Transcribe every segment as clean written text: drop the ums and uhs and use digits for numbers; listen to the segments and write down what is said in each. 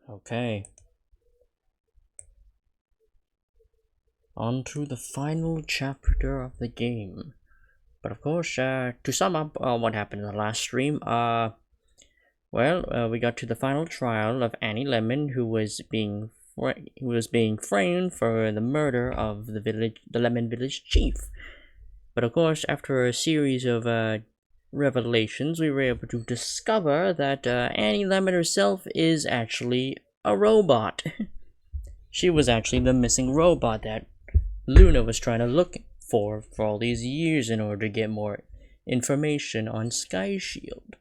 Okay. On to the final chapter of the game. But of course, to sum up what happened in the last stream, we got to the final trial of Annie Lemon, who was being framed for the murder of the Lemon Village chief. But of course, after a series of revelations, we were able to discover that Annie Lemon herself is actually a robot. She was actually the missing robot that Luna was trying to look for all these years in order to get more information on Sky Shield.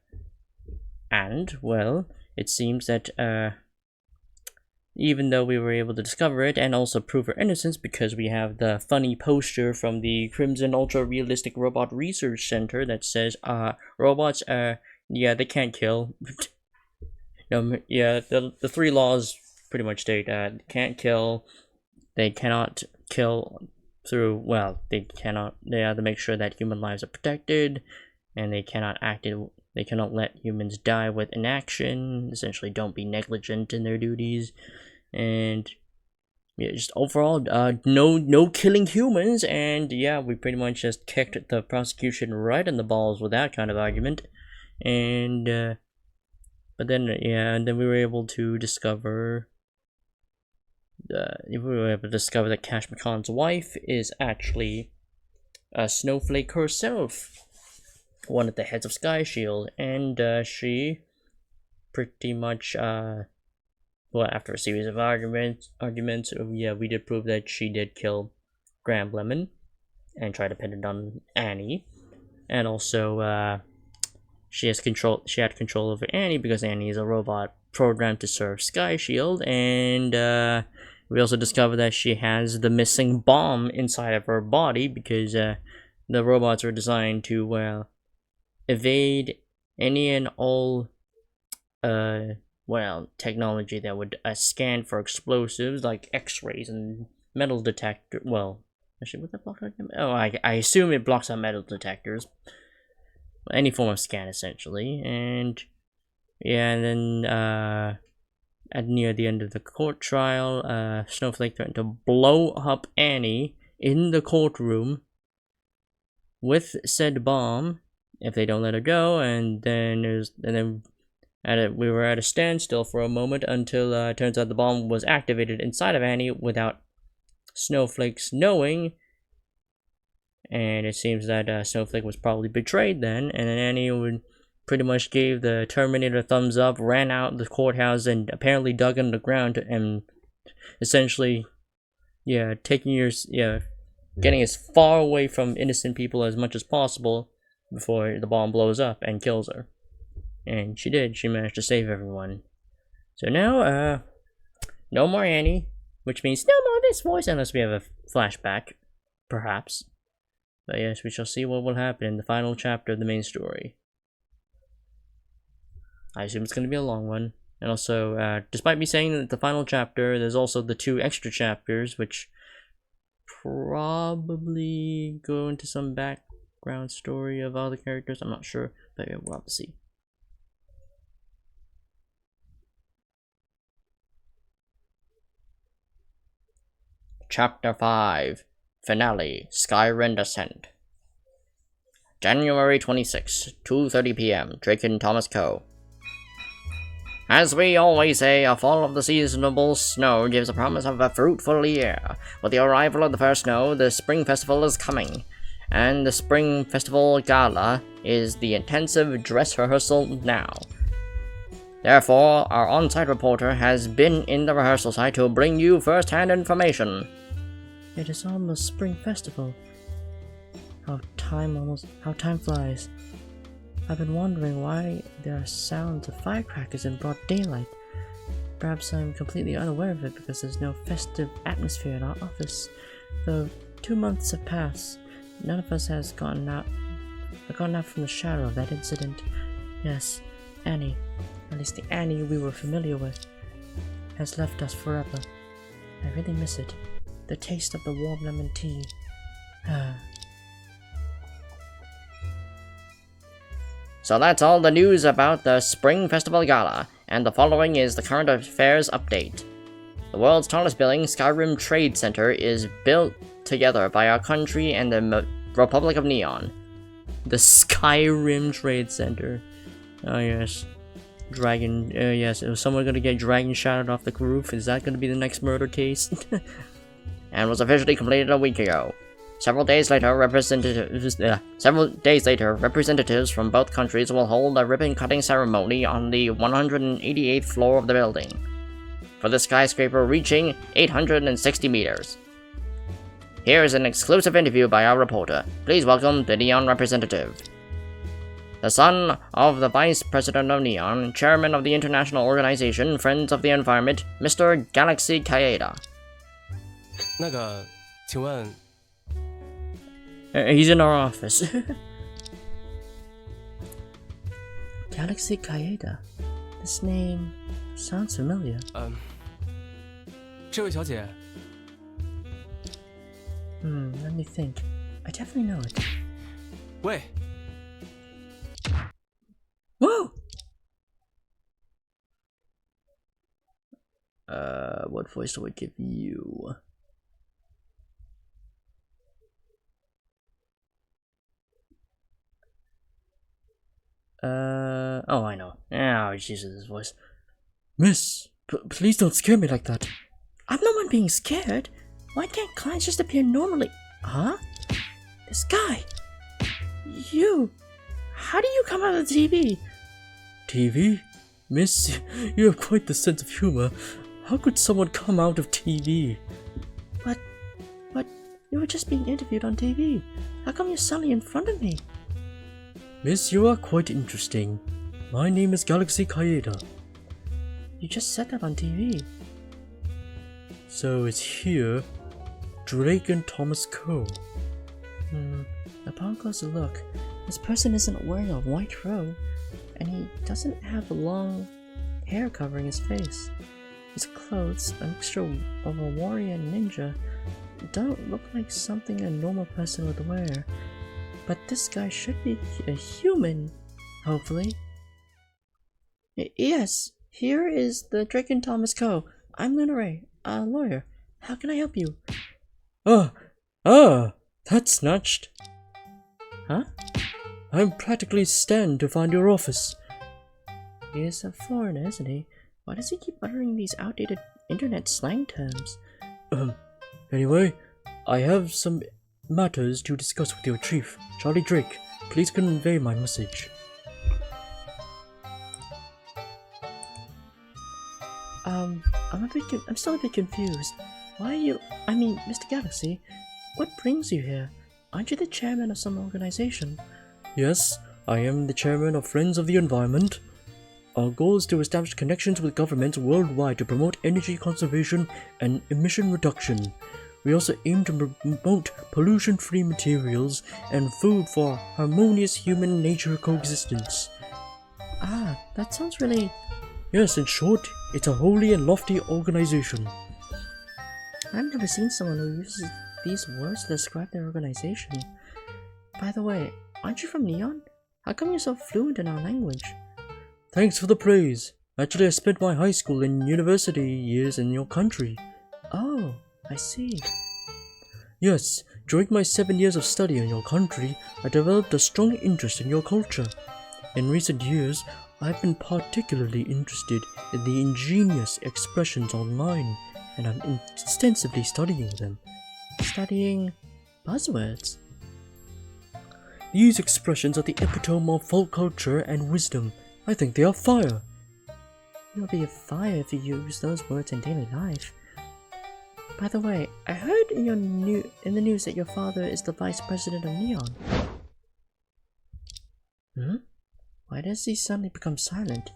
And, well, it seems that even though we were able to discover it and also prove her innocence because we have the funny poster from the Crimson Ultra Realistic Robot Research Center that says, robots, they can't kill. No, yeah, the three laws pretty much state can't kill, they cannot kill through, well, they have to make sure that human lives are protected, and they cannot let humans die with inaction, essentially don't be negligent in their duties, and yeah, just overall, no killing humans, and yeah, we pretty much just kicked the prosecution right in the balls with that kind of argument, and but then, yeah, and then we were able to discover that Cash McConn's wife is actually Snowflake herself, one of the heads of Sky Shield, and she pretty much, after a series of arguments, we did prove that she did kill Graham Lemon and try to pin it on Annie, and also she had control over Annie because Annie is a robot programmed to serve Sky Shield, and we also discovered that she has the missing bomb inside of her body because the robots are designed to, evade any and all, technology that would scan for explosives like X-rays and metal detector. Well, actually, would that block out? Oh, I assume it blocks out metal detectors. Any form of scan, essentially, and yeah, and then near the end of the court trial, Snowflake threatened to blow up Annie in the courtroom with said bomb if they don't let her go, and then we were at a standstill for a moment until it turns out the bomb was activated inside of Annie without Snowflake's knowing. And it seems that Snowflake was probably betrayed then, and then Annie pretty much gave the Terminator thumbs up, ran out the courthouse, and apparently dug in the ground, and essentially, getting as far away from innocent people as much as possible before the bomb blows up and kills her. And she did. She managed to save everyone. So now, no more Annie, which means no more this voice, unless we have a flashback, perhaps. But yes, we shall see what will happen in the final chapter of the main story. I assume it's going to be a long one. And also, despite me saying that the final chapter, there's also the 2 extra chapters, which probably go into some background story of other characters. I'm not sure, but yeah, we'll have to see. Chapter 5. Finale, Skyrim Descent. January 26, 2:30 p.m. Drake Thomas Co. As we always say, a fall of the seasonable snow gives a promise of a fruitful year. With the arrival of the first snow, the Spring Festival is coming. And the Spring Festival Gala is the intensive dress rehearsal now. Therefore, our on-site reporter has been in the rehearsal site to bring you first-hand information. It is almost Spring Festival. How time flies. I've been wondering why there are sounds of firecrackers in broad daylight. Perhaps I'm completely unaware of it because there's no festive atmosphere in our office. Though 2 months have passed, none of us has gotten out from the shadow of that incident. Yes, Annie, at least the Annie we were familiar with, has left us forever. I really miss it. The taste of the warm lemon tea. So that's all the news about the Spring Festival Gala. and the following is the current affairs update. The world's tallest building, Skyrim Trade Center, is built together by our country and the Republic of Neon. The Skyrim Trade Center. Oh yes. Dragon, yes, is someone gonna get dragon shouted off the roof? Is that gonna be the next murder case? And was officially completed a week ago. Several days later, representatives from both countries will hold a ribbon-cutting ceremony on the 188th floor of the building, for the skyscraper reaching 860 meters. Here is an exclusive interview by our reporter. Please welcome the Neon representative. The son of the Vice President of Neon, Chairman of the International Organization Friends of the Environment, Mr. Galaxy Kaeda. 那个，请问 He's in our office. Galaxy Kaeda. This name sounds familiar. 这位小姐 Let me think. I definitely know it. 喂 Whoa! What voice do I give you? Oh, I know. Oh, Jesus, this voice. Miss, please don't scare me like that. I'm not one being scared. Why can't clients just appear normally? Huh? This guy. You. How do you come out of the TV? TV? Miss, you have quite the sense of humor. How could someone come out of TV? But, you were just being interviewed on TV. How come you're suddenly in front of me? Miss, you are quite interesting. My name is Galaxy Kaeda. You just said that on TV. So it's here, Drake and Thomas Cole. Upon closer look, this person isn't wearing a white robe, and he doesn't have long hair covering his face. His clothes, a mixture of a warrior and ninja, don't look like something a normal person would wear. But this guy should be a human, hopefully. Yes, here is the Drake and Thomas Co. I'm Luna Ray, a lawyer. How can I help you? That's snatched. Huh? I'm practically stunned to find your office. He is a foreigner, isn't he? Why does he keep uttering these outdated internet slang terms? Anyway, I have some matters to discuss with your chief, Charlie Drake. Please convey my message. I'm still a bit confused. Why are you... Mr. Galaxy, what brings you here? Aren't you the chairman of some organization? Yes, I am the chairman of Friends of the Environment. Our goal is to establish connections with governments worldwide to promote energy conservation and emission reduction. We also aim to promote pollution-free materials and food for harmonious human-nature coexistence. That sounds really... Yes, in short, it's a holy and lofty organization. I've never seen someone who uses these words to describe their organization. By the way, aren't you from Neon? How come you're so fluent in our language? Thanks for the praise. Actually, I spent my high school and university years in your country. Oh, I see. Yes, during my 7 years of study in your country, I developed a strong interest in your culture. In recent years, I've been particularly interested in the ingenious expressions online, and I'm extensively studying them. Studying buzzwords? These expressions are the epitome of folk culture and wisdom. I think they are fire. You'll be a fire if you use those words in daily life. By the way, I heard in the news that your father is the Vice President of Neon. Why does he suddenly become silent?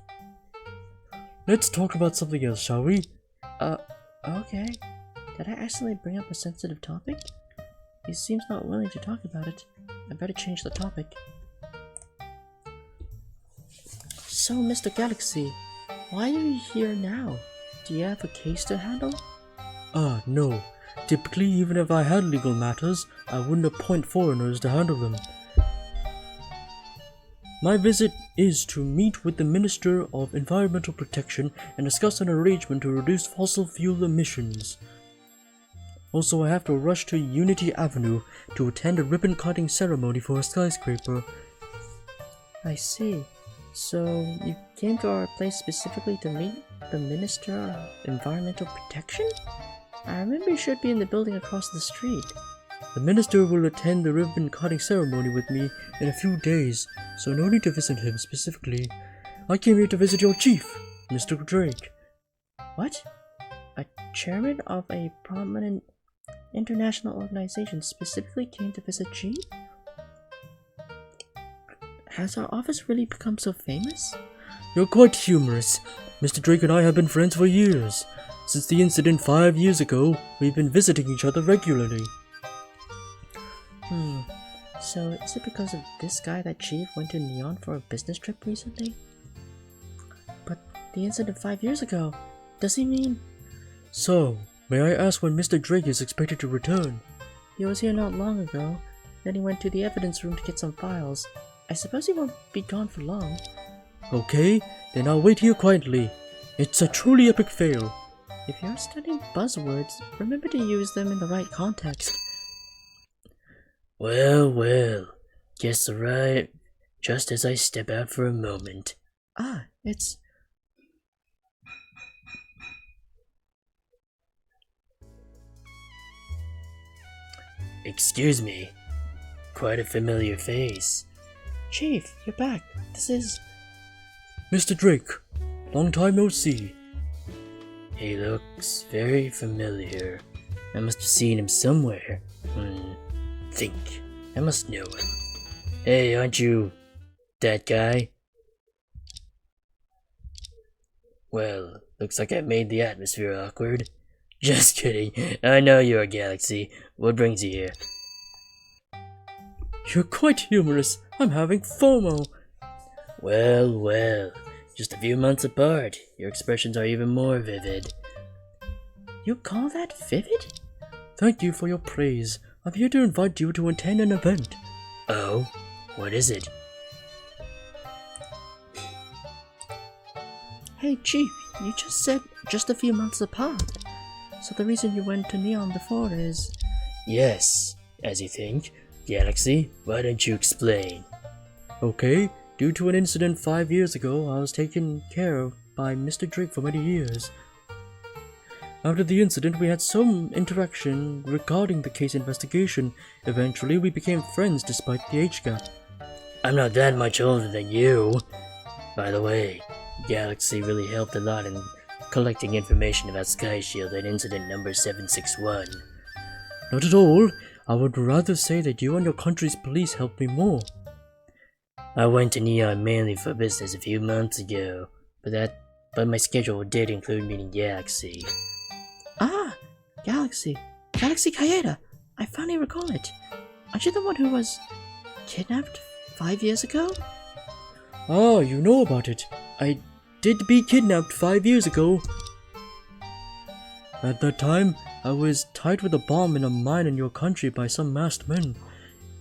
Let's talk about something else, shall we? Okay. Did I accidentally bring up a sensitive topic? He seems not willing to talk about it. I better change the topic. So, Mr. Galaxy, why are you here now? Do you have a case to handle? No. Typically, even if I had legal matters, I wouldn't appoint foreigners to handle them. My visit is to meet with the Minister of Environmental Protection and discuss an arrangement to reduce fossil fuel emissions. Also, I have to rush to Unity Avenue to attend a ribbon-cutting ceremony for a skyscraper. I see. So, you came to our place specifically to meet the Minister of Environmental Protection? I remember you should be in the building across the street. The Minister will attend the ribbon-cutting ceremony with me in a few days, so no need to visit him specifically. I came here to visit your chief, Mr. Drake. What? A chairman of a prominent international organization specifically came to visit Chief? Has our office really become so famous? You're quite humorous. Mr. Drake and I have been friends for years. Since the incident 5 years ago, we've been visiting each other regularly. So is it because of this guy that Chief went to Neon for a business trip recently? But the incident 5 years ago, does he mean... So, may I ask when Mr. Drake is expected to return? He was here not long ago. Then he went to the evidence room to get some files. I suppose he won't be gone for long. Okay, then I'll wait here quietly. It's a truly epic fail. If you're studying buzzwords, remember to use them in the right context. Well, guess right, just as I step out for a moment. It's... Excuse me. Quite a familiar face. Chief, you're back. This is... Mr. Drake. Long time no see. He looks very familiar. I must have seen him somewhere. Think. I must know him. Hey, aren't you... that guy? Well, looks like I made the atmosphere awkward. Just kidding. I know you're a Galaxy. What brings you here? You're quite humorous. I'm having FOMO. Well. Just a few months apart. Your expressions are even more vivid. You call that vivid? Thank you for your praise. I'm here to invite you to attend an event. Oh? What is it? Hey, Chief. You just said just a few months apart. So the reason you went to Neon before is... Yes, as you think. Galaxy, why don't you explain? Okay, due to an incident 5 years ago, I was taken care of by Mr. Drake for many years. After the incident, we had some interaction regarding the case investigation. Eventually, we became friends despite the age gap. I'm not that much older than you. By the way, Galaxy really helped a lot in collecting information about Sky Shield and incident number 761. Not at all. I would rather say that you and your country's police helped me more. I went to Neon mainly for business a few months ago, but my schedule did include meeting Galaxy. Galaxy. Galaxy Kaeda. I finally recall it. Aren't you the one who was kidnapped 5 years ago? You know about it. I did be kidnapped 5 years ago. At that time, I was tied with a bomb in a mine in your country by some masked men.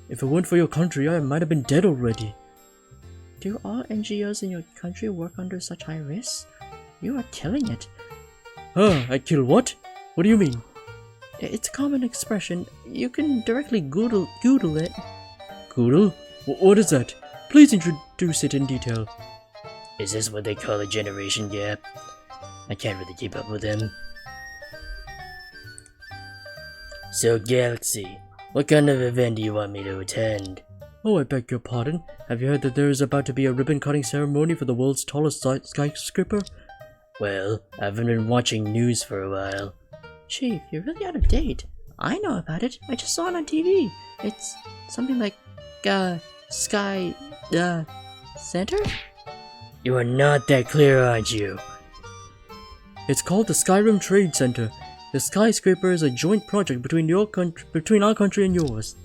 If it weren't for your country, I might have been dead already. Do all NGOs in your country work under such high risks? You are killing it. I kill what? What do you mean? It's a common expression. You can directly Google it. Google? What is that? Please introduce it in detail. Is this what they call a generation gap? I can't really keep up with them. So, Galaxy, what kind of event do you want me to attend? Oh, I beg your pardon. Have you heard that there is about to be a ribbon-cutting ceremony for the world's tallest skyscraper? Well, I haven't been watching news for a while. Chief, you're really out of date. I know about it. I just saw it on TV. It's something like, Sky, Center? You are not that clear, aren't you? It's called the Skyrim Trade Center. The skyscraper is a joint project between our country and yours.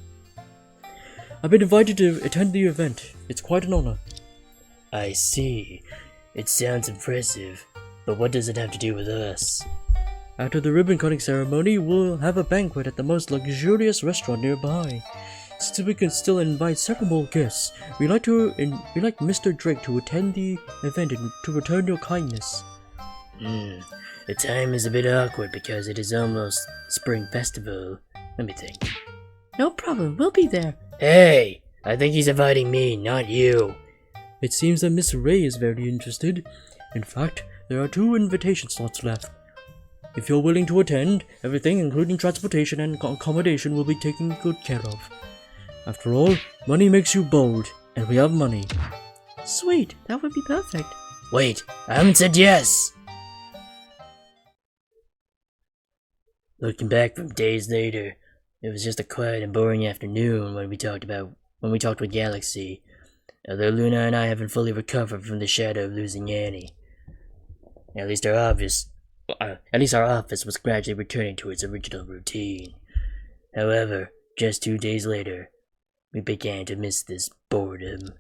I've been invited to attend the event. It's quite an honor. I see. It sounds impressive. But what does it have to do with us? After the ribbon-cutting ceremony, we'll have a banquet at the most luxurious restaurant nearby. Since we can still invite several more guests, we'd like Mr. Drake to attend the event and to return your kindness. The time is a bit awkward because it is almost Spring Festival. Let me think. No problem, we'll be there. Hey! I think he's inviting me, not you. It seems that Miss Ray is very interested. In fact, there are 2 invitation slots left. If you're willing to attend, everything including transportation and accommodation will be taken good care of. After all, money makes you bold, and we have money. Sweet, that would be perfect. Wait, I haven't said yes! Looking back from days later, it was just a quiet and boring afternoon when we talked with Galaxy. Although Luna and I haven't fully recovered from the shadow of losing Annie. At least our office was gradually returning to its original routine. However, just 2 days later, we began to miss this boredom.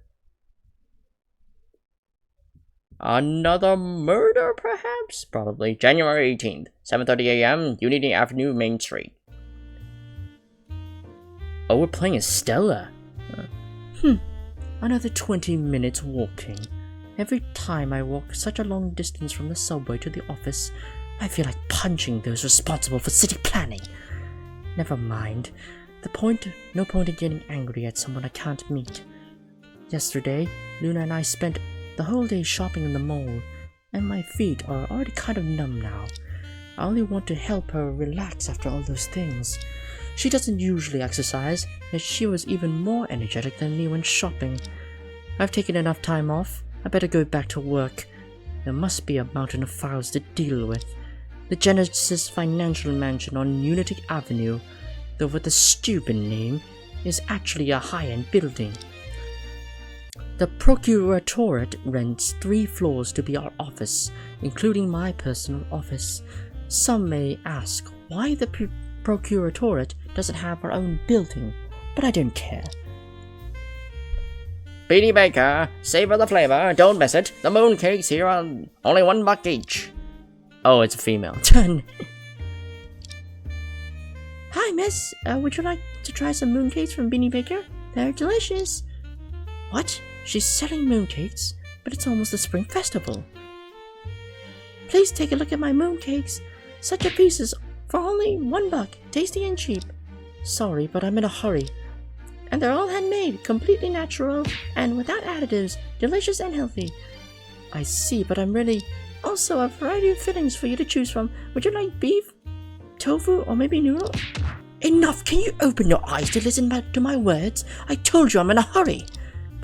Another murder, perhaps? Probably. January 18th, 7:30 a.m., Unity Avenue, Main Street. Oh, we're playing as Stella. Another 20 minutes walking. Every time I walk such a long distance from the subway to the office, I feel like punching those responsible for city planning. Never mind. No point in getting angry at someone I can't meet. Yesterday, Luna and I spent the whole day shopping in the mall, and my feet are already kind of numb now. I only want to help her relax after all those things. She doesn't usually exercise, yet she was even more energetic than me when shopping. I've taken enough time off. I better go back to work. There must be a mountain of files to deal with. The Genesis Financial Mansion on Unity Avenue, though with a stupid name, is actually a high-end building. The Procuratorate rents 3 floors to be our office, including my personal office. Some may ask why the Procuratorate doesn't have our own building, but I don't care. Beanie Baker, savor the flavor, don't miss it. The mooncakes here are only $1 each. Oh, it's a female. Hi, miss. Would you like to try some mooncakes from Beanie Baker? They're delicious. What? She's selling mooncakes? But it's almost the Spring Festival. Please take a look at my mooncakes. Such a pieces for only $1, tasty and cheap. Sorry, but I'm in a hurry. And they're all handmade, completely natural, and without additives, delicious and healthy. I see, but I'm really... Also, a variety of fillings for you to choose from. Would you like beef, tofu, or maybe noodle? Enough! Can you open your eyes to listen to my words? I told you I'm in a hurry.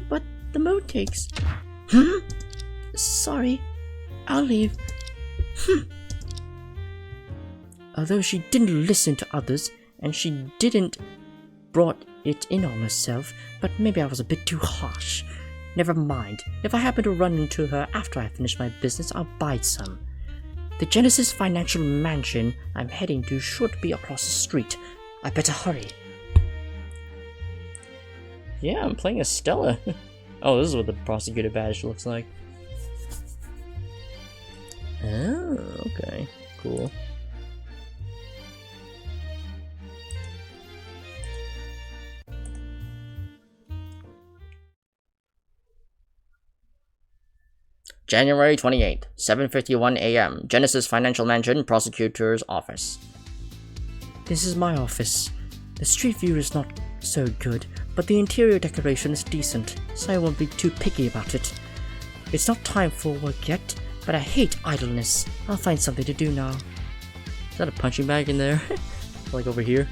But the mooncakes... Sorry. I'll leave. Although she didn't listen to others, and she didn't brought it in on herself, but maybe I was a bit too harsh. Never mind. If I happen to run into her after I finish my business, I'll buy some. The Genesis Financial Mansion I'm heading to should be across the street. I better hurry. Yeah, I'm playing as Stella. Oh, this is what the prosecutor badge looks like. Oh, okay. Cool. January 28th, 7:51 a.m. Genesis Financial Mansion, Prosecutor's Office. This is my office. The street view is not so good, but the interior decoration is decent, so I won't be too picky about it. It's not time for work yet, but I hate idleness. I'll find something to do now. Is that a punching bag in there? Like over here?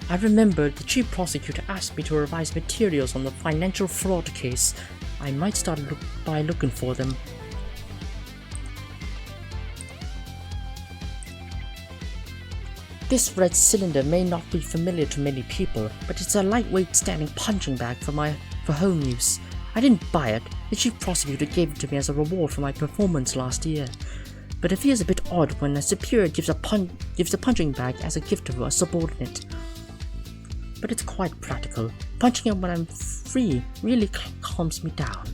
I remembered the chief prosecutor asked me to revise materials on the financial fraud case. I might start by looking for them. This red cylinder may not be familiar to many people, but it's a lightweight standing punching bag for home use. I didn't buy it. The chief prosecutor gave it to me as a reward for my performance last year. But it feels a bit odd when a superior gives a punching bag as a gift to a subordinate. But it's quite practical. Punching it when I'm free really calms me down.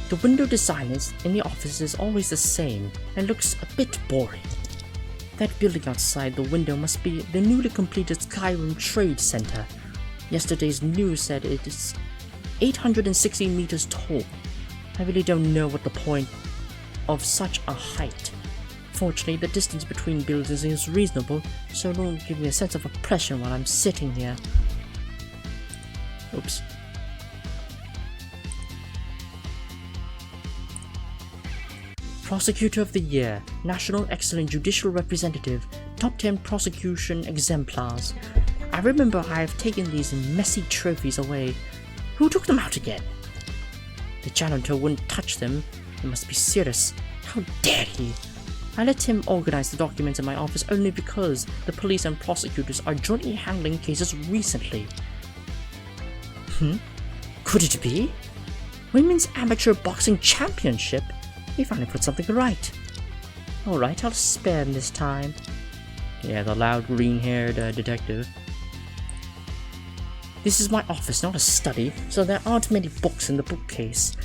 The window design in the office is always the same and looks a bit boring. That building outside the window must be the newly completed Skyrim Trade Center. Yesterday's news said it is 860 meters tall. I really don't know what the point of such a height. Fortunately, the distance between buildings is reasonable, so it won't give me a sense of oppression while I'm sitting here. Oops. Prosecutor of the Year, National Excellent Judicial Representative, Top 10 Prosecution Exemplars. I remember I have taken these messy trophies away. Who took them out again? The janitor wouldn't touch them. It must be serious. How dare he? I let him organize the documents in my office only because the police and prosecutors are jointly handling cases recently. Could it be? Women's Amateur Boxing Championship? He finally put something right. Alright, I'll spare him this time. Yeah, the loud green-haired detective. This is my office, not a study, so there aren't many books in the bookcase.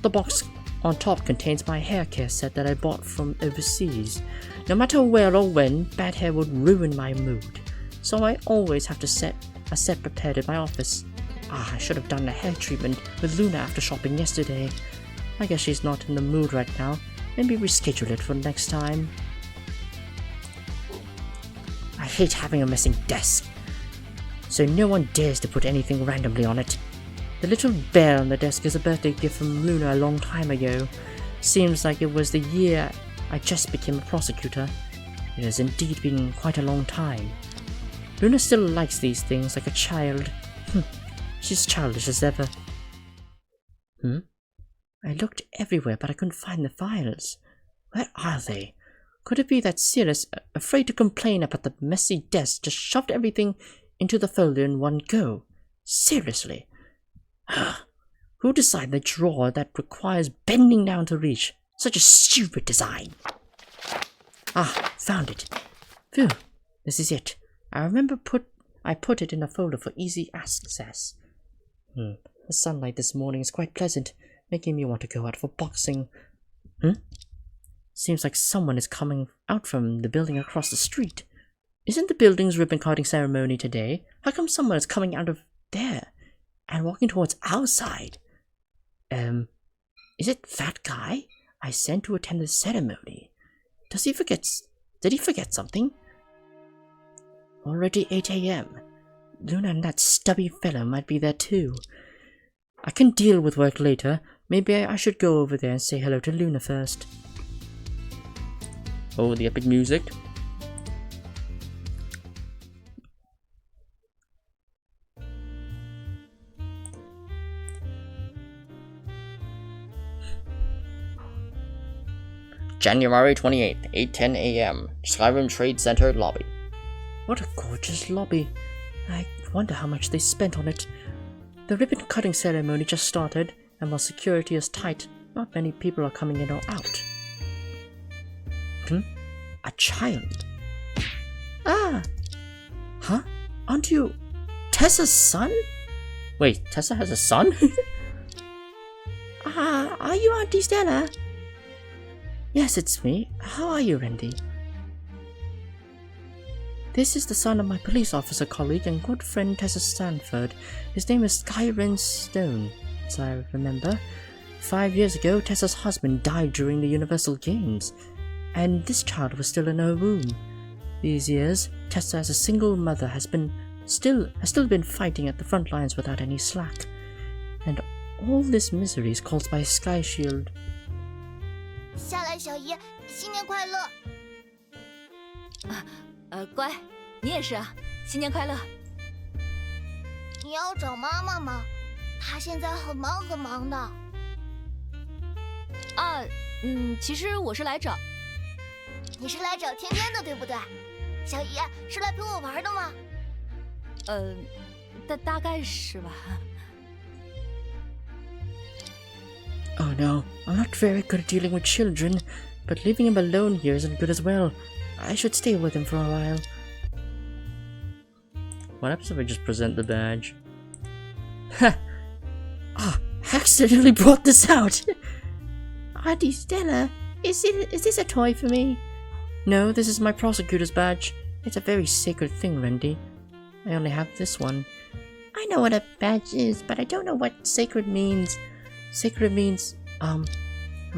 The box on top contains my hair care set that I bought from overseas. No matter where or when, bad hair would ruin my mood. So I always have a set prepared in my office. I should have done a hair treatment with Luna after shopping yesterday. I guess she's not in the mood right now. Maybe reschedule it for next time. I hate having a missing desk, so no one dares to put anything randomly on it. The little bear on the desk is a birthday gift from Luna a long time ago. Seems like it was the year I just became a prosecutor. It has indeed been quite a long time. Luna still likes these things like a child. She's childish as ever. I looked everywhere, but I couldn't find the files. Where are they? Could it be that Sirius, afraid to complain about the messy desk, just shoved everything into the folder in one go? Seriously? Who designed the drawer that requires bending down to reach? Such a stupid design. Found it. Phew, this is it. I remember I put it in a folder for easy access. The sunlight this morning is quite pleasant, making me want to go out for boxing. Seems like someone is coming out from the building across the street. Isn't the building's ribbon cutting ceremony today? How come someone is coming out of there and walking towards our side? Is it that guy I sent to attend the ceremony? Did he forget something? Already 8 AM. Luna and that stubby fellow might be there too. I can deal with work later. Maybe I should go over there and say hello to Luna first. Oh, the epic music. January 28th, 8:10 AM, Skyrim Trade Center lobby. What a gorgeous lobby. I wonder how much they spent on it. The ribbon cutting ceremony just started, and while security is tight, not many people are coming in or out. A child? Huh? Aren't you Tessa's son? Wait, Tessa has a son? Are you Auntie Stella? Yes, it's me. How are you, Randy? This is the son of my police officer colleague and good friend Tessa Stanford. His name is Skyrim Stone, as I remember. 5 years ago, Tessa's husband died during the Universal Games, and this child was still in her womb. These years, Tessa as a single mother has still been fighting at the front lines without any slack. And all this misery is caused by Sky Shield. 下来，小姨，新年快乐！乖，你也是啊，新年快乐！你要找妈妈吗？她现在很忙的。其实我是来找。你是来找天天的，对不对？小姨是来陪我玩的吗？大概是吧。Oh no, I'm not very good at dealing with children, but leaving him alone here isn't good as well. I should stay with him for a while. What happens if I just present the badge? Ha! I accidentally brought this out! Auntie Stella, is this a toy for me? No, this is my prosecutor's badge. It's a very sacred thing, Randy. I only have this one. I know what a badge is, but I don't know what sacred means. Sacred means, I'm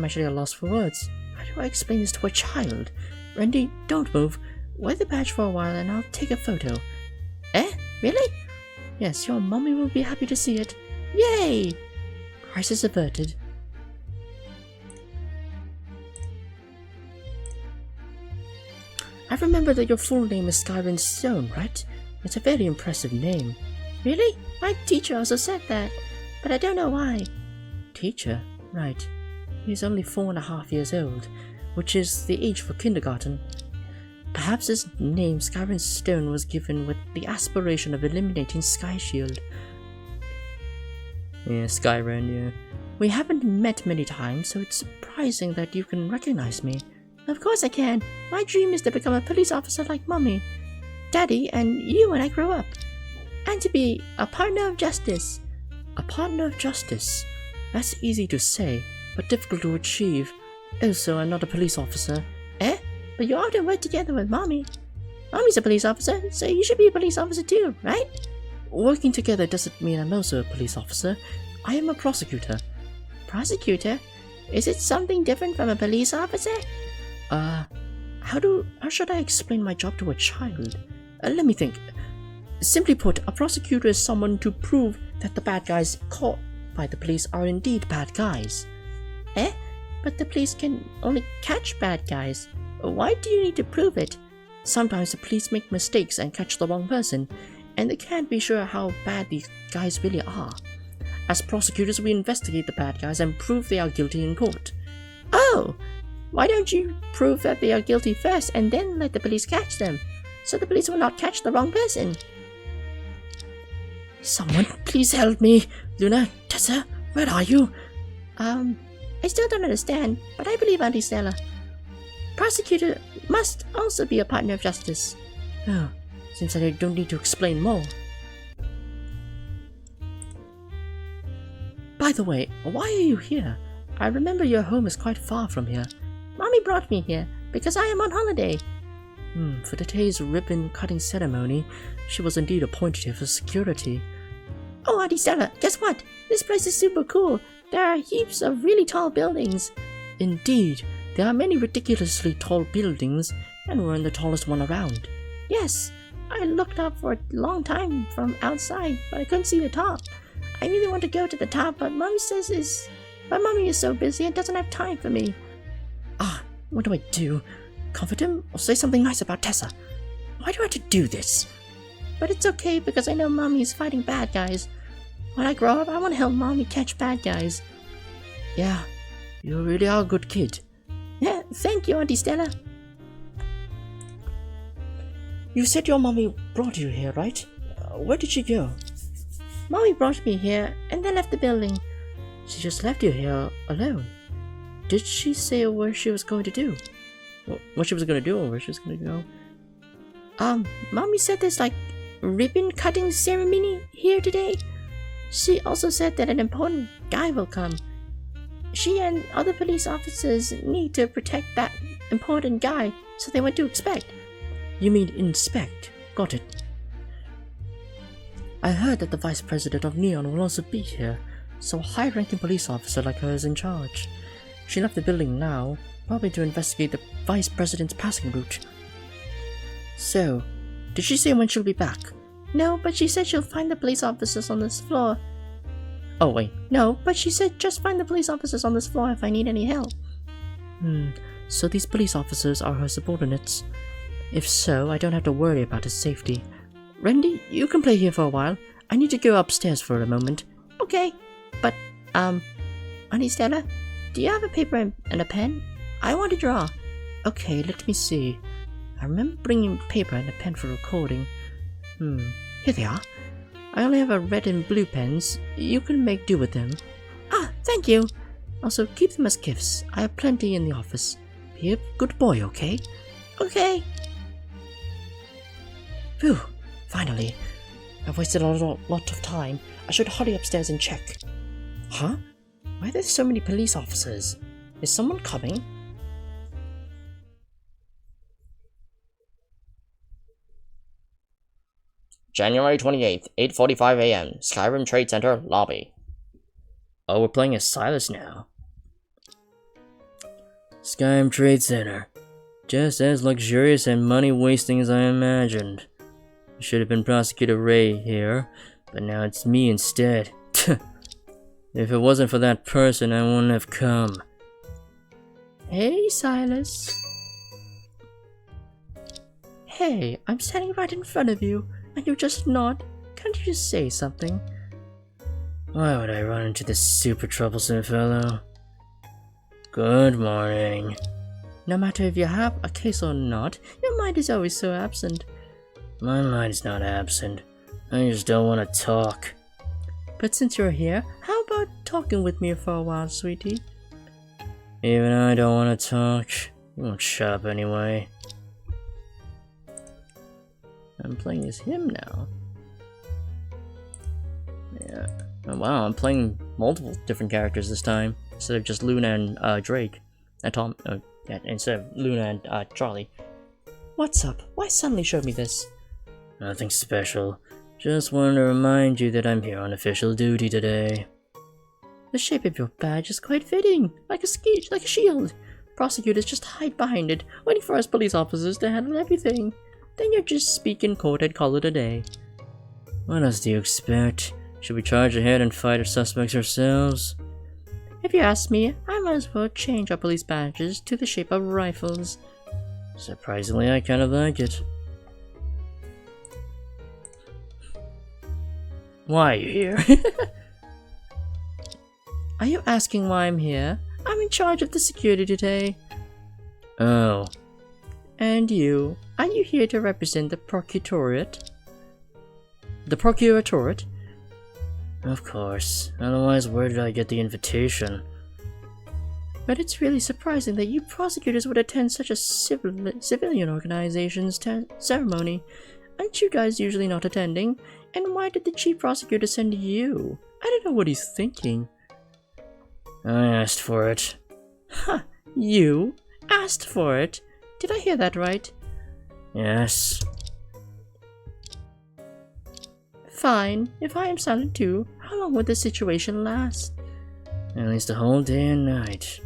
actually at a loss for words. How do I explain this to a child? Randy, don't move. Wear the badge for a while and I'll take a photo. Eh? Really? Yes, your mommy will be happy to see it. Yay! Crisis averted. I remember that your full name is Skyrim Stone, right? It's a very impressive name. Really? My teacher also said that, but I don't know why. Teacher? Right. He's only 4.5 years old, which is the age for kindergarten. Perhaps his name, Skyrim Stone, was given with the aspiration of eliminating Sky Shield. Yeah, Skyrim, yeah. We haven't met many times, so it's surprising that you can recognize me. Of course I can. My dream is to become a police officer like Mommy, Daddy, and you when I grow up. And to be a partner of justice. A partner of justice? That's easy to say, but difficult to achieve. Also, I'm not a police officer. Eh? But you often work together with Mommy. Mommy's a police officer, so you should be a police officer too, right? Working together doesn't mean I'm also a police officer. I am a prosecutor. Prosecutor? Is it something different from a police officer? How should I explain my job to a child? Let me think. Simply put, a prosecutor is someone to prove that the bad guys caught by the police are indeed bad guys. Eh? But the police can only catch bad guys. Why do you need to prove it? Sometimes the police make mistakes and catch the wrong person, and they can't be sure how bad these guys really are. As prosecutors, we investigate the bad guys and prove they are guilty in court. Oh! Why don't you prove that they are guilty first and then let the police catch them, so the police will not catch the wrong person? Someone please help me! Luna, Tessa, where are you? I still don't understand, but I believe Auntie Stella. Prosecutor must also be a partner of justice. Oh, seems like I don't need to explain more. By the way, why are you here? I remember your home is quite far from here. Mommy brought me here because I am on holiday. For today's ribbon-cutting ceremony, she was indeed appointed here for security. Oh, Auntie Stella, guess what? This place is super cool. There are heaps of really tall buildings. Indeed, there are many ridiculously tall buildings, and we're in the tallest one around. Yes, I looked up for a long time from outside, but I couldn't see the top. I really want to go to the top, but Mommy is so busy and doesn't have time for me. What do I do? Comfort him or say something nice about Tessa? Why do I have to do this? But it's okay because I know Mommy is fighting bad guys. When I grow up, I want to help Mommy catch bad guys. Yeah, you really are a good kid. Yeah, thank you, Auntie Stella. You said your mommy brought you here, right? Where did she go? Mommy brought me here and then left the building. She just left you here alone. Did she say where she was going to do? What she was going to do or where she was going to go? Mommy said there's like ribbon cutting ceremony here today. She also said that an important guy will come. She and other police officers need to protect that important guy, so they went to inspect. You mean inspect? Got it. I heard that the vice president of Neon will also be here, so a high-ranking police officer like her is in charge. She left the building now, probably to investigate the vice president's passing route. So, did she say when she'll be back? No, but she said she'll find the police officers on this floor. Oh wait, no, but she said just find the police officers on this floor if I need any help. So these police officers are her subordinates. If so, I don't have to worry about his safety. Randy, you can play here for a while. I need to go upstairs for a moment. Okay, but, Auntie Stella, do you have a paper and a pen? I want to draw. Okay, let me see. I remember bringing paper and a pen for recording. Here they are. I only have a red and blue pens. You can make do with them. Thank you. Also, keep them as gifts. I have plenty in the office. Be a good boy, okay? Okay. Phew, finally. I've wasted a lot of time. I should hurry upstairs and check. Huh? Why are there so many police officers? Is someone coming? January 28th, 8:45 a.m. Skyrim Trade Center lobby. Oh, we're playing as Silas now. Skyrim Trade Center. Just as luxurious and money-wasting as I imagined. It should have been Prosecutor Ray here, but now it's me instead. If it wasn't for that person, I wouldn't have come. Hey, Silas. Hey, I'm standing right in front of you, and you just nod. Can't you just say something? Why would I run into this super troublesome fellow? Good morning. No matter if you have a case or not, your mind is always so absent. My mind's not absent. I just don't want to talk. But since you're here, how about talking with me for a while, sweetie? Even I don't want to talk. You won't shut up anyway. I'm playing as him now. Yeah. Oh, wow, I'm playing multiple different characters this time instead of just Luna and Drake. And Tom. Yeah, instead of Luna and Charlie. What's up? Why suddenly show me this? Nothing special. Just wanted to remind you that I'm here on official duty today. The shape of your badge is quite fitting, like a shield. Prosecutors just hide behind it, waiting for us police officers to handle everything. Then you just speak in court and call it a day. What else do you expect? Should we charge ahead and fight our suspects ourselves? If you ask me, I might as well change our police badges to the shape of rifles. Surprisingly, I kind of like it. Why are you here? Are you asking why I'm here? I'm in charge of the security today. Oh. And you? Are you here to represent the Procuratorate? The Procuratorate? Of course. Otherwise, where did I get the invitation? But it's really surprising that you prosecutors would attend such a civilian organization's ceremony. Aren't you guys usually not attending? And why did the chief prosecutor send you? I don't know what he's thinking. I asked for it. Huh, you asked for it? Did I hear that right? Yes. Fine, if I am silent too, how long would this situation last? At least a whole day and night.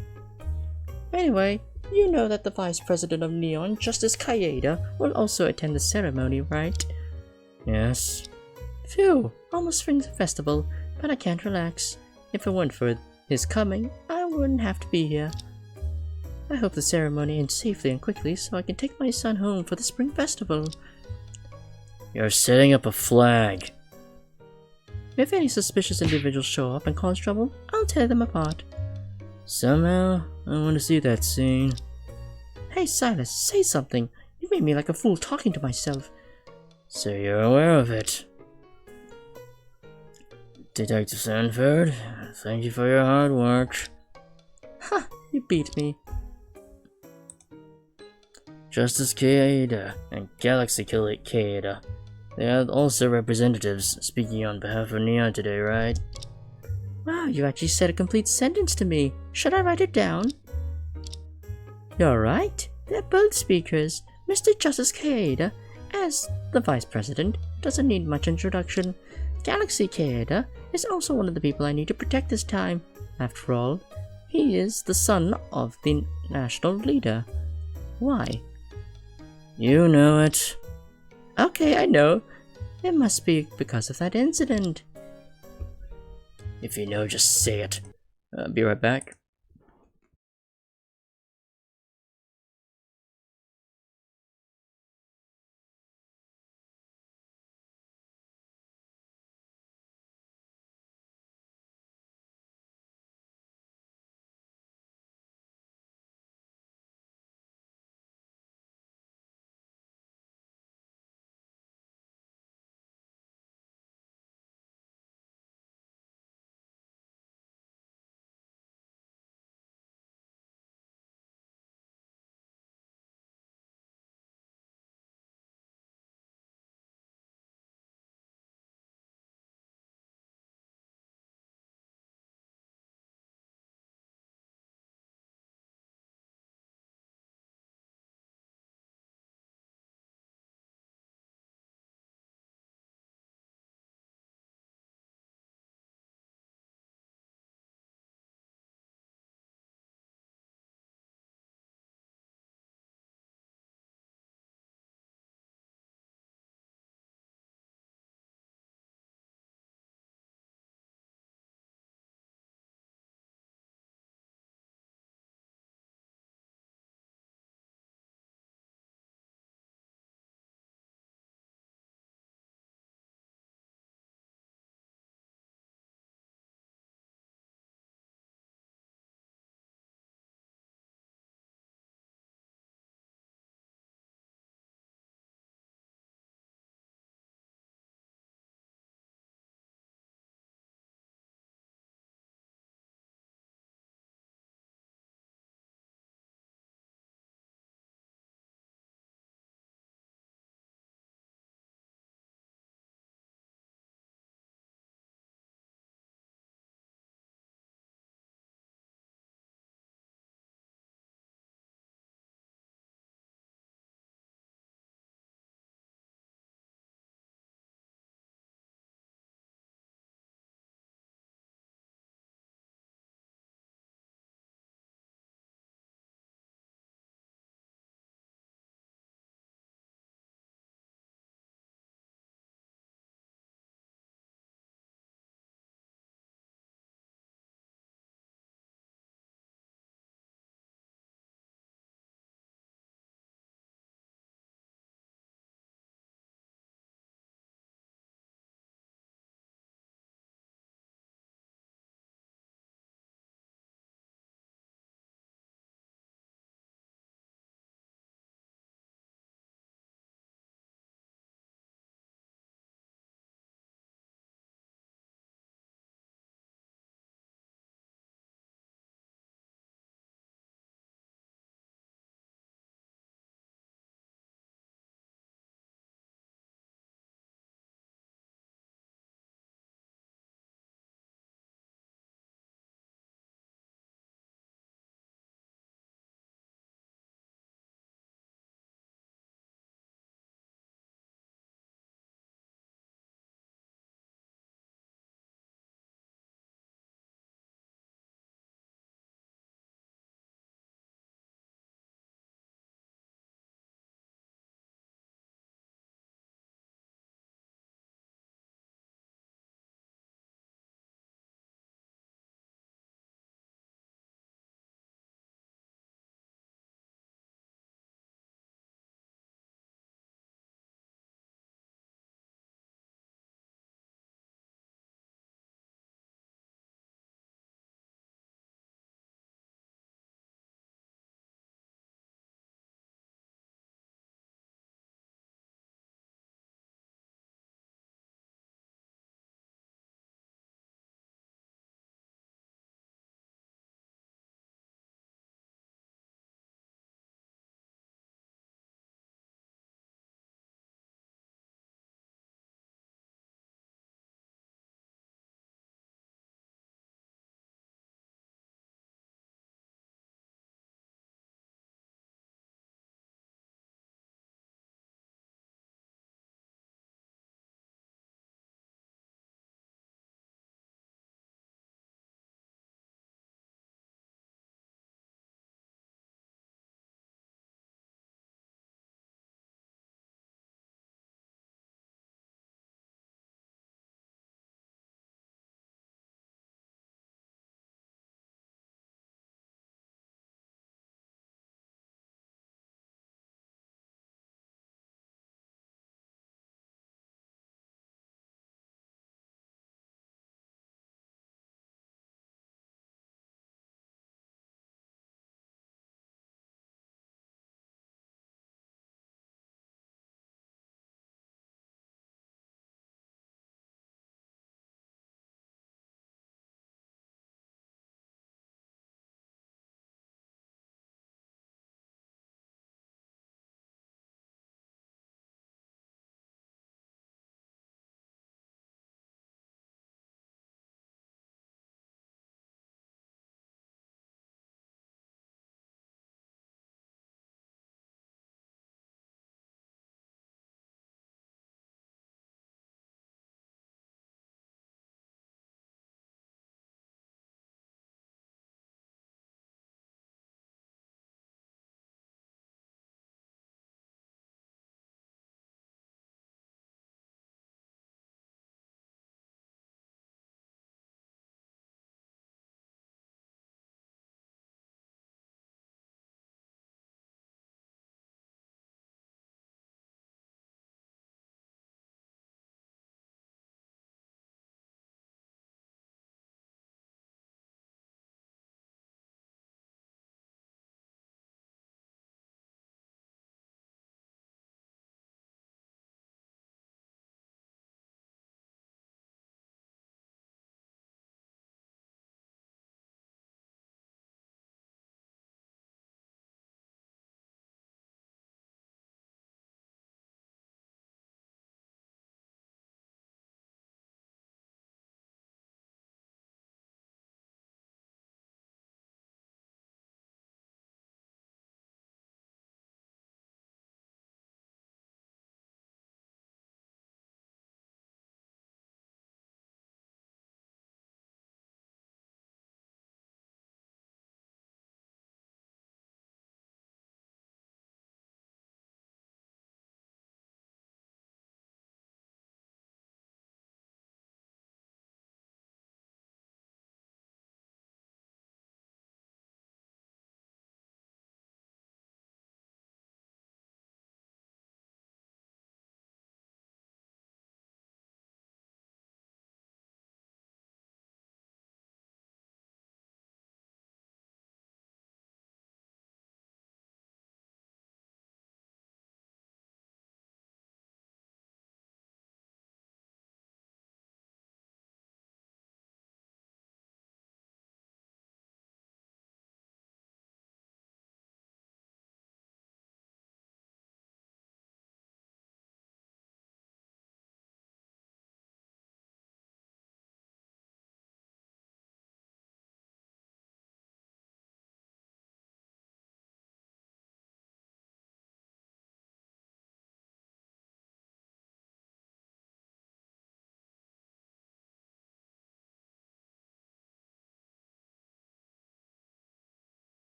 Anyway, you know that the Vice President of Neon, Justice Kaeda, will also attend the ceremony, right? Yes. Phew, almost Spring Festival, but I can't relax. If it weren't for his coming, I wouldn't have to be here. I hope the ceremony ends safely and quickly so I can take my son home for the Spring Festival. You're setting up a flag. If any suspicious individuals show up and cause trouble, I'll tear them apart. Somehow, I want to see that scene. Hey Silas, say something. You made me like a fool talking to myself. So you're aware of it. Detective Sanford, thank you for your hard work. Ha! You beat me. Justice Kaeda and Galaxy Kaeda. They are also representatives speaking on behalf of Neon today, right? Wow, you actually said a complete sentence to me. Should I write it down? You're right. They're both speakers. Mr. Justice Kaeda, as the Vice President, doesn't need much introduction. Galaxy Kaeda is also one of the people I need to protect this time. After all, he is the son of the national leader. Why? You know it. Okay, I know. It must be because of that incident. If you know, just say it. Be right back.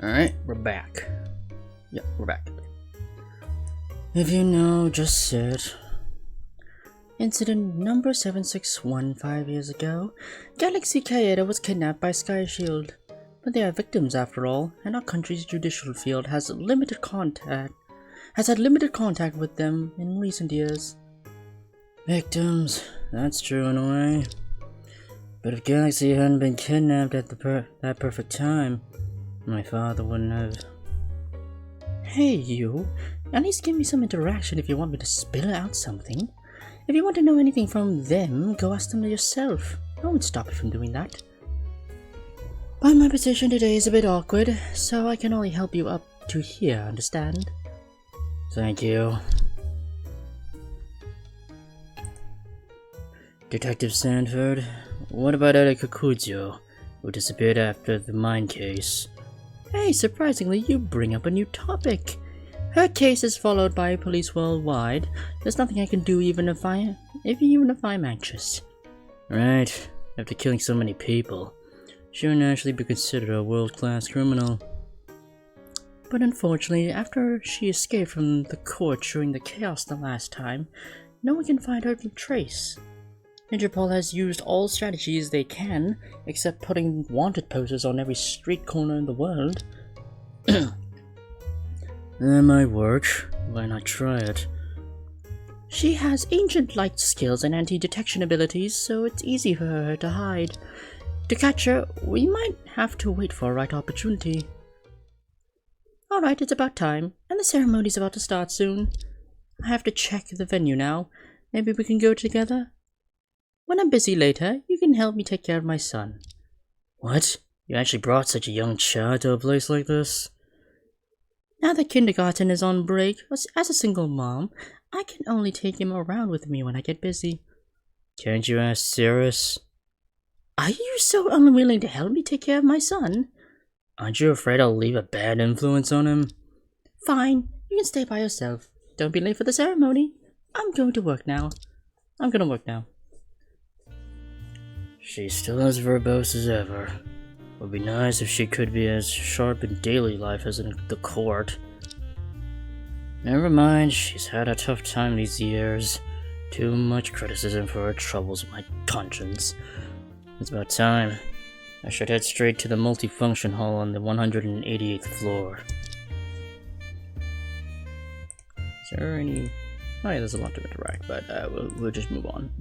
Alright, we're back. Yep, we're back. If you know, just sit. Incident number 761 5 years ago, Galaxy Kaeda was kidnapped by Sky Shield. But they are victims after all, and our country's judicial field has had limited contact with them in recent years. Victims, that's true in a way. But if Galaxy hadn't been kidnapped at that perfect time, my father wouldn't have. Hey you, at least give me some interaction if you want me to spill out something. If you want to know anything from them, go ask them yourself. I won't stop you from doing that. But my position today is a bit awkward, so I can only help you up to here, understand? Thank you. Detective Sanford, what about Erika Kuzio, who disappeared after the mine case? Hey, surprisingly, you bring up a new topic. Her case is followed by police worldwide. There's nothing I can do even if I'm anxious. Right, after killing so many people, she would naturally be considered a world-class criminal. But unfortunately, after she escaped from the court during the chaos the last time, no one can find her trace. Interpol has used all strategies they can, except putting wanted posters on every street corner in the world. That might work. Why not try it? She has ancient light skills and anti-detection abilities, so it's easy for her to hide. To catch her, we might have to wait for a right opportunity. Alright, it's about time, and the ceremony's about to start soon. I have to check the venue now. Maybe we can go together? When I'm busy later, you can help me take care of my son. What? You actually brought such a young child to a place like this? Now that kindergarten is on break, as a single mom, I can only take him around with me when I get busy. Can't you ask Cirrus? Are you so unwilling to help me take care of my son? Aren't you afraid I'll leave a bad influence on him? Fine, you can stay by yourself. Don't be late for the ceremony. I'm going to work now. She's still as verbose as ever. Would be nice if she could be as sharp in daily life as in the court. Never mind, she's had a tough time these years. Too much criticism for her troubles with my conscience. It's about time. I should head straight to the multifunction hall on the 188th floor. Is there any... Oh yeah, there's a lot to interact, but we'll just move on.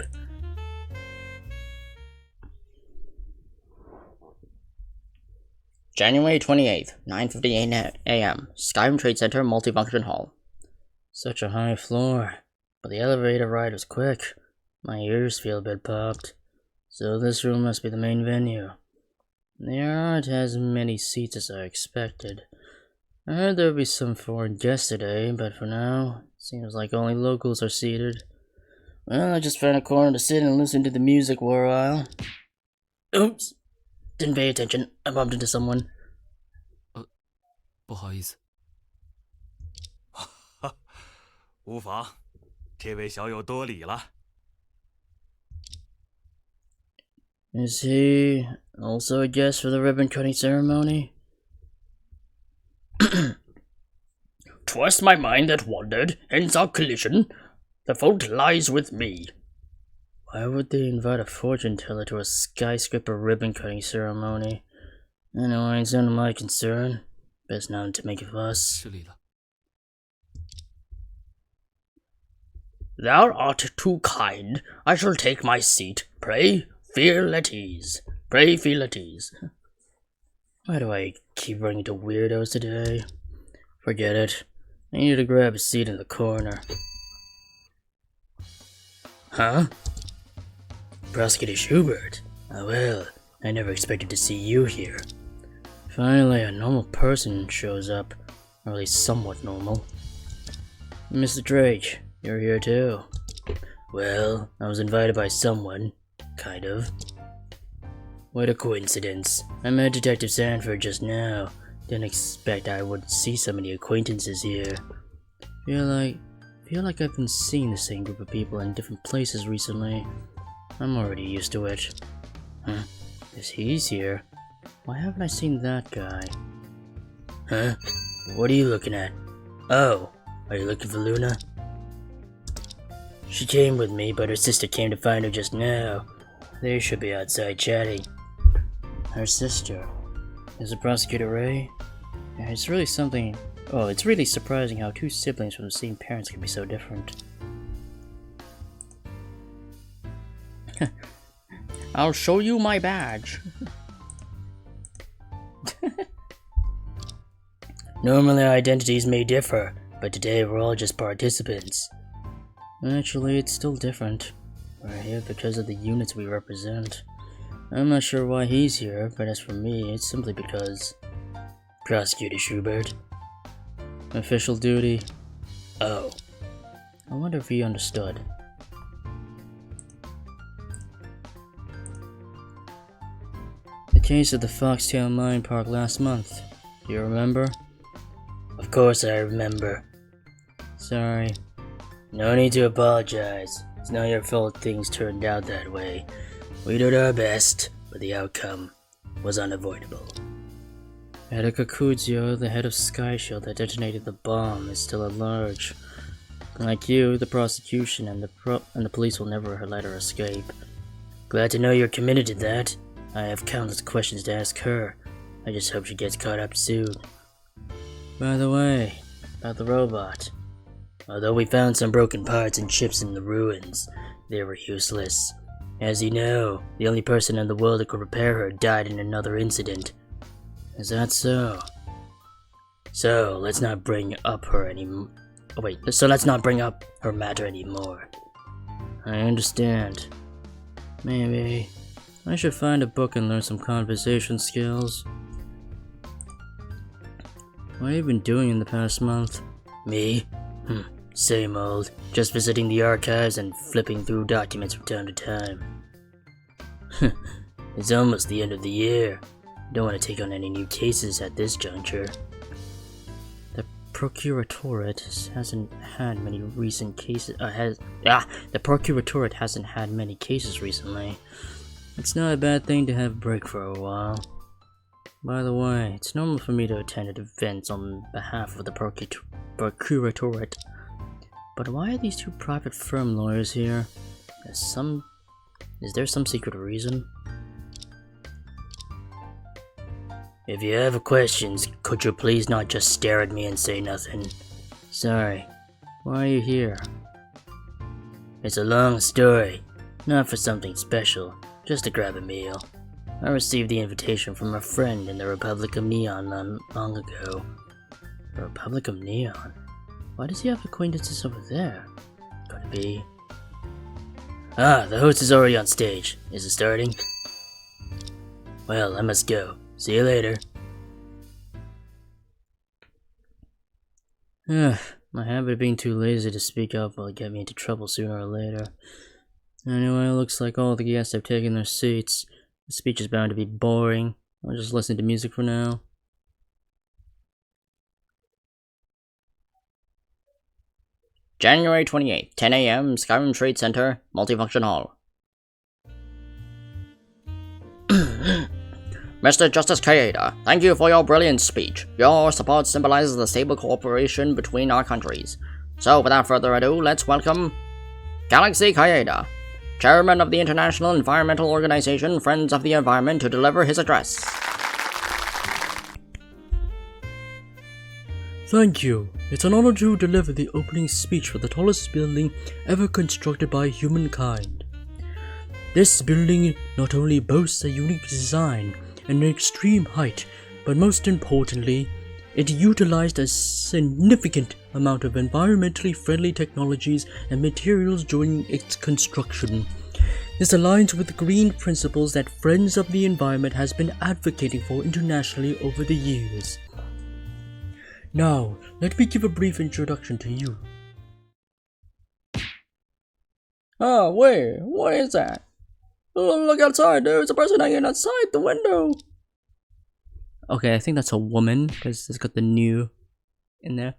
January 28th, 9:58 a.m. Skyrim Trade Center Multifunction Hall. Such a high floor, but the elevator ride was quick. My ears feel a bit popped. So this room must be the main venue. There aren't as many seats as I expected. I heard there would be some foreign guests today, but for now, it seems like only locals are seated. Well, I just found a corner to sit and listen to the music for a while. Oops! Didn't pay attention. I bumped into someone. 不好意思。无妨，这位小友多礼了。Is he also a guest for the ribbon cutting ceremony? Twas my mind that wandered, hence our collision. The fault lies with me. Why would they invite a fortune teller to a skyscraper ribbon cutting ceremony? Anyway, it's none of my concern. Best not to make a fuss. 失礼了。 Thou art too kind. I shall take my seat. Pray, feel at ease. Pray, feel at ease. Why do I keep running into weirdos today? Forget it. I need to grab a seat in the corner. Huh? Prosecutor Schubert? Oh well, I never expected to see you here. Finally, a normal person shows up. Or at least somewhat normal. Mr. Drake, you're here too. Well, I was invited by someone. Kind of. What a coincidence. I met Detective Sanford just now. Didn't expect I would see so many acquaintances here. Feel like I've been seeing the same group of people in different places recently. I'm already used to it. Huh? Guess he's here. Why haven't I seen that guy? Huh? What are you looking at? Oh, are you looking for Luna? She came with me, but her sister came to find her just now. They should be outside chatting. Her sister? Is it Prosecutor Ray? It's really something... Oh, it's really surprising how two siblings from the same parents can be so different. I'll show you my badge. Normally our identities may differ, but today we're all just participants. Actually, it's still different. We're here because of the units we represent. I'm not sure why he's here, but as for me, it's simply because... Prosecutor Schubert. Official duty. Oh. I wonder if he understood. The case of the Foxtail Mine Park last month. Do you remember? Of course I remember. Sorry. No need to apologize. It's not your fault things turned out that way. We did our best, but the outcome was unavoidable. Edeka Kuzio, the head of Skyshield that detonated the bomb, is still at large. Like you, the prosecution and the police will never let her escape. Glad to know you're committed to that. I have countless questions to ask her. I just hope she gets caught up soon. By the way, about the robot. Although we found some broken parts and chips in the ruins, they were useless. As you know, the only person in the world that could repair her died in another incident. Is that so? So, let's not bring up her let's not bring up her matter anymore. I understand. Maybe I should find a book and learn some conversation skills. What have you been doing in the past month? Me? Same old. Just visiting the archives and flipping through documents from time to time. It's almost the end of the year. Don't want to take on any new cases at this juncture. The Procuratorate hasn't had many recent cases. The Procuratorate hasn't had many cases recently. It's not a bad thing to have a break for a while. By the way, it's normal for me to attend events on behalf of the Procuratorate. But why are these two private firm lawyers here? Is there some secret reason? If you have questions, could you please not just stare at me and say nothing? Sorry. Why are you here? It's a long story. Not for something special. Just to grab a meal. I received the invitation from a friend in the Republic of Neon long ago. The Republic of Neon? Why does he have acquaintances over there? Could it be... Ah, the host is already on stage. Is it starting? Well, I must go. See you later. My habit of being too lazy to speak up will get me into trouble sooner or later. Anyway, it looks like all the guests have taken their seats. The speech is bound to be boring. I'll just listen to music for now. January 28th, 10 a.m., Skyrim Trade Center, Multifunction Hall. Mr. Justice Kaeda, thank you for your brilliant speech. Your support symbolizes the stable cooperation between our countries. So, without further ado, let's welcome Galaxy Kaeda, Chairman of the International Environmental Organization Friends of the Environment, to deliver his address. Thank you. It's an honor to deliver the opening speech for the tallest building ever constructed by humankind. This building not only boasts a unique design and an extreme height, but most importantly, it utilized a significant amount of environmentally friendly technologies and materials during its construction. This aligns with the green principles that Friends of the Environment has been advocating for internationally over the years. Now, let me give a brief introduction to you. Oh, wait, what is that? Oh, look outside, there's a person hanging outside the window. Okay, I think that's a woman, because it's got the new in there.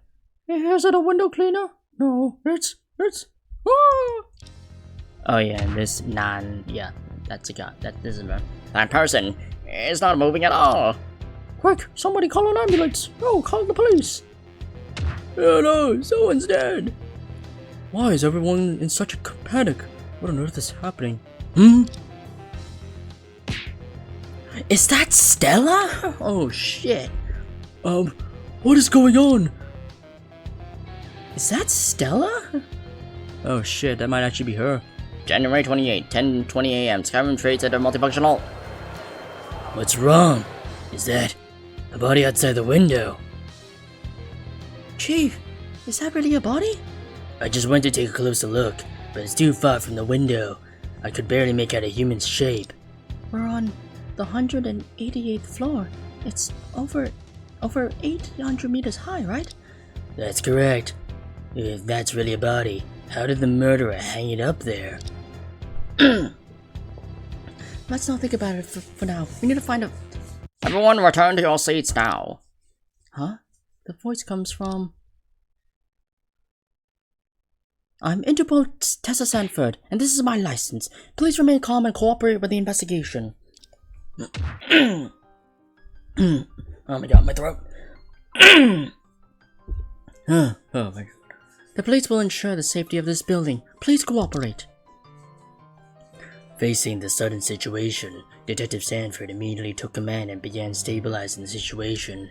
Is it a window cleaner? No, it's... Oh yeah, and this that's a guy, this is a... That person is not moving at all. Quick, somebody call an ambulance! Oh, call the police! Oh no, someone's dead! Why is everyone in such a panic? What on earth is happening? Is that Stella? Oh shit. What is going on? Is that Stella? Oh shit, that might actually be her. January 28, 10:20 a.m. Skyrim Trade Center multifunctional. What's wrong? Is that a body outside the window? Chief, is that really a body? I just went to take a closer look, but it's too far from the window. I could barely make out a human's shape. We're on the 188th floor. It's over 800 meters high, right? That's correct. If that's really a body, how did the murderer hang it up there? Let's not think about it for now. We need to find a... Everyone return to your seats now. Huh? The voice comes from... I'm Interpol Tessa Sanford, and this is my license. Please remain calm and cooperate with the investigation. Oh my god, my throat. Oh my god. The police will ensure the safety of this building. Please cooperate. Facing the sudden situation, Detective Sanford immediately took command and began stabilizing the situation.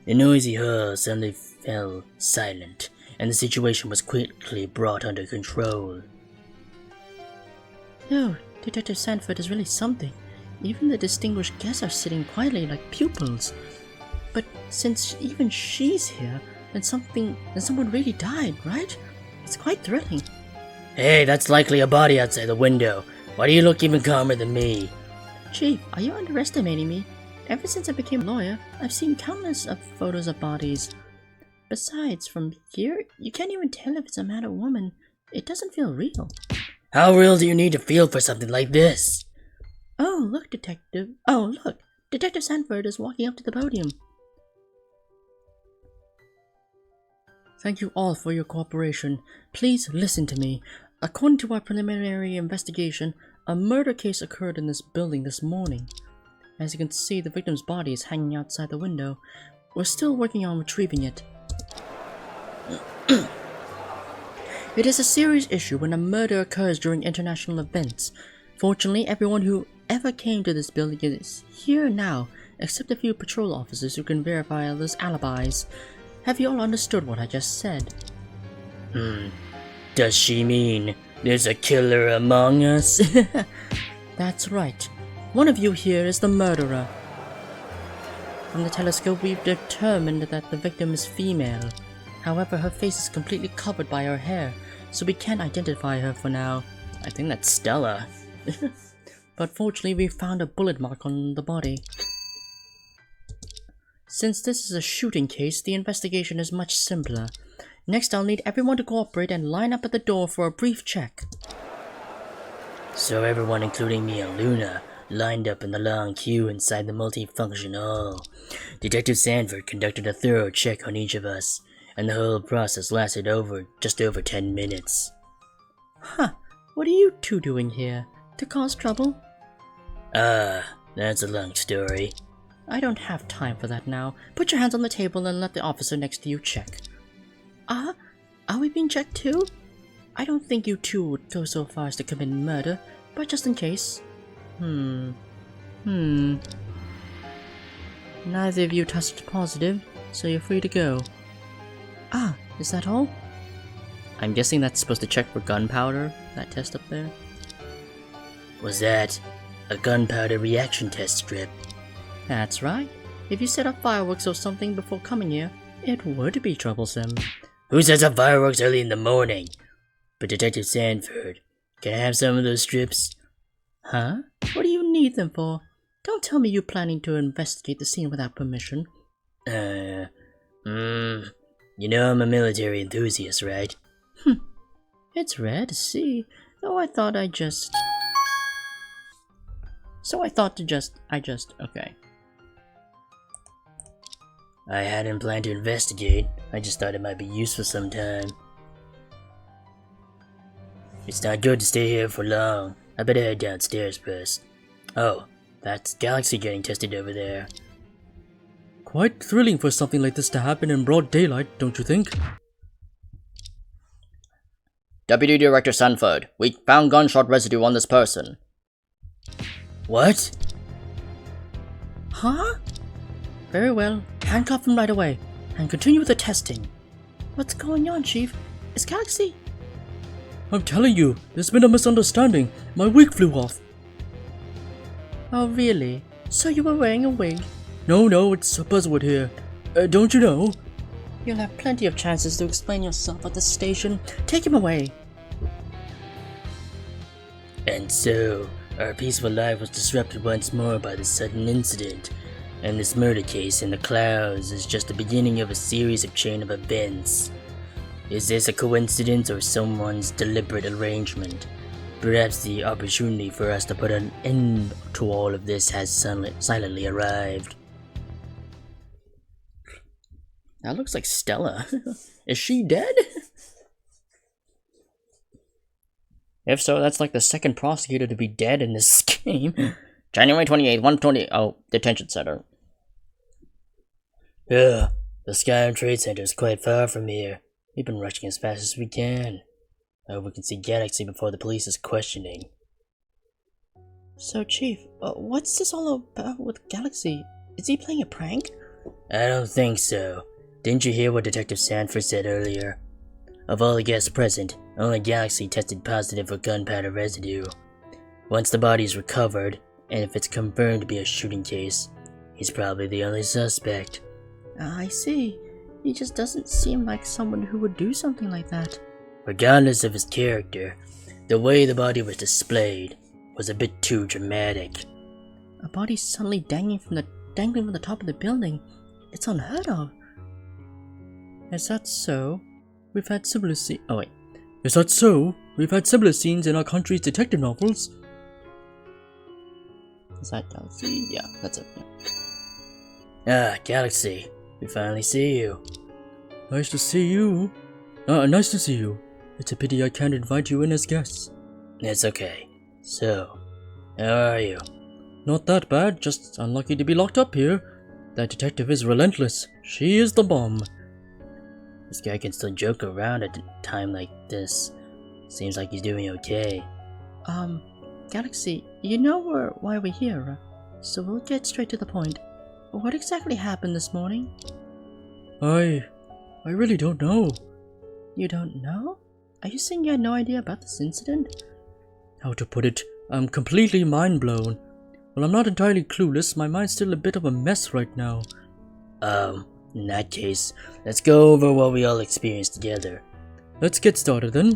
The noisy hall suddenly fell silent, and the situation was quickly brought under control. Oh, Detective Sanford is really something. Even the distinguished guests are sitting quietly like pupils. But since even she's here, then someone really died, right? It's quite thrilling. Hey, that's likely a body outside the window. Why do you look even calmer than me? Chief, are you underestimating me? Ever since I became a lawyer, I've seen countless of photos of bodies. Besides, from here, you can't even tell if it's a man or woman. It doesn't feel real. How real do you need to feel for something like this? Oh, look, Detective. Oh, look. Detective Sanford is walking up to the podium. Thank you all for your cooperation. Please listen to me. According to our preliminary investigation, a murder case occurred in this building this morning. As you can see, the victim's body is hanging outside the window. We're still working on retrieving it. It is a serious issue when a murder occurs during international events. Fortunately, everyone who ever came to this building is here now, except a few patrol officers who can verify others' alibis. Have you all understood what I just said? Does she mean there's a killer among us? That's right. One of you here is the murderer. From the telescope, we've determined that the victim is female. However, her face is completely covered by her hair, so we can't identify her for now. I think that's Stella. But fortunately, we found a bullet mark on the body. Since this is a shooting case, the investigation is much simpler. Next, I'll need everyone to cooperate and line up at the door for a brief check. So everyone, including me and Luna, lined up in the long queue inside the multifunction hall. Detective Sanford conducted a thorough check on each of us, and the whole process lasted just over 10 minutes. Huh, what are you two doing here? To cause trouble? That's a long story. I don't have time for that now. Put your hands on the table and let the officer next to you check. Are we being checked too? I don't think you two would go so far as to commit murder, but just in case. Neither of you tested positive, so you're free to go. Is that all? I'm guessing that's supposed to check for gunpowder, that test up there. Was that a gunpowder reaction test strip? That's right. If you set up fireworks or something before coming here, it would be troublesome. Who sets up fireworks early in the morning? But Detective Sanford, can I have some of those strips? Huh? What do you need them for? Don't tell me you're planning to investigate the scene without permission. You know I'm a military enthusiast, right? It's rare to see, though I thought okay. I hadn't planned to investigate, I just thought it might be useful sometime. It's not good to stay here for long. I better head downstairs first. Oh, that's Galaxy getting tested over there. Quite thrilling for something like this to happen in broad daylight, don't you think? Deputy Director Sanford, we found gunshot residue on this person. What? Huh? Very well. Handcuff him right away, and continue with the testing. What's going on, Chief? Is Galaxy? I'm telling you, there's been a misunderstanding. My wig flew off. Oh, really? So you were wearing a wig? No, it's a buzzword here. Don't you know? You'll have plenty of chances to explain yourself at the station. Take him away. And so, our peaceful life was disrupted once more by this sudden incident, and this murder case in the clouds is just the beginning of a series of chain of events. Is this a coincidence or someone's deliberate arrangement? Perhaps the opportunity for us to put an end to all of this has silently arrived. That looks like Stella. Is she dead? If so, that's like the second prosecutor to be dead in this game. January 28th, 120. Oh, detention center. Yeah, the Skyrim Trade Center is quite far from here. We've been rushing as fast as we can. I hope we can see Galaxy before the police is questioning. So, Chief, what's this all about with Galaxy? Is he playing a prank? I don't think so. Didn't you hear what Detective Sanford said earlier? Of all the guests present, only Galaxy tested positive for gunpowder residue. Once the body is recovered, and if it's confirmed to be a shooting case, he's probably the only suspect. I see. He just doesn't seem like someone who would do something like that. Regardless of his character, the way the body was displayed was a bit too dramatic. A body suddenly dangling from the top of the building. It's unheard of. Is that so? We've had similar scenes. Oh wait. Is that so? We've had similar scenes in our country's detective novels. Is that Galaxy? Yeah, that's it. Ah, Galaxy. We finally see you. Nice to see you. Nice to see you. It's a pity I can't invite you in as guests. It's okay. So, how are you? Not that bad, just unlucky to be locked up here. That detective is relentless. She is the bomb. This guy can still joke around at a time like this. Seems like he's doing okay. Galaxy, you know why we're here, so we'll get straight to the point. What exactly happened this morning? I really don't know. You don't know? Are you saying you had no idea about this incident? How to put it, I'm completely mind blown. Well, I'm not entirely clueless, my mind's still a bit of a mess right now. In that case, let's go over what we all experienced together. Let's get started then.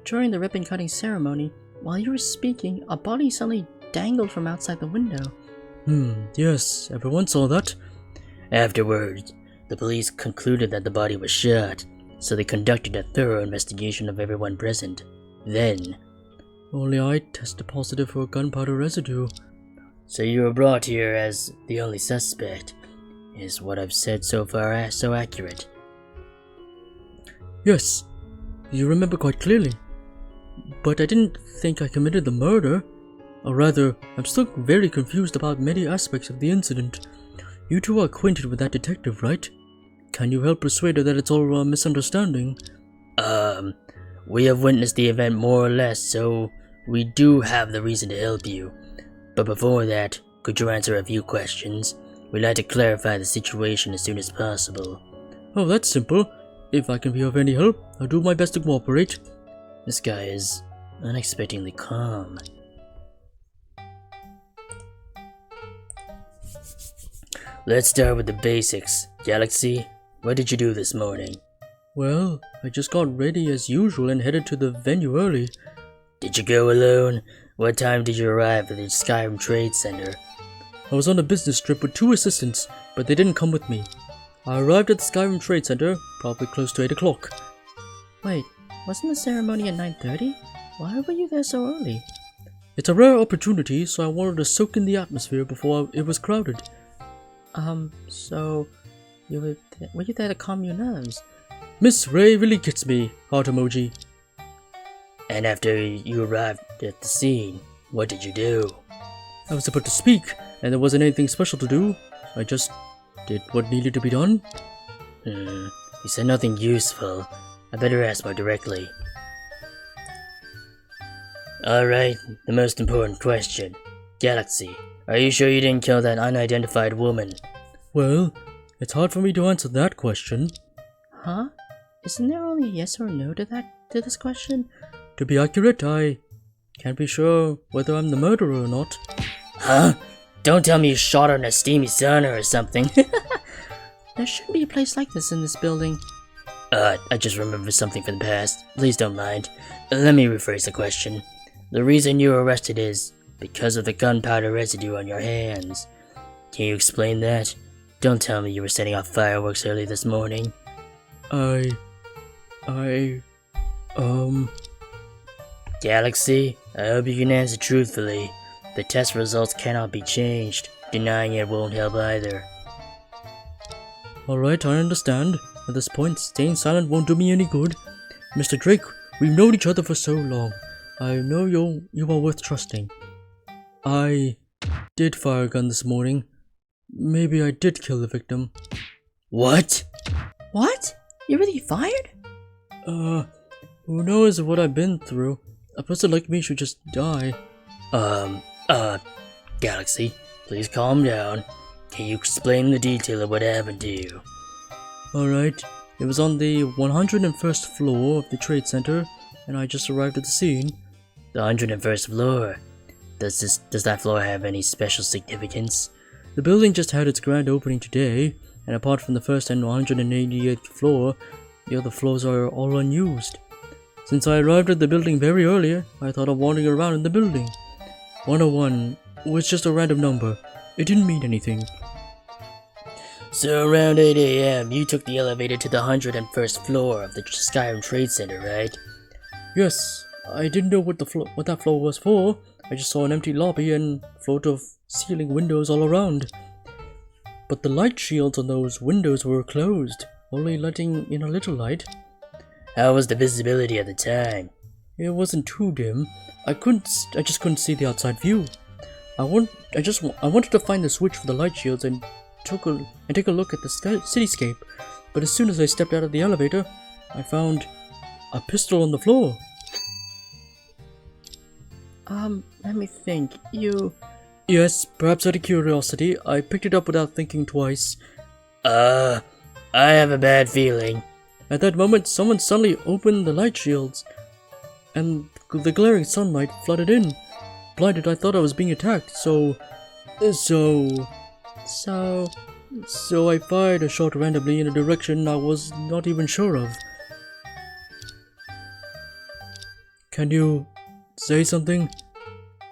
During the ribbon cutting ceremony, while you were speaking, a body suddenly dangled from outside the window. Yes, everyone saw that. Afterwards, the police concluded that the body was shot, so they conducted a thorough investigation of everyone present. Then... Only I tested positive for gunpowder residue. So you were brought here as the only suspect. Is what I've said so far so accurate? Yes, you remember quite clearly. But I didn't think I committed the murder. Or rather, I'm still very confused about many aspects of the incident. You two are acquainted with that detective, right? Can you help persuade her that it's all a misunderstanding? We have witnessed the event more or less, so we do have the reason to help you. But before that, could you answer a few questions? We'd like to clarify the situation as soon as possible. Oh, that's simple. If I can be of any help, I'll do my best to cooperate. This guy is unexpectedly calm. Let's start with the basics. Galaxy, what did you do this morning? Well, I just got ready as usual and headed to the venue early. Did you go alone? What time did you arrive at the Skyrim Trade Center? I was on a business trip with 2 assistants, but they didn't come with me. I arrived at the Skyrim Trade Center, probably close to 8 o'clock. Wait, wasn't the ceremony at 9:30? Why were you there so early? It's a rare opportunity, so I wanted to soak in the atmosphere before it was crowded. So were you there to calm your nerves? Miss Ray really gets me, heart emoji. And after you arrived at the scene, what did you do? I was about to speak, and there wasn't anything special to do. I just did what needed to be done. You said nothing useful. I better ask more directly. Alright, the most important question. Galaxy, are you sure you didn't kill that unidentified woman? Well, it's hard for me to answer that question. Huh? Isn't there only a yes or no to this question? To be accurate, I can't be sure whether I'm the murderer or not. Huh? Don't tell me you shot her in a steamy sauna or something. There shouldn't be a place like this in this building. I just remembered something from the past. Please don't mind. Let me rephrase the question. The reason you were arrested is because of the gunpowder residue on your hands. Can you explain that? Don't tell me you were setting off fireworks early this morning. Galaxy, I hope you can answer truthfully. The test results cannot be changed. Denying it won't help either. Alright, I understand. At this point, staying silent won't do me any good. Mr. Drake, we've known each other for so long. I know you are worth trusting. I did fire a gun this morning. Maybe I did kill the victim. What? What? You really fired? Who knows what I've been through. A person like me should just die. Galaxy, please calm down. Can you explain the detail of what happened to you? Alright, it was on the 101st floor of the Trade Center, and I just arrived at the scene. The 101st floor? Does that floor have any special significance? The building just had its grand opening today, and apart from the first and 188th floor, the other floors are all unused. Since I arrived at the building very early, I thought of wandering around in the building. 101 was just a random number. It didn't mean anything. So around 8 AM, you took the elevator to the 101st floor of the Skyrim Trade Center, right? Yes, I didn't know what that floor was for. I just saw an empty lobby and floor-to-ceiling windows all around. But the light shields on those windows were closed, only letting in a little light. How was the visibility at the time? It wasn't too dim. I just couldn't see the outside view. I wanted to find the switch for the light shields and take a look at the cityscape. But as soon as I stepped out of the elevator, I found a pistol on the floor. Let me think. Yes, perhaps out of curiosity, I picked it up without thinking twice. I have a bad feeling. At that moment, someone suddenly opened the light shields, and the glaring sunlight flooded in. Blinded, I thought I was being attacked, so I fired a shot randomly in a direction I was not even sure of. Can you say something?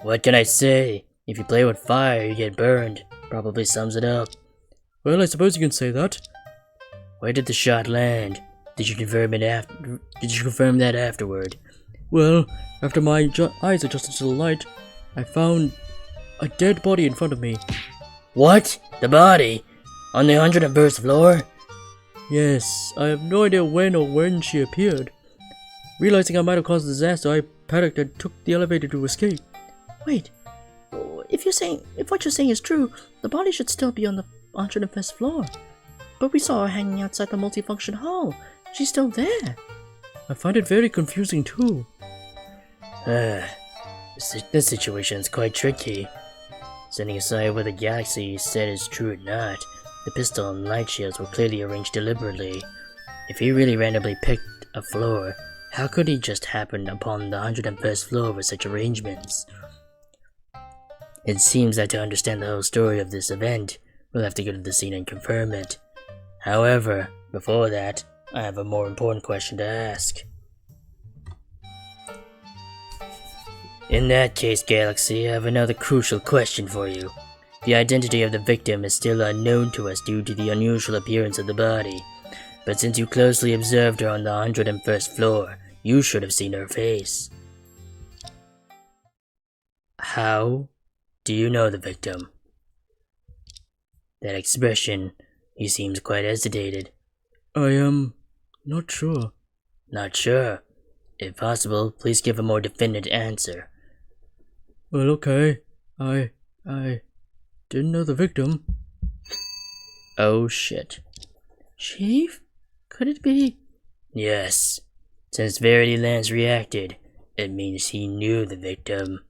What can I say? If you play with fire, you get burned. Probably sums it up. Well, I suppose you can say that. Where did the shot land? Did you confirm that afterward? Well, after my eyes adjusted to the light, I found a dead body in front of me. What? The body? On the 101st floor? Yes, I have no idea when she appeared. Realizing I might have caused a disaster, I panicked and took the elevator to escape. Wait. If what you're saying is true, the body should still be on the 101st floor. But we saw her hanging outside the multifunction hall. She's still there. I find it very confusing too. This situation is quite tricky. Setting aside whether Galaxy said is true or not, the pistol and light shields were clearly arranged deliberately. If he really randomly picked a floor, how could he just happen upon the 101st floor with such arrangements? It seems that to understand the whole story of this event, we'll have to go to the scene and confirm it. However, before that, I have a more important question to ask. In that case, Galaxy, I have another crucial question for you. The identity of the victim is still unknown to us due to the unusual appearance of the body. But since you closely observed her on the 101st floor, you should have seen her face. How do you know the victim? That expression, he seems quite hesitated. I am not sure. Not sure? If possible, please give a more definite answer. Well, okay. I didn't know the victim. Oh shit. Chief? Could it be? Yes. Since Verity Lance reacted, it means he knew the victim.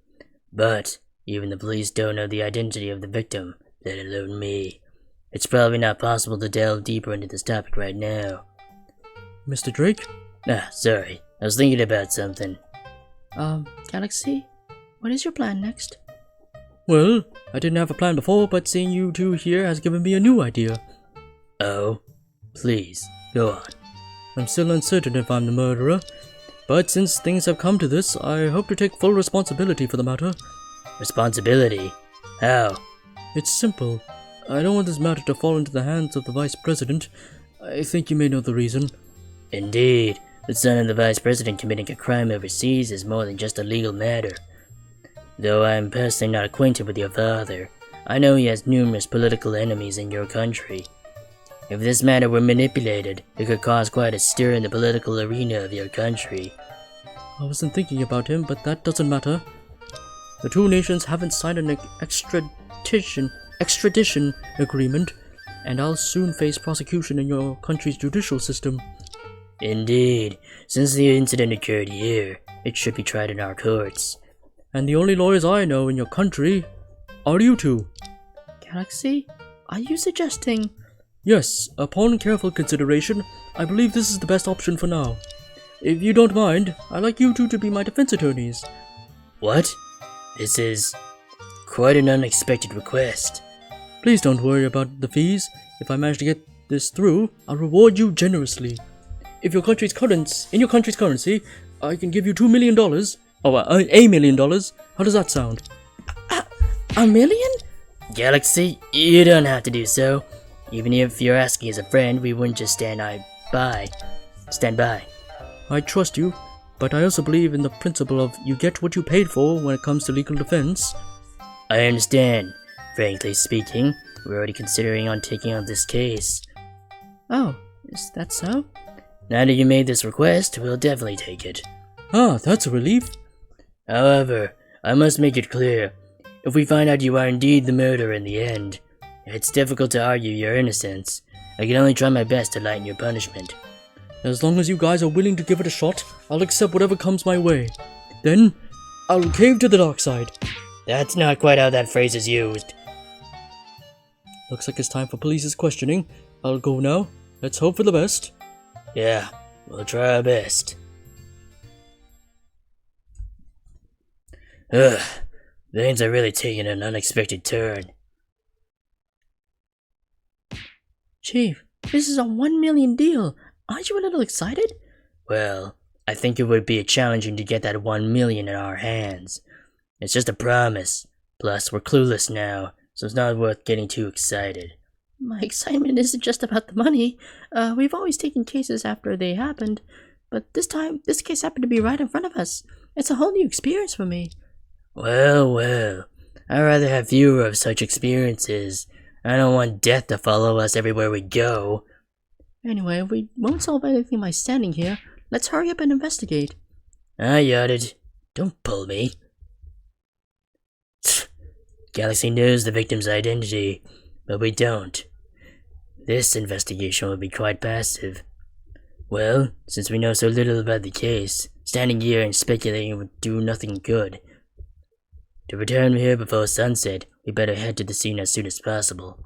But even the police don't know the identity of the victim, let alone me. It's probably not possible to delve deeper into this topic right now. Mr. Drake? Sorry. I was thinking about something. Galaxy? What is your plan next? Well, I didn't have a plan before, but seeing you two here has given me a new idea. Oh? Please, go on. I'm still uncertain if I'm the murderer, but since things have come to this, I hope to take full responsibility for the matter. Responsibility? How? It's simple. I don't want this matter to fall into the hands of the Vice President. I think you may know the reason. Indeed, the son of the Vice President committing a crime overseas is more than just a legal matter. Though I am personally not acquainted with your father, I know he has numerous political enemies in your country. If this matter were manipulated, it could cause quite a stir in the political arena of your country. I wasn't thinking about him, but that doesn't matter. The two nations haven't signed an extradition agreement, and I'll soon face prosecution in your country's judicial system. Indeed, since the incident occurred here, it should be tried in our courts. And the only lawyers I know in your country are you two. Galaxy, are you suggesting... Yes, upon careful consideration, I believe this is the best option for now. If you don't mind, I'd like you two to be my defense attorneys. What? This is quite an unexpected request. Please don't worry about the fees. If I manage to get this through, I'll reward you generously. In your country's currency, I can give you $2 million. $1 million. How does that sound? $1 million? Galaxy, you don't have to do so. Even if you're asking as a friend, we wouldn't just stand by. I trust you, but I also believe in the principle of you get what you paid for when it comes to legal defense. I understand. Frankly speaking, we're already considering on taking on this case. Oh, is that so? Now that you made this request, we'll definitely take it. Ah, that's a relief. However, I must make it clear, if we find out you are indeed the murderer in the end, it's difficult to argue your innocence. I can only try my best to lighten your punishment. As long as you guys are willing to give it a shot, I'll accept whatever comes my way. Then, I'll cave to the dark side. That's not quite how that phrase is used. Looks like it's time for police's questioning. I'll go now. Let's hope for the best. Yeah, we'll try our best. Ugh, things are really taking an unexpected turn. Chief, this is a $1 million deal. Aren't you a little excited? Well, I think it would be challenging to get that $1 million in our hands. It's just a promise. Plus, we're clueless now, so it's not worth getting too excited. My excitement isn't just about the money. We've always taken cases after they happened, but this time, this case happened to be right in front of us. It's a whole new experience for me. Well, I'd rather have fewer of such experiences. I don't want death to follow us everywhere we go. Anyway, we won't solve anything by standing here. Let's hurry up and investigate. I yachted. Don't pull me. Galaxy knows the victim's identity, but we don't. This investigation will be quite passive. Well, since we know so little about the case, standing here and speculating would do nothing good. To return here before sunset, we better head to the scene as soon as possible.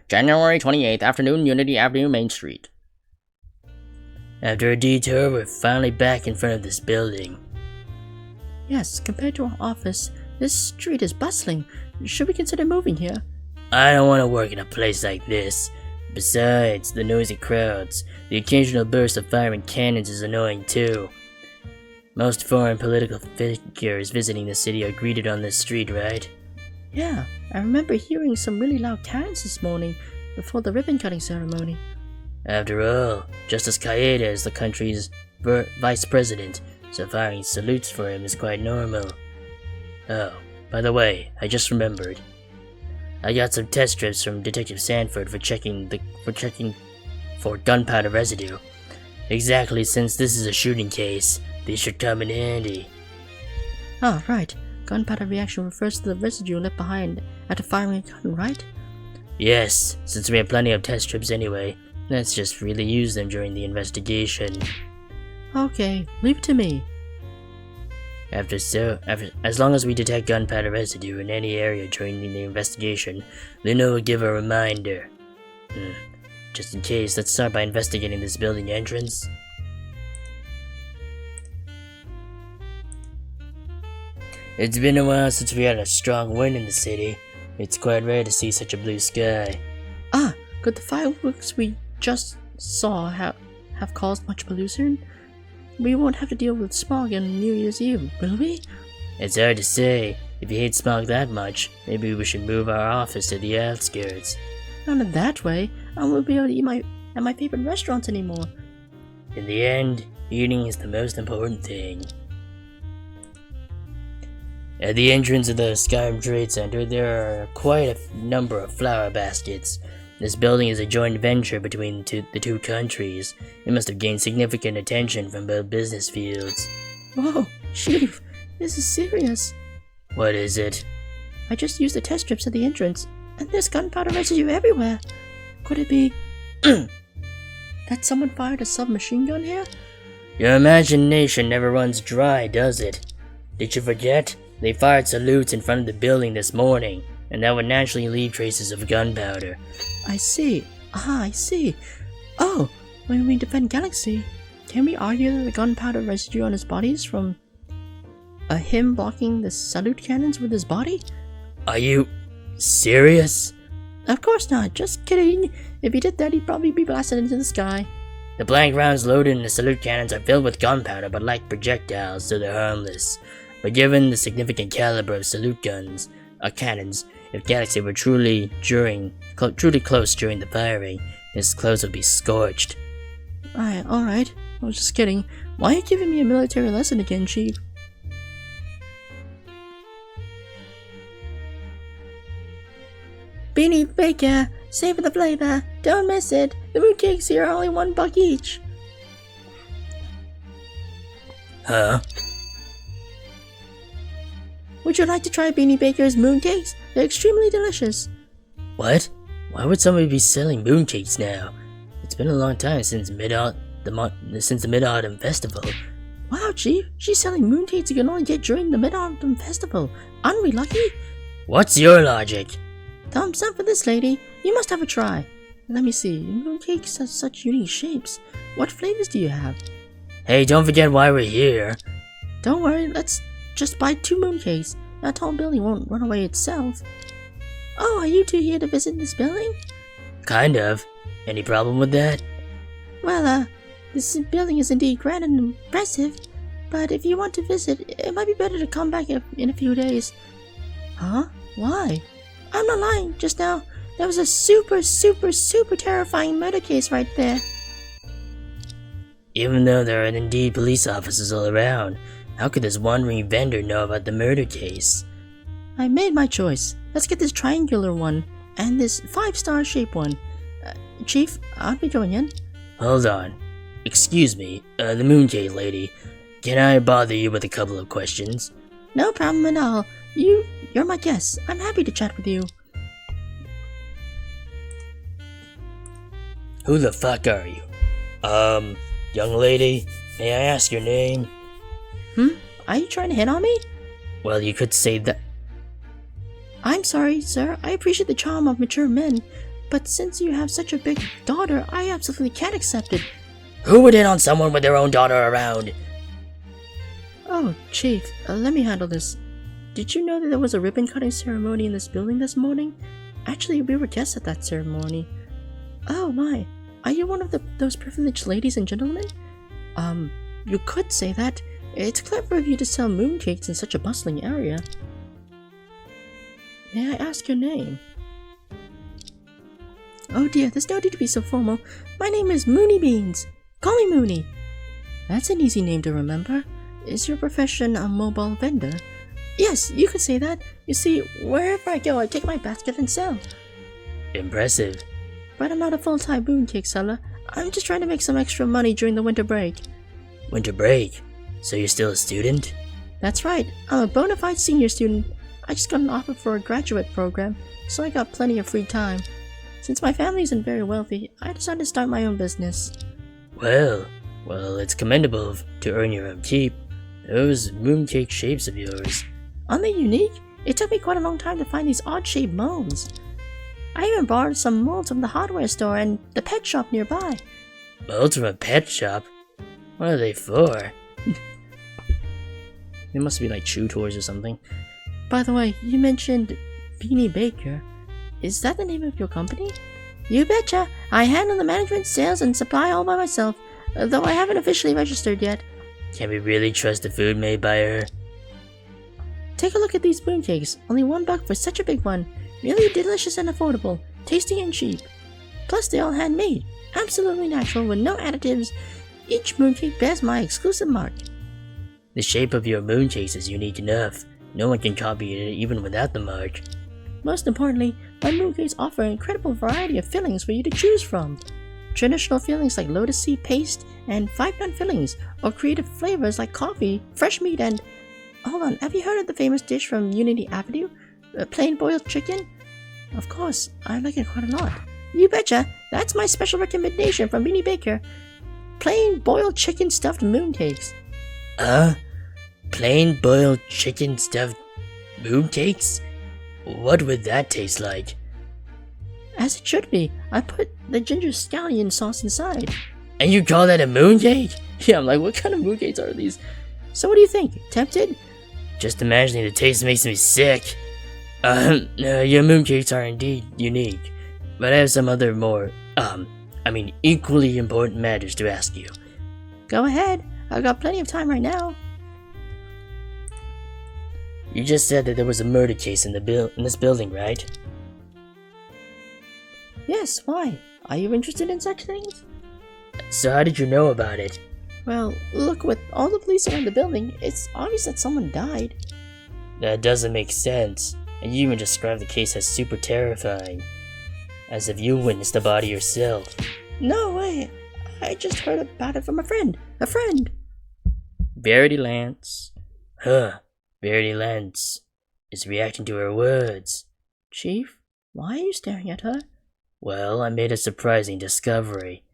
January 28th, afternoon, Unity Avenue, Main Street. After a detour, we're finally back in front of this building. Yes, compared to our office, this street is bustling. Should we consider moving here? I don't want to work in a place like this. Besides, the noisy crowds, the occasional burst of firing cannons is annoying too. Most foreign political figures visiting the city are greeted on this street, right? Yeah, I remember hearing some really loud cannons this morning before the ribbon-cutting ceremony. After all, Justice Kaeda is the country's vice president, so firing salutes for him is quite normal. Oh, by the way, I just remembered. I got some test strips from Detective Sanford for checking for gunpowder residue. Exactly, since this is a shooting case, These should come in handy. Ah, right. Gunpowder reaction refers to the residue left behind after firing a gun, right? Yes, since we have plenty of test strips anyway, let's just really use them during the investigation. Okay, leave it to me. As long as we detect gunpowder residue in any area during the investigation, Luna will give a reminder. Just in case, let's start by investigating this building entrance. It's been a while since we had a strong wind in the city. It's quite rare to see such a blue sky. Ah, could the fireworks we just saw have caused much pollution? We won't have to deal with smog on New Year's Eve, will we? It's hard to say. If you hate smog that much, maybe we should move our office to the outskirts. Not in that way. I won't be able to eat at my favorite restaurants anymore. In the end, eating is the most important thing. At the entrance of the Skyrim Trade Center, there are quite a number of flower baskets. This building is a joint venture between the two countries. It must have gained significant attention from both business fields. Whoa, Chief, this is serious. What is it? I just used the test strips at the entrance, and there's gunpowder residue everywhere. Could it be that someone fired a submachine gun here? Your imagination never runs dry, does it? Did you forget? They fired salutes in front of the building this morning, and that would naturally leave traces of gunpowder. I see. I see. Oh, when we defend Galaxy, can we argue that the gunpowder residue on his body is from him blocking the salute cannons with his body? Are you serious? Of course not, just kidding. If he did that, he'd probably be blasted into the sky. The blank rounds loaded in the salute cannons are filled with gunpowder but lack projectiles, so they're harmless. But given the significant caliber of salute cannons, if Galaxy were truly close during the firing, his clothes would be scorched. Alright. I was just kidding. Why are you giving me a military lesson again, Chief? Beanie Baker, savor the flavor. Don't miss it. The mooncakes here are only $1 each. Huh? Would you like to try Beanie Baker's mooncakes? They're extremely delicious. What? Why would somebody be selling mooncakes now? It's been a long time since the Mid-Autumn Festival. Wow, Chief, she's selling mooncakes you can only get during the Mid-Autumn Festival. Aren't we lucky? What's your logic? Thumbs up for this lady. You must have a try. Let me see. Mooncakes have such unique shapes. What flavors do you have? Hey, don't forget why we're here. Don't worry, let's just buy 2 mooncakes. That tall building won't run away itself. Oh, are you two here to visit this building? Kind of. Any problem with that? Well, this building is indeed grand and impressive, but if you want to visit, it might be better to come back in a few days. Huh? Why? I'm not lying, just now, there was a super terrifying murder case right there. Even though there are indeed police officers all around, how could this wandering vendor know about the murder case? I made my choice. Let's get this triangular one, and this 5-star shape one. Chief, I'll be going in. Hold on. Excuse me, the mooncake lady. Can I bother you with a couple of questions? No problem at all. You're my guest. I'm happy to chat with you. Who the fuck are you? Young lady, may I ask your name? Are you trying to hit on me? Well, you could say that. I'm sorry, sir. I appreciate the charm of mature men, but since you have such a big daughter, I absolutely can't accept it. Who would hit on someone with their own daughter around? Oh, Chief, let me handle this. Did you know that there was a ribbon-cutting ceremony in this building this morning? Actually, we were guests at that ceremony. Oh my, are you one of those privileged ladies and gentlemen? You could say that. It's clever of you to sell mooncakes in such a bustling area. May I ask your name? Oh dear, there's no need to be so formal. My name is Moony Beans. Call me Moony. That's an easy name to remember. Is your profession a mobile vendor? Yes, you could say that. You see, wherever I go, I take my basket and sell. Impressive. But I'm not a full-time mooncake seller. I'm just trying to make some extra money during the winter break. Winter break? So you're still a student? That's right, I'm a bona fide senior student. I just got an offer for a graduate program, so I got plenty of free time. Since my family isn't very wealthy, I decided to start my own business. Well, it's commendable to earn your own keep. Those mooncake shapes of yours. Aren't they unique? It took me quite a long time to find these odd-shaped molds. I even borrowed some molds from the hardware store and the pet shop nearby. Molds from a pet shop? What are they for? It must be like chew toys or something. By the way, you mentioned Beanie Baker. Is that the name of your company? You betcha! I handle the management, sales, and supply all by myself, though I haven't officially registered yet. Can we really trust the food made by her? Take a look at these mooncakes. Only $1 for such a big one. Really delicious and affordable, tasty and cheap. Plus they're all handmade, absolutely natural with no additives. Each mooncake bears my exclusive mark. The shape of your mooncakes is unique enough. No one can copy it even without the mark. Most importantly, my mooncakes offer an incredible variety of fillings for you to choose from. Traditional fillings like lotus seed paste and 5-nut fillings, or creative flavors like coffee, fresh meat, and... Hold on, have you heard of the famous dish from Unity Avenue? Plain boiled chicken? Of course, I like it quite a lot. You betcha, that's my special recommendation from Beanie Baker. Plain boiled chicken stuffed mooncakes. Plain boiled chicken stuffed mooncakes? What would that taste like? As it should be. I put the ginger scallion sauce inside. And you call that a mooncake? Yeah, I'm like, what kind of mooncakes are these? So what do you think? Tempted? Just imagining the taste makes me sick. Your mooncakes are indeed unique, but I have some other more, equally important matters to ask you. Go ahead. I've got plenty of time right now. You just said that there was a murder case in this building, right? Yes, why? Are you interested in such things? So how did you know about it? Well, look, with all the police around the building, it's obvious that someone died. That doesn't make sense. And you even described the case as super terrifying. As if you witnessed the body yourself. No way. I just heard about it from a friend. A friend. Verity Lance. Huh. Verity Lance is reacting to her words. Chief, why are you staring at her? Well, I made a surprising discovery.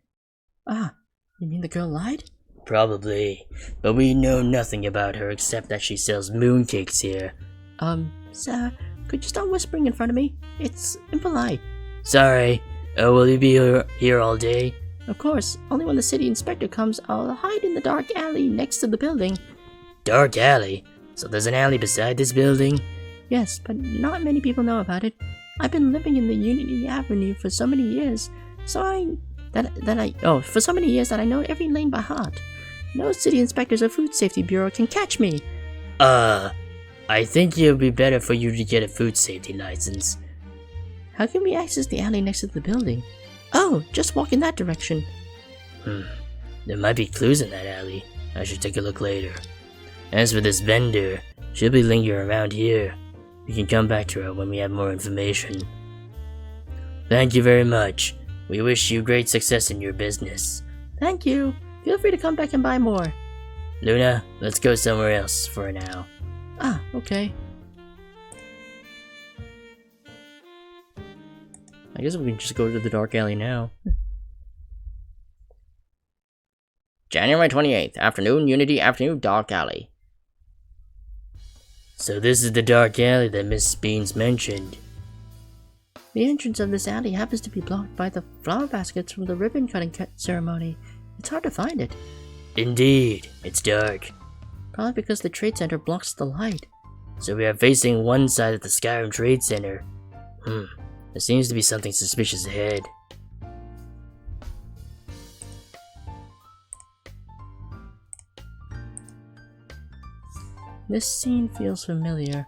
Ah, you mean the girl lied? Probably, but we know nothing about her except that she sells mooncakes here. Sir, could you stop whispering in front of me? It's impolite. Sorry. Will you be here all day? Of course, only when the city inspector comes, I'll hide in the dark alley next to the building. Dark alley? So there's an alley beside this building? Yes, but not many people know about it. I've been living in the Unity Avenue for so many years, for so many years that I know every lane by heart. No city inspectors or food safety bureau can catch me. I think it would be better for you to get a food safety license. How can we access the alley next to the building? Oh, just walk in that direction. There might be clues in that alley. I should take a look later. As for this vendor, she'll be lingering around here. We can come back to her when we have more information. Thank you very much. We wish you great success in your business. Thank you. Feel free to come back and buy more. Luna, let's go somewhere else for now. Ah, okay. I guess we can just go to the dark alley now. January 28th, afternoon, Unity Avenue, dark alley. So this is the dark alley that Miss Beans mentioned. The entrance of this alley happens to be blocked by the flower baskets from the ribbon cutting ceremony. It's hard to find it. Indeed, it's dark. Probably because the Trade Center blocks the light. So we are facing one side of the Skyrim Trade Center. There seems to be something suspicious ahead. This scene feels familiar.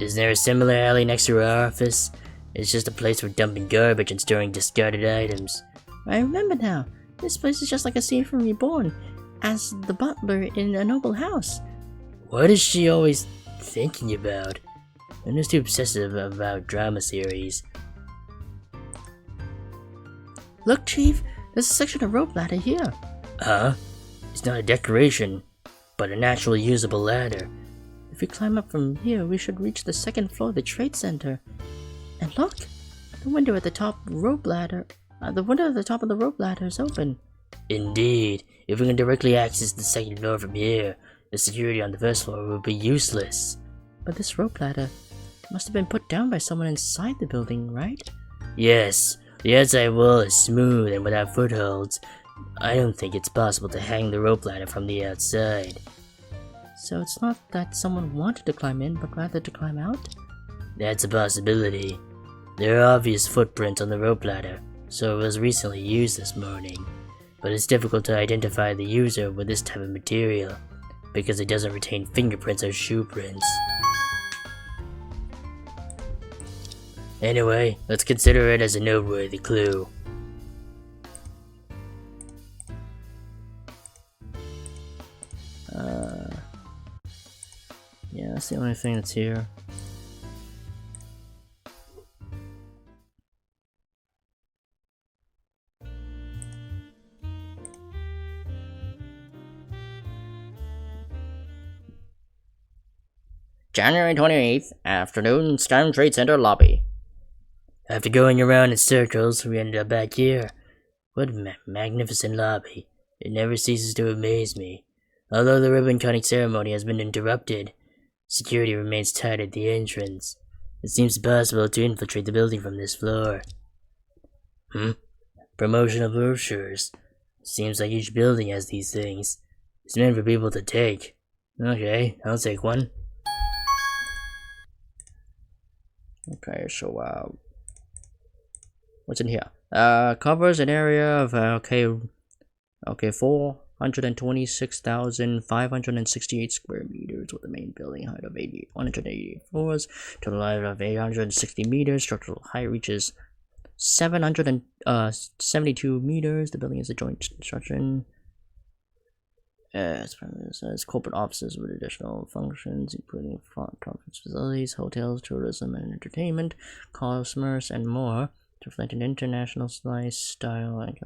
Isn't there a similar alley next to our office? It's just a place for dumping garbage and storing discarded items. I remember now. This place is just like a scene from Reborn, as the butler in a noble house. What is she always thinking about? I'm just too obsessive about drama series. Look, Chief, there's a section of rope ladder here. Huh? It's not a decoration. but a naturally usable ladder. If we climb up from here, we should reach the second floor of the Trade Center. And look! The window at the top rope ladder. The window at the top of the rope ladder is open. Indeed, if we can directly access the second floor from here, the security on the first floor will be useless. But this rope ladder must have been put down by someone inside the building, right? Yes, the outside wall is smooth and without footholds. I don't think it's possible to hang the rope ladder from the outside. So it's not that someone wanted to climb in, but rather to climb out? That's a possibility. There are obvious footprints on the rope ladder, so it was recently used this morning. But it's difficult to identify the user with this type of material, because it doesn't retain fingerprints or shoe prints. Anyway, let's consider it as a noteworthy clue. Yeah, that's the only thing that's here. January 28th, afternoon, Sky Trade Center lobby. After going around in circles, we ended up back here. What a magnificent lobby. It never ceases to amaze me. Although the ribbon cutting ceremony has been interrupted, security remains tight at the entrance. It seems possible to infiltrate the building from this floor. Promotional brochures. Seems like each building has these things. It's meant for people to take. Okay, I'll take one. Okay, so what's in here? Covers an area of 426,568 square meters with a main building height of 180 floors, total height of 860 meters, structural height reaches 772 meters. The building is a joint construction. It says corporate offices with additional functions, including conference facilities, hotels, tourism and entertainment, commerce, and more, to reflect an international lifestyle and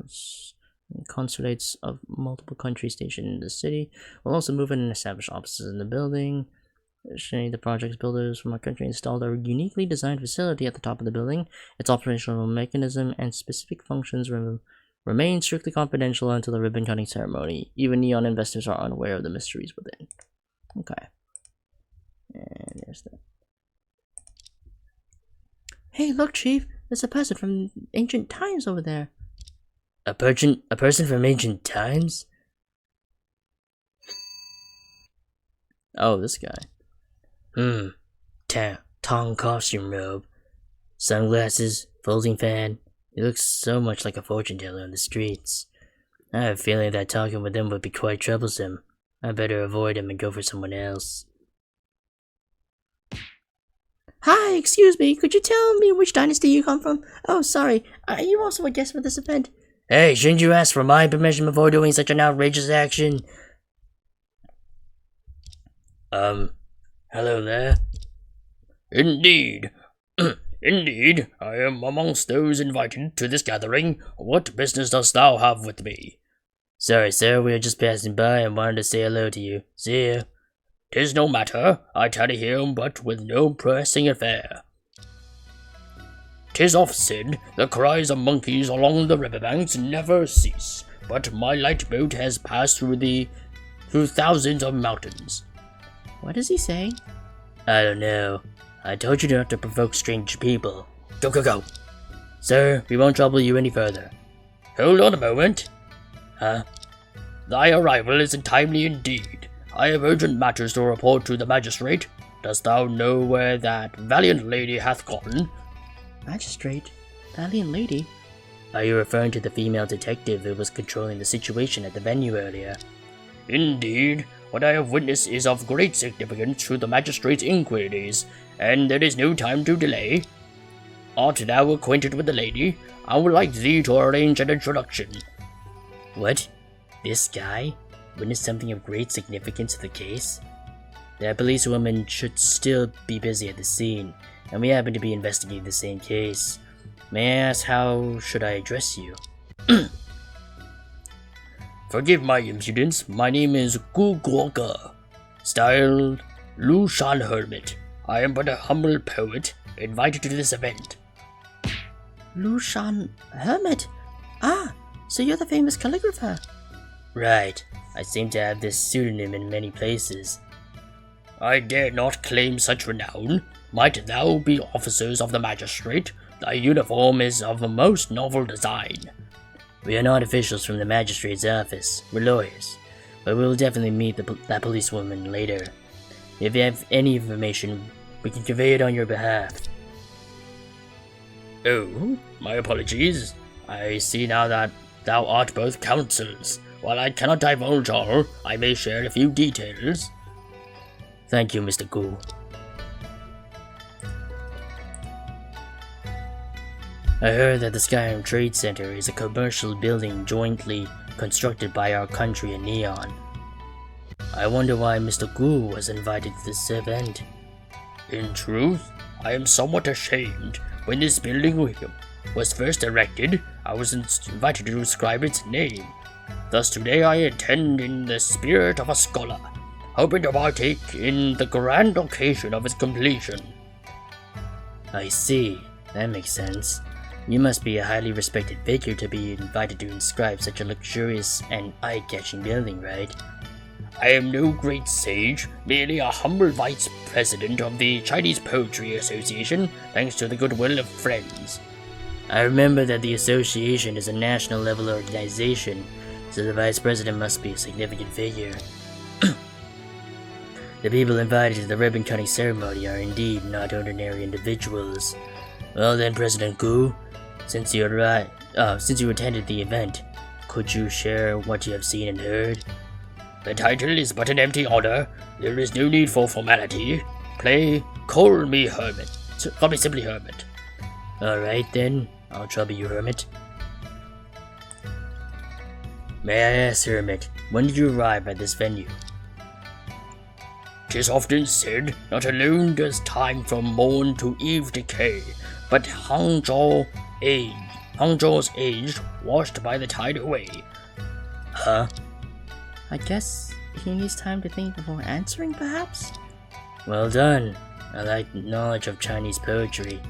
consulates of multiple countries stationed in the city. We'll also move in and establish offices in the building. Additionally, the project's builders from our country installed a uniquely designed facility at the top of the building. Its operational mechanism and specific functions remain strictly confidential until the ribbon cutting ceremony. Even neon investors are unaware of the mysteries within. Okay. And there's that. Hey, look, Chief. There's a person from ancient times over there. A person from ancient times? Oh, this guy. Tong costume robe. Sunglasses, folding fan. He looks so much like a fortune teller on the streets. I have a feeling that talking with him would be quite troublesome. I better avoid him and go for someone else. Hi, excuse me, could you tell me which dynasty you come from? Oh, sorry, are you also a guest for this event? Hey, shouldn't you ask for my permission before doing such an outrageous action? Hello there? Indeed. Indeed, I am amongst those invited to this gathering. What business dost thou have with me? Sorry, sir, we were just passing by and wanted to say hello to you. See ya. 'Tis no matter, I tarry here but with no pressing affair. 'Tis oft said, the cries of monkeys along the riverbanks never cease, but my light boat has passed through thousands of mountains. What is he saying? I don't know. I told you not to provoke strange people. Go. Sir, we won't trouble you any further. Hold on a moment. Huh? Thy arrival is untimely indeed. I have urgent matters to report to the magistrate. Dost thou know where that valiant lady hath gone? Magistrate? Valiant lady? Are you referring to the female detective who was controlling the situation at the venue earlier? Indeed, what I have witnessed is of great significance to the magistrate's inquiries, and there is no time to delay. Art thou acquainted with the lady? I would like thee to arrange an introduction. What? This guy? Witnessed something of great significance to the case? That policewoman should still be busy at the scene, and we happen to be investigating the same case. May I ask how should I address you? Forgive my impudence, my name is Gu Guoge, styled Lu Shan Hermit. I am but a humble poet, invited to this event. Lu Shan Hermit? Ah, so you're the famous calligrapher. Right. I seem to have this pseudonym in many places. I dare not claim such renown. Might thou be officers of the magistrate? Thy uniform is of a most novel design. We are not officials from the magistrate's office. We're lawyers. But we'll definitely meet that policewoman later. If you have any information, we can convey it on your behalf. Oh, my apologies. I see now that thou art both counsels. While I cannot divulge all, I may share a few details. Thank you, Mr. Gu. I heard that the Skyrim Trade Center is a commercial building jointly constructed by our country and Neon. I wonder why Mr. Gu was invited to this event. In truth, I am somewhat ashamed. When this building was first erected, I was invited to describe its name. Thus today I attend in the spirit of a scholar, hoping to partake in the grand occasion of its completion. I see. That makes sense. You must be a highly respected figure to be invited to inscribe such a luxurious and eye-catching building, right? I am no great sage, merely a humble vice president of the Chinese Poetry Association, thanks to the goodwill of friends. I remember that the association is a national level organization, so the vice president must be a significant figure. The people invited to the ribbon cutting ceremony are indeed not ordinary individuals. Well then, President Gu, since you attended the event, could you share what you have seen and heard? The title is but an empty honor. There is no need for formality. Call me Hermit. Call me simply Hermit. Alright then, I'll trouble you, Hermit. May I ask, Hermit, when did you arrive at this venue? 'Tis often said, not alone does time from morn to eve decay, but Hangzhou's age washed by the tide away. Huh? I guess he needs time to think before answering, perhaps? Well done. I like knowledge of Chinese poetry.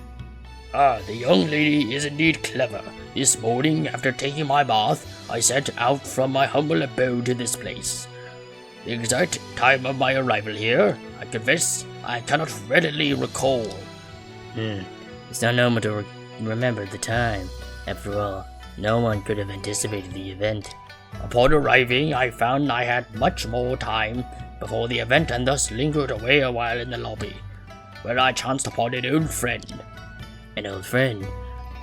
Ah, the young lady is indeed clever. This morning, after taking my bath, I set out from my humble abode to this place. The exact time of my arrival here, I confess, I cannot readily recall. It's not normal to remember the time. After all, no one could have anticipated the event. Upon arriving, I found I had much more time before the event and thus lingered away a while in the lobby, where I chanced upon an old friend. An old friend?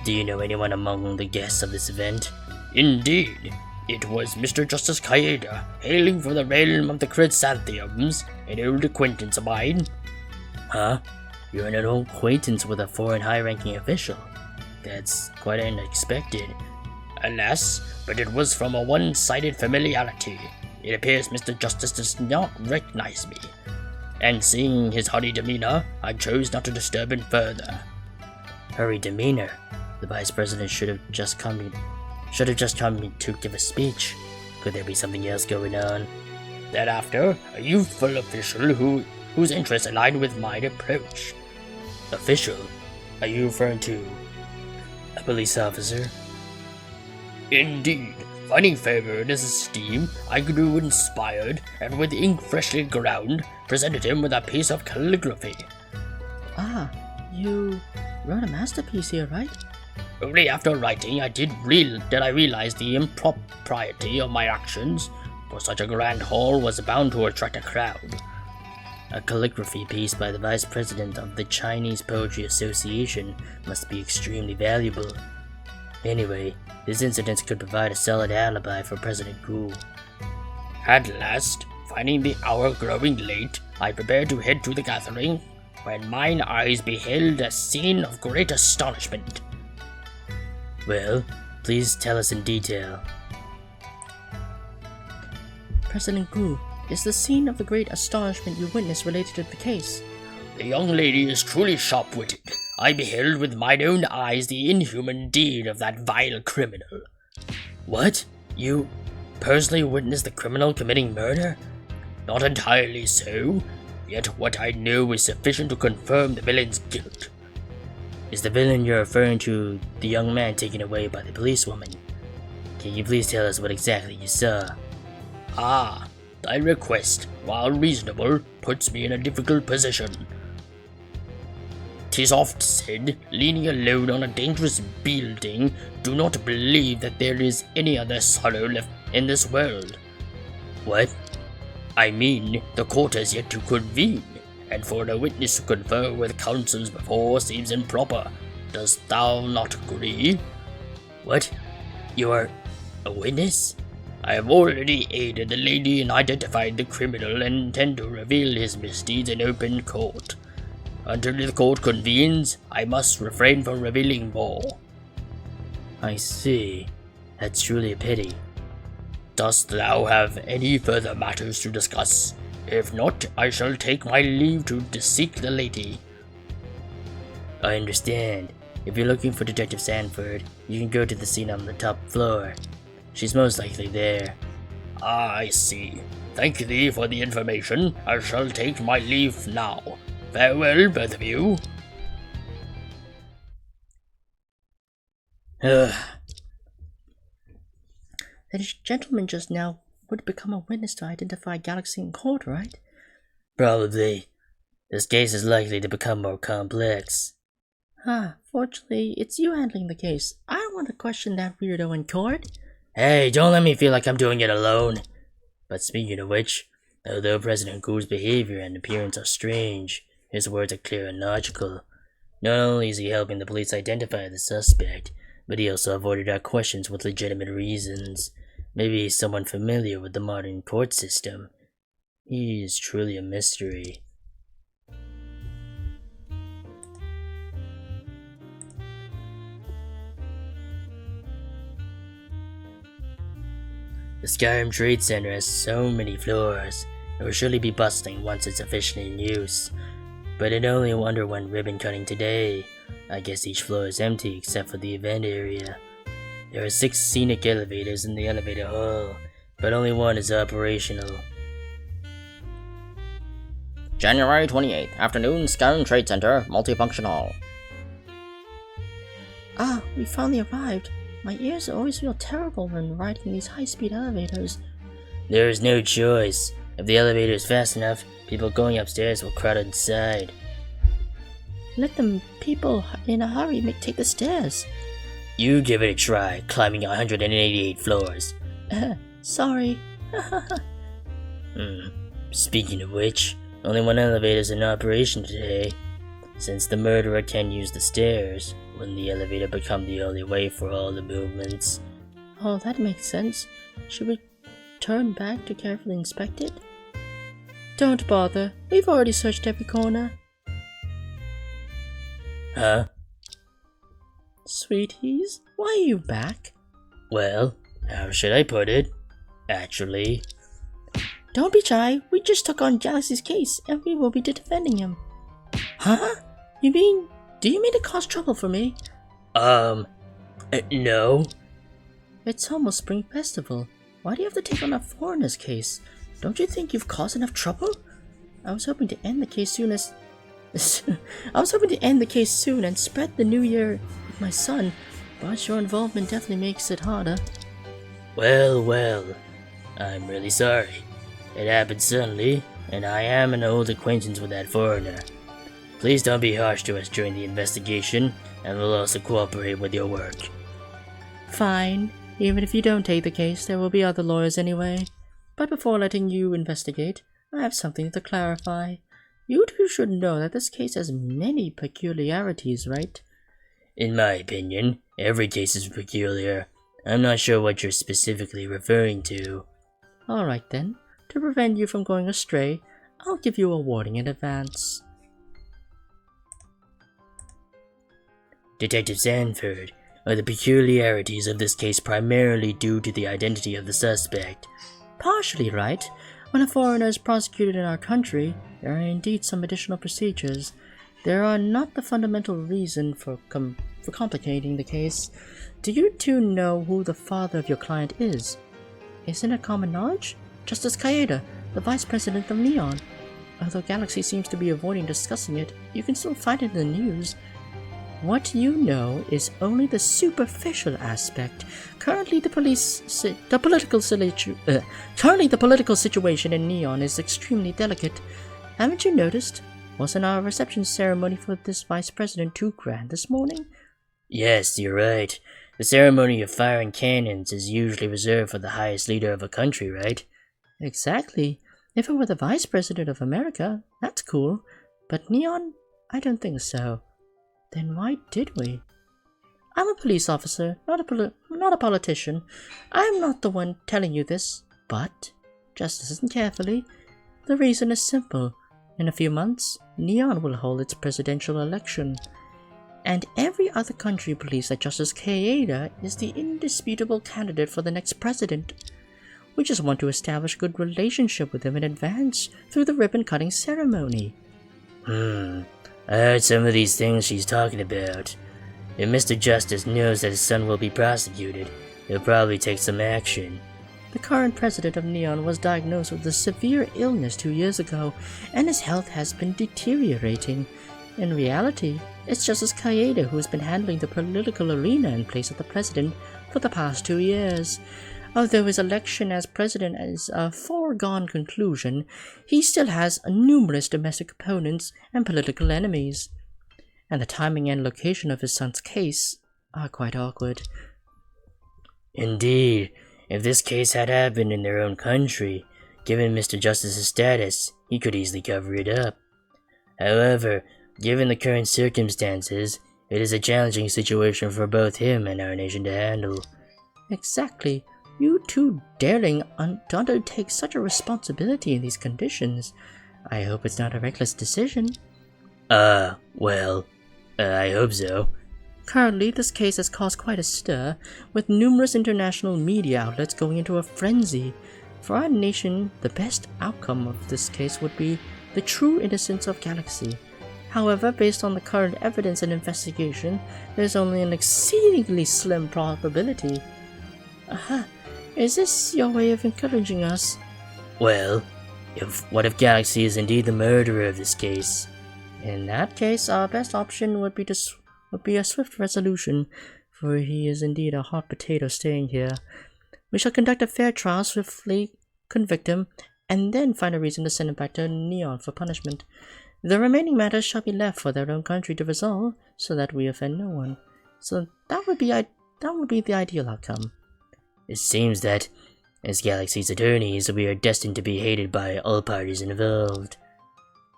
Do you know anyone among the guests of this event? Indeed. It was Mr. Justice Kaeda, hailing from the realm of the Chrysanthemums, an old acquaintance of mine. Huh? You're an old acquaintance with a foreign high-ranking official. That's quite unexpected. Alas, but it was from a one-sided familiarity. It appears Mr. Justice does not recognize me, and seeing his haughty demeanor, I chose not to disturb him further. Hurried demeanor? The Vice President should have just come to give a speech. Could there be something else going on? Thereafter, a youthful official whose interests aligned with mine approached. Official? Are you referring to a police officer? Indeed. Finding favor in his esteem, I grew inspired, and with ink freshly ground, presented him with a piece of calligraphy. Ah, you wrote a masterpiece here, right? Only after writing did I realize the impropriety of my actions, for such a grand hall was bound to attract a crowd. A calligraphy piece by the Vice President of the Chinese Poetry Association must be extremely valuable. Anyway, this incident could provide a solid alibi for President Gu. At last, finding the hour growing late, I prepared to head to the gathering, when mine eyes beheld a scene of great astonishment. Well, please tell us in detail. President Gu, is the scene of the great astonishment you witnessed related to the case? The young lady is truly sharp-witted. I beheld with mine own eyes the inhuman deed of that vile criminal. What? You personally witnessed the criminal committing murder? Not entirely so, yet what I know is sufficient to confirm the villain's guilt. Is the villain you're referring to the young man taken away by the policewoman? Can you please tell us what exactly you saw? Ah, thy request, while reasonable, puts me in a difficult position. 'Tis oft said, leaning alone on a dangerous building, do not believe that there is any other sorrow left in this world. What? I mean, the court has yet to convene, and for a witness to confer with counsels before seems improper. Dost thou not agree? What? You are a witness? I have already aided the lady in identifying the criminal and intend to reveal his misdeeds in open court. Until the court convenes, I must refrain from revealing more. I see. That's truly a pity. Dost thou have any further matters to discuss? If not, I shall take my leave to seek the lady. I understand. If you're looking for Detective Sanford, you can go to the scene on the top floor. She's most likely there. Ah, I see. Thank thee for the information. I shall take my leave now. Farewell, both of you. That gentleman just now would become a witness to identify Galaxy in court, right? Probably. This case is likely to become more complex. Fortunately, it's you handling the case. I don't want to question that weirdo in court. Hey, don't let me feel like I'm doing it alone. But speaking of which, although President Gu's behavior and appearance are strange, his words are clear and logical. Not only is he helping the police identify the suspect, but he also avoided our questions with legitimate reasons. Maybe he's someone familiar with the modern court system. He is truly a mystery. The Skyrim Trade Center has so many floors. It will surely be bustling once it's officially in use. But it only underwent ribbon cutting today. I guess each floor is empty except for the event area. There are 6 scenic elevators in the elevator hall, but only one is operational. January 28th, afternoon, Skyrim Trade Center, multifunction hall. We finally arrived. My ears always feel terrible when riding these high-speed elevators. There is no choice. If the elevator is fast enough, people going upstairs will crowd inside. Let them people in a hurry take the stairs. You give it a try, climbing 188 floors. Sorry. Speaking of which, only one elevator is in operation today. Since the murderer can use the stairs, wouldn't the elevator become the only way for all the movements? Oh, that makes sense. Should we turn back to carefully inspect it? Don't bother. We've already searched every corner. Huh? Sweeties, why are you back? Well, how should I put it? Actually... Don't be shy. We just took on Galaxy's case, and we will be defending him. Huh? Do you mean to cause trouble for me? No. It's almost Spring Festival. Why do you have to take on a foreigner's case? Don't you think you've caused enough trouble? I was hoping to end the case soon and spread the new year with my son, but your involvement definitely makes it harder. Well, I'm really sorry. It happened suddenly, and I am an old acquaintance with that foreigner. Please don't be harsh to us during the investigation, and we'll also cooperate with your work. Fine. Even if you don't take the case, there will be other lawyers anyway. But before letting you investigate, I have something to clarify. You two should know that this case has many peculiarities, right? In my opinion, every case is peculiar. I'm not sure what you're specifically referring to. Alright then. To prevent you from going astray, I'll give you a warning in advance. Detective Sanford, are the peculiarities of this case primarily due to the identity of the suspect? Partially right. When a foreigner is prosecuted in our country, there are indeed some additional procedures. They are not the fundamental reason for complicating the case. Do you two know who the father of your client is? Isn't it common knowledge? Justice Kaeda, the Vice President of Neon. Although Galaxy seems to be avoiding discussing it, you can still find it in the news. What you know is only the superficial aspect. Currently, the political situation in Neon is extremely delicate. Haven't you noticed? Wasn't our reception ceremony for this vice president too grand this morning? Yes, you're right. The ceremony of firing cannons is usually reserved for the highest leader of a country, right? Exactly. If it were the vice president of America, that's cool. But Neon, I don't think so. Then why did we? I'm a police officer, not a politician. I'm not the one telling you this, but just listen carefully. The reason is simple. In a few months, Neon will hold its presidential election. And every other country believes that Justice Kaeda is the indisputable candidate for the next president. We just want to establish a good relationship with him in advance through the ribbon-cutting ceremony. I heard some of these things she's talking about. If Mr. Justice knows that his son will be prosecuted, he'll probably take some action. The current president of Neon was diagnosed with a severe illness 2 years ago, and his health has been deteriorating. In reality, it's Justice Kaeda who has been handling the political arena in place of the president for the past 2 years. Although his election as president is a foregone conclusion, he still has numerous domestic opponents and political enemies. And the timing and location of his son's case are quite awkward. Indeed, if this case had happened in their own country, given Mr. Justice's status, he could easily cover it up. However, given the current circumstances, it is a challenging situation for both him and our nation to handle. Exactly. You too daring to undertake such a responsibility in these conditions. I hope it's not a reckless decision. Well, I hope so. Currently, this case has caused quite a stir, with numerous international media outlets going into a frenzy. For our nation, the best outcome of this case would be the true innocence of Galaxy. However, based on the current evidence and investigation, there's only an exceedingly slim probability. Aha. Is this your way of encouraging us? Well, what if Galaxy is indeed the murderer of this case? In that case, our best option would be a swift resolution, for he is indeed a hot potato staying here. We shall conduct a fair trial, swiftly convict him, and then find a reason to send him back to Neon for punishment. The remaining matters shall be left for their own country to resolve, so that we offend no one. So that would be the ideal outcome. It seems that, as Galaxy's attorneys, we are destined to be hated by all parties involved.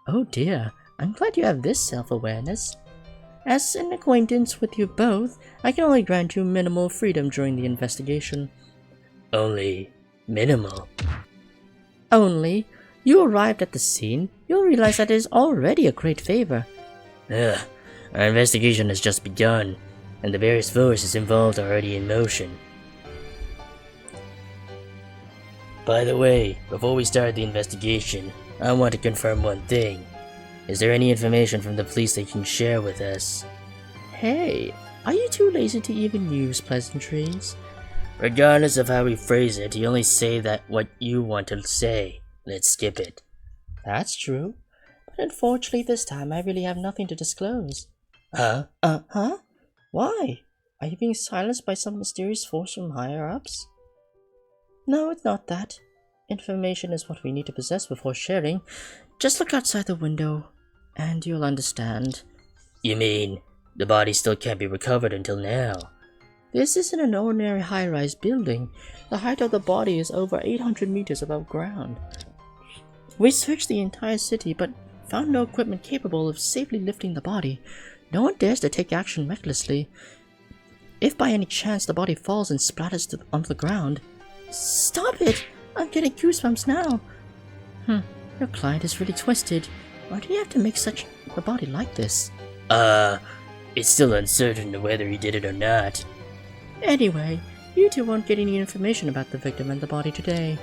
Oh dear, I'm glad you have this self-awareness. As an acquaintance with you both, I can only grant you minimal freedom during the investigation. Only minimal? Only. You arrived at the scene, you'll realize that it is already a great favor. Our investigation has just begun, and the various forces involved are already in motion. By the way, before we start the investigation, I want to confirm one thing. Is there any information from the police they can share with us? Hey, are you too lazy to even use pleasantries? Regardless of how we phrase it, you only say that what you want to say. Let's skip it. That's true. But unfortunately this time I really have nothing to disclose. Huh? Huh? Why? Are you being silenced by some mysterious force from higher-ups? No, it's not that. Information is what we need to possess before sharing. Just look outside the window, and you'll understand. You mean, the body still can't be recovered until now? This isn't an ordinary high-rise building. The height of the body is over 800 meters above ground. We searched the entire city, but found no equipment capable of safely lifting the body. No one dares to take action recklessly. If by any chance the body falls and splatters onto the ground... Stop it! I'm getting goosebumps now. Your client is really twisted. Why do you have to make such a body like this? It's still uncertain whether he did it or not. Anyway, you two won't get any information about the victim and the body today.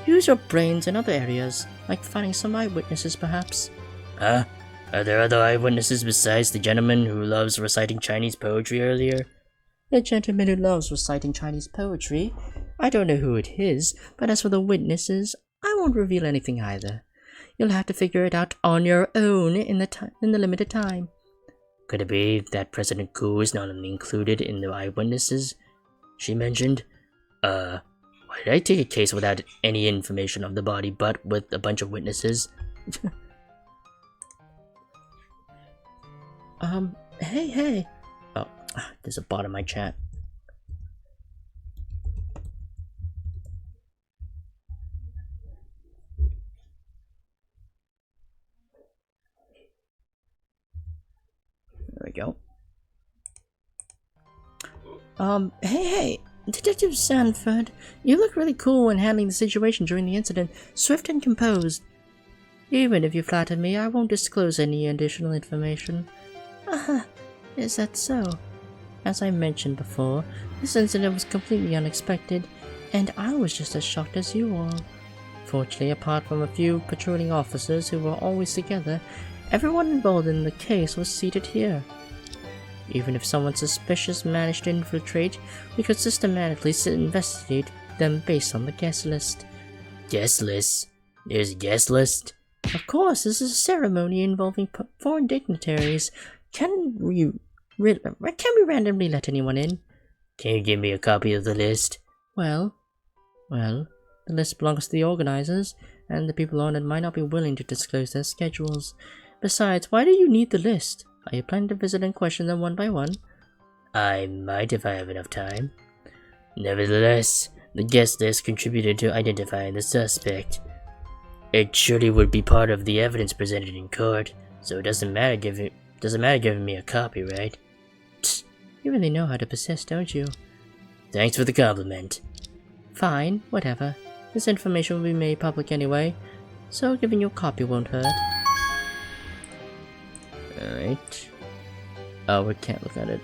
Use your brains in other areas, like finding some eyewitnesses perhaps. Huh? Are there other eyewitnesses besides the gentleman who loves reciting Chinese poetry earlier? The gentleman who loves reciting Chinese poetry? I don't know who it is, but as for the witnesses, I won't reveal anything either. You'll have to figure it out on your own in the limited time. Could it be that President Ku is not only included in the eyewitnesses she mentioned? Why did I take a case without any information of the body but with a bunch of witnesses? Hey. Oh, there's a bot in my chat. There we go. Hey, Detective Sanford, you look really cool when handling the situation during the incident, swift and composed. Even if you flatter me, I won't disclose any additional information. Is that so? As I mentioned before, this incident was completely unexpected, and I was just as shocked as you all. Fortunately, apart from a few patrolling officers who were always together, everyone involved in the case was seated here. Even if someone suspicious managed to infiltrate, we could systematically investigate them based on the guest list. Guest list? There's a guest list? Of course, this is a ceremony involving foreign dignitaries. Can we randomly let anyone in? Can you give me a copy of the list? Well, the list belongs to the organizers, and the people on it might not be willing to disclose their schedules. Besides, why do you need the list? Are you planning to visit and question them one by one? I might if I have enough time. Nevertheless, the guest list contributed to identifying the suspect. It surely would be part of the evidence presented in court, so it doesn't matter giving me a copy, right? Psst, you really know how to persist, don't you? Thanks for the compliment. Fine, whatever. This information will be made public anyway, so giving you a copy won't hurt. Alright. Oh, we can't look at it.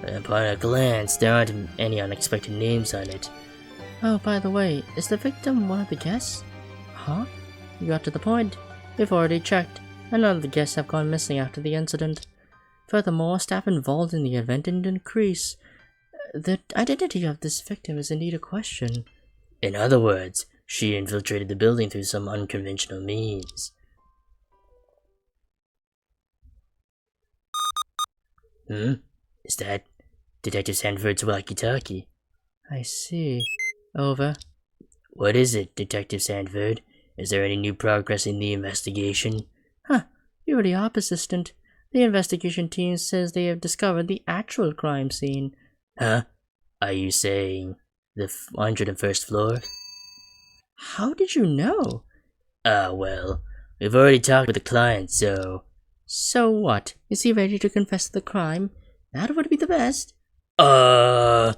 Upon a glance, there aren't any unexpected names on it. Oh, by the way, is the victim one of the guests? Huh? You got to the point. We've already checked, and none of the guests have gone missing after the incident. Furthermore, staff involved in the event didn't increase. The identity of this victim is indeed a question. In other words, she infiltrated the building through some unconventional means. Is that Detective Sanford's walkie-talkie? I see. Over. What is it, Detective Sanford? Is there any new progress in the investigation? You really are persistent. The investigation team says they have discovered the actual crime scene. Huh? Are you saying the 101st floor? How did you know? Well, we've already talked with the client, so... So what? Is he ready to confess to the crime? That would be the best. Alright,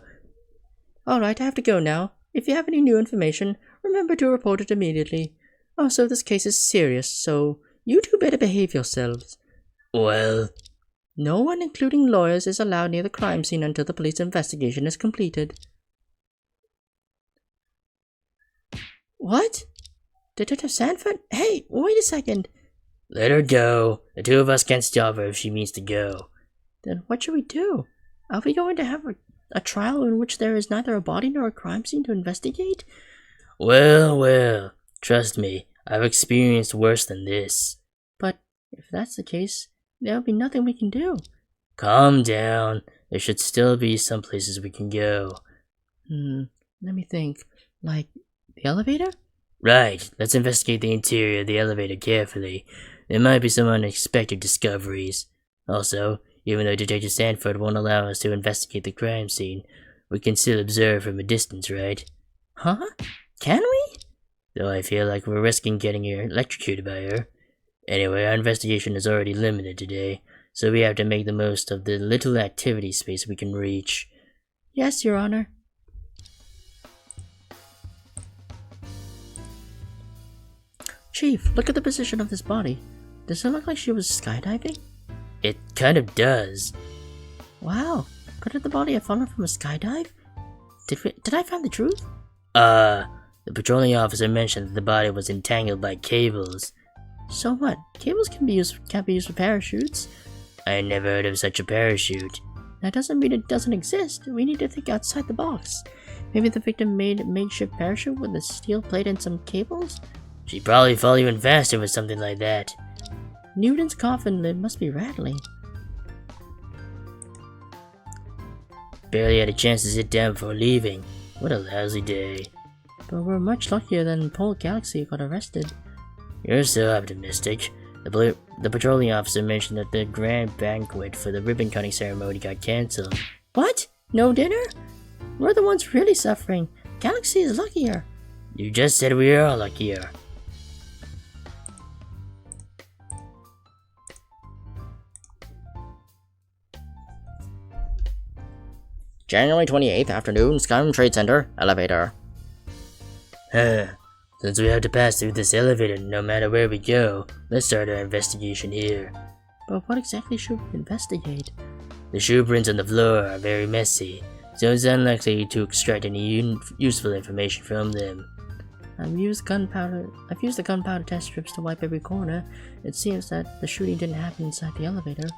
I have to go now. If you have any new information, remember to report it immediately. Also, this case is serious, so you two better behave yourselves. Well... No one, including lawyers, is allowed near the crime scene until the police investigation is completed. What? Detective Sanford? Hey, wait a second. Let her go. The two of us can't stop her if she means to go. Then what should we do? Are we going to have a trial in which there is neither a body nor a crime scene to investigate? Well, trust me, I've experienced worse than this. But if that's the case, there'll be nothing we can do. Calm down. There should still be some places we can go. Let me think. Like, the elevator? Right, let's investigate the interior of the elevator carefully. There might be some unexpected discoveries. Also, even though Detective Sanford won't allow us to investigate the crime scene, we can still observe from a distance, right? Huh? Can we? Though I feel like we're risking getting electrocuted by her. Anyway, our investigation is already limited today, so we have to make the most of the little activity space we can reach. Yes, Your Honor. Chief, look at the position of this body. Does it look like she was skydiving? It kind of does. Wow, couldn't the body have fallen from a skydive? Did I find the truth? The patrolling officer mentioned that the body was entangled by cables. So what? Cables can't be used for parachutes. I never heard of such a parachute. That doesn't mean it doesn't exist. We need to think outside the box. Maybe the victim made a makeshift parachute with a steel plate and some cables? She'd probably fall even faster with something like that. Newton's coffin lid must be rattling. Barely had a chance to sit down before leaving. What a lousy day. But we're much luckier than Pole Galaxy got arrested. You're so optimistic. The patrolling officer mentioned that the grand banquet for the ribbon cutting ceremony got cancelled. What? No dinner? We're the ones really suffering. Galaxy is luckier. You just said we are luckier. January 28th afternoon, Skyrim Trade Center, elevator. Huh. Since we have to pass through this elevator no matter where we go, let's start our investigation here. But what exactly should we investigate? The shoe prints on the floor are very messy, so it's unlikely to extract any useful information from them. I've used the gunpowder test strips to wipe every corner. It seems that the shooting didn't happen inside the elevator.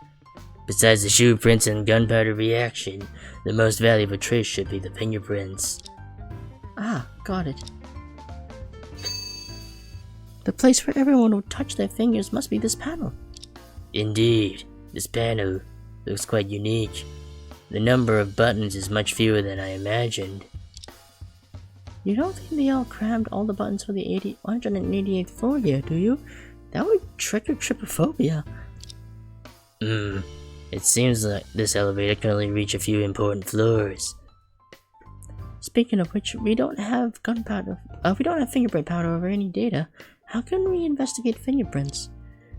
Besides the shoe prints and gunpowder reaction, the most valuable trace should be the fingerprints. Ah, got it. The place where everyone would touch their fingers must be this panel. Indeed, this panel looks quite unique. The number of buttons is much fewer than I imagined. You don't think they all crammed all the buttons for the 188th floor here, do you? That would trigger trypophobia. It seems like this elevator can only reach a few important floors. Speaking of which, we don't have gunpowder. We don't have fingerprint powder over any data. How can we investigate fingerprints?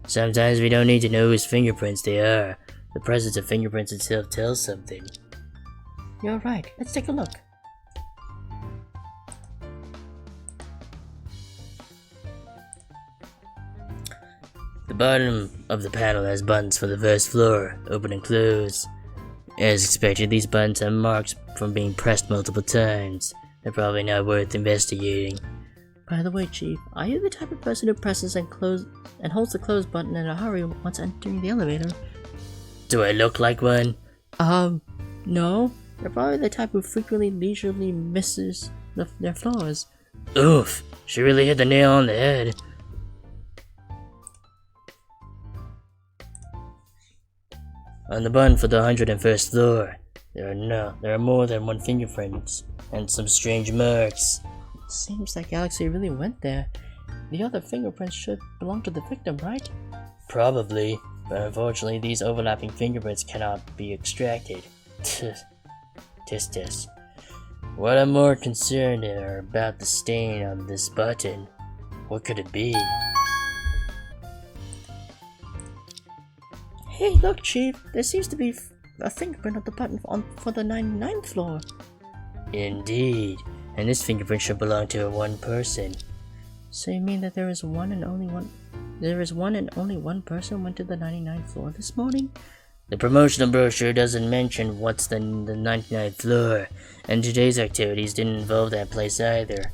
Sometimes we don't need to know whose fingerprints they are. The presence of fingerprints itself tells something. You're right. Let's take a look. The bottom of the panel has buttons for the first floor, open and close. As expected, these buttons have marks from being pressed multiple times. They're probably not worth investigating. By the way, Chief, are you the type of person who presses and holds the close button in a hurry once entering the elevator? Do I look like one? No. You're probably the type who frequently leisurely misses their floors. Oof, she really hit the nail on the head. On the button for the 101st floor, there are more than one fingerprint and some strange marks. Seems like Galaxy really went there. The other fingerprints should belong to the victim, right? Probably, but unfortunately these overlapping fingerprints cannot be extracted. Tis. What I'm more concerned are about the stain on this button. What could it be? Hey, look, Chief. There seems to be a fingerprint on the button for the 99th floor. Indeed, and this fingerprint should belong to one person. So you mean that there is one and only one person went to the 99th floor this morning? The promotional brochure doesn't mention what's the 99th floor, and today's activities didn't involve that place either.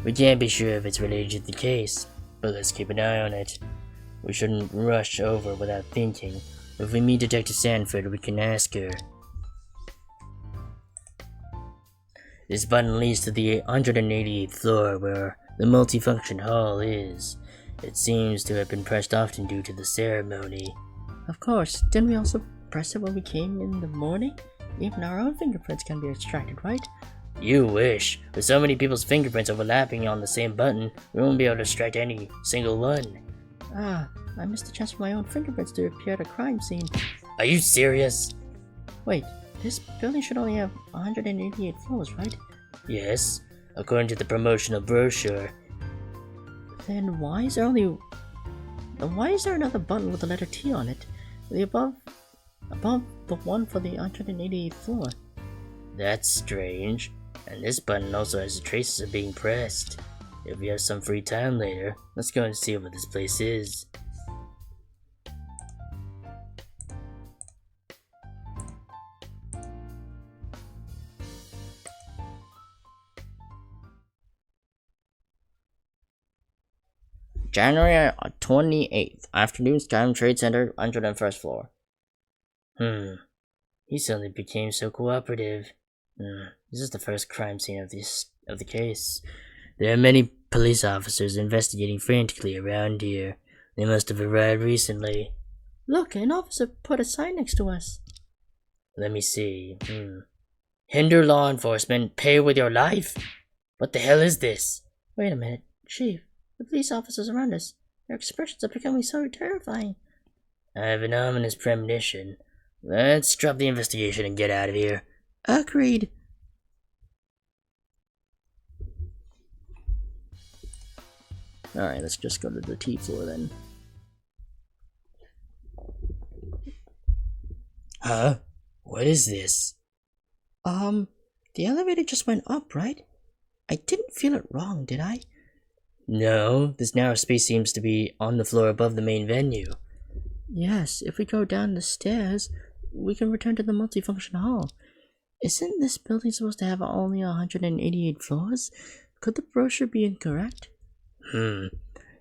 We can't be sure if it's related to the case, but let's keep an eye on it. We shouldn't rush over without thinking. If we meet Detective Sanford, we can ask her. This button leads to the 188th floor where the multifunction hall is. It seems to have been pressed often due to the ceremony. Of course, didn't we also press it when we came in the morning? Even our own fingerprints can be extracted, right? You wish. With so many people's fingerprints overlapping on the same button, we won't be able to extract any single one. Ah, I missed the chance for my own fingerprints to appear at a crime scene. Are you serious? Wait, this building should only have 188 floors, right? Yes, according to the promotional brochure. Then why is there another button with the letter T on it? The above the one for the 188th floor. That's strange. And this button also has the traces of being pressed. If we have some free time later, let's go and see what this place is. January 28th, afternoon, Skyrim Trade Center, 101st floor. He suddenly became so cooperative. This is the first crime scene of the case. There are many police officers investigating frantically around here. They must have arrived recently. Look, an officer put a sign next to us. Let me see. Hinder law enforcement, pay with your life? What the hell is this? Wait a minute, Chief. The police officers around us. Their expressions are becoming so terrifying. I have an ominous premonition. Let's drop the investigation and get out of here. Agreed. Alright, let's just go to the T floor then. Huh? What is this? The elevator just went up, right? I didn't feel it wrong, did I? No, this narrow space seems to be on the floor above the main venue. Yes, if we go down the stairs, we can return to the multifunction hall. Isn't this building supposed to have only 188 floors? Could the brochure be incorrect?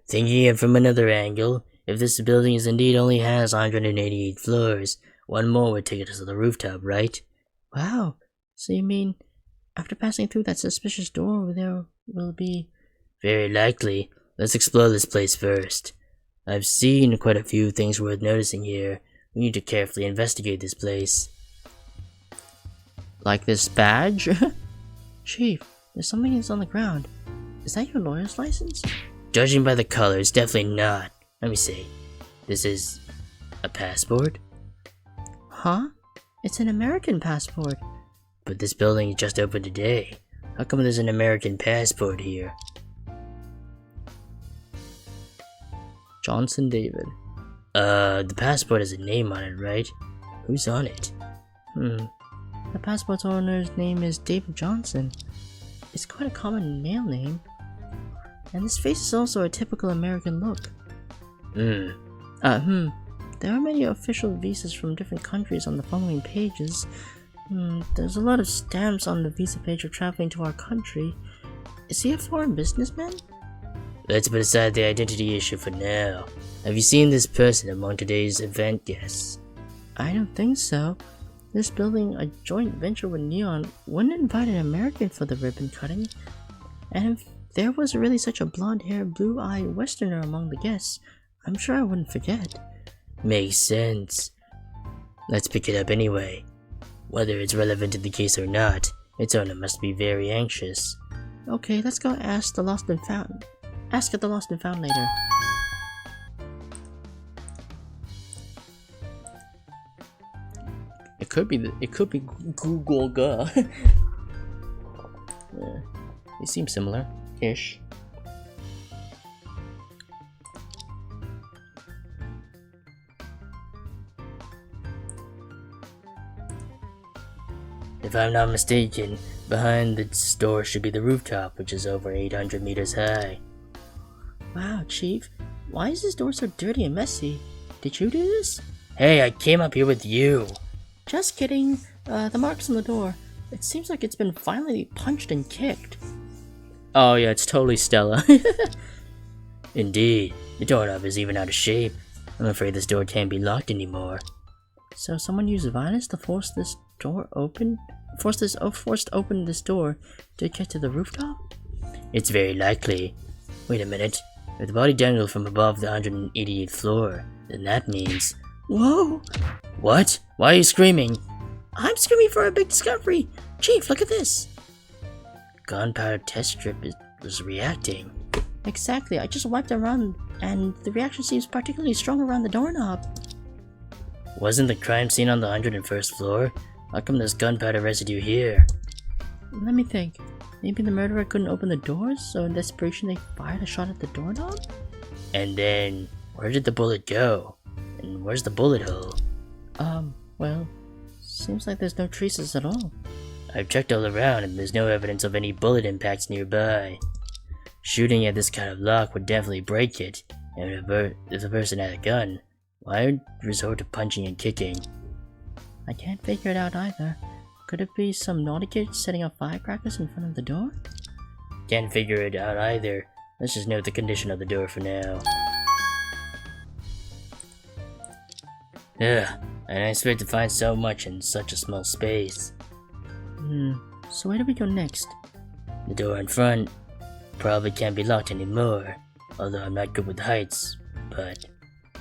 Thinking it from another angle, if this building indeed only has 188 floors, one more would take us to the rooftop, right? Wow, so you mean after passing through that suspicious door there will be... Very likely. Let's explore this place first. I've seen quite a few things worth noticing here. We need to carefully investigate this place. Like this badge? Chief, there's something that's on the ground. Is that your lawyer's license? Judging by the colors, definitely not. Let me see. This is a passport? Huh? It's an American passport. But this building just opened today. How come there's an American passport here? Johnson David. The passport has a name on it, right? Who's on it? The passport's owner's name is David Johnson. It's quite a common male name. And his face is also a typical American look. There are many official visas from different countries on the following pages. There's a lot of stamps on the visa page for traveling to our country. Is he a foreign businessman? Let's put aside the identity issue for now. Have you seen this person among today's event guests? I don't think so. This building, a joint venture with Neon, wouldn't invite an American for the ribbon cutting. And if there was really such a blonde-haired, blue-eyed Westerner among the guests, I'm sure I wouldn't forget. Makes sense. Let's pick it up anyway. Whether it's relevant to the case or not, its owner must be very anxious. Okay, let's go ask at the Lost and Found later. It could be Google Ga. Yeah, they seem similar-ish. If I'm not mistaken, behind the store should be the rooftop, which is over 800 meters high. Wow, Chief, why is this door so dirty and messy? Did you do this? Hey, I came up here with you. Just kidding. The marks on the door. It seems like it's been violently punched and kicked. Oh yeah, it's totally Stella. Indeed, the doorknob is even out of shape. I'm afraid this door can't be locked anymore. So someone used violence to force this door open? Forced open this door to get to the rooftop? It's very likely. Wait a minute. If the body dangled from above the 188th floor, then that means... Whoa! What? Why are you screaming? I'm screaming for a big discovery! Chief, look at this! Gunpowder test strip was reacting. Exactly, I just wiped around and the reaction seems particularly strong around the doorknob. Wasn't the crime scene on the 101st floor? How come there's gunpowder residue here? Let me think. Maybe the murderer couldn't open the doors, so in desperation they fired a shot at the doorknob? And then, where did the bullet go? And where's the bullet hole? Well, seems like there's no traces at all. I've checked all around and there's no evidence of any bullet impacts nearby. Shooting at this kind of lock would definitely break it, and if the person had a gun, why resort to punching and kicking? I can't figure it out either. Could it be some naughty kid setting up firecrackers in front of the door? Can't figure it out either. Let's just note the condition of the door for now. Ugh, I didn't expect to find so much in such a small space. So where do we go next? The door in front probably can't be locked anymore, although I'm not good with heights, but...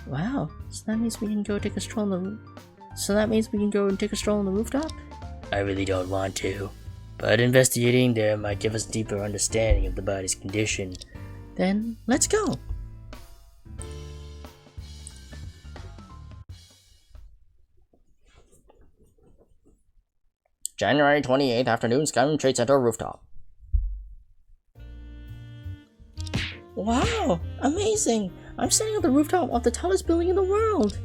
Wow, so that means we can go take a stroll on the rooftop? I really don't want to, but investigating there might give us deeper understanding of the body's condition. Then, let's go! January 28th afternoon, Skyrim Trade Center rooftop. Wow, amazing! I'm standing on the rooftop of the tallest building in the world!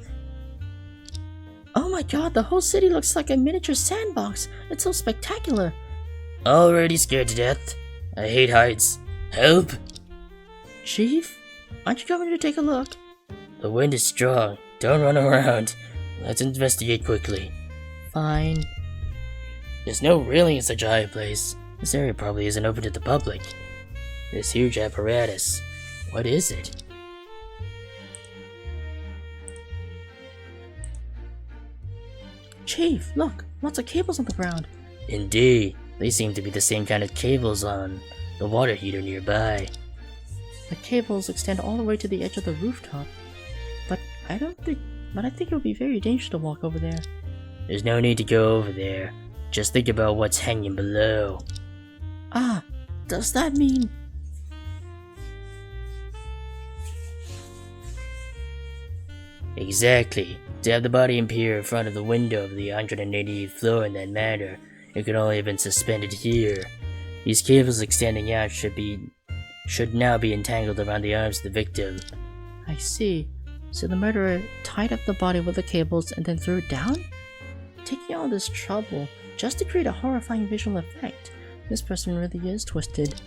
Oh my god, the whole city looks like a miniature sandbox! It's so spectacular! Already scared to death? I hate heights. Help! Chief? Aren't you coming to take a look? The wind is strong. Don't run around. Let's investigate quickly. Fine. There's no railing in such a high place. This area probably isn't open to the public. This huge apparatus. What is it? Chief, look! Lots of cables on the ground! Indeed. They seem to be the same kind of cables on the water heater nearby. The cables extend all the way to the edge of the rooftop. But I think it would be very dangerous to walk over there. There's no need to go over there. Just think about what's hanging below. Ah, does that mean... Exactly. To have the body appear in front of the window of the 188th floor in that manner, it could only have been suspended here. These cables extending out should now be entangled around the arms of the victim. I see. So the murderer tied up the body with the cables and then threw it down? Taking all this trouble just to create a horrifying visual effect. This person really is twisted.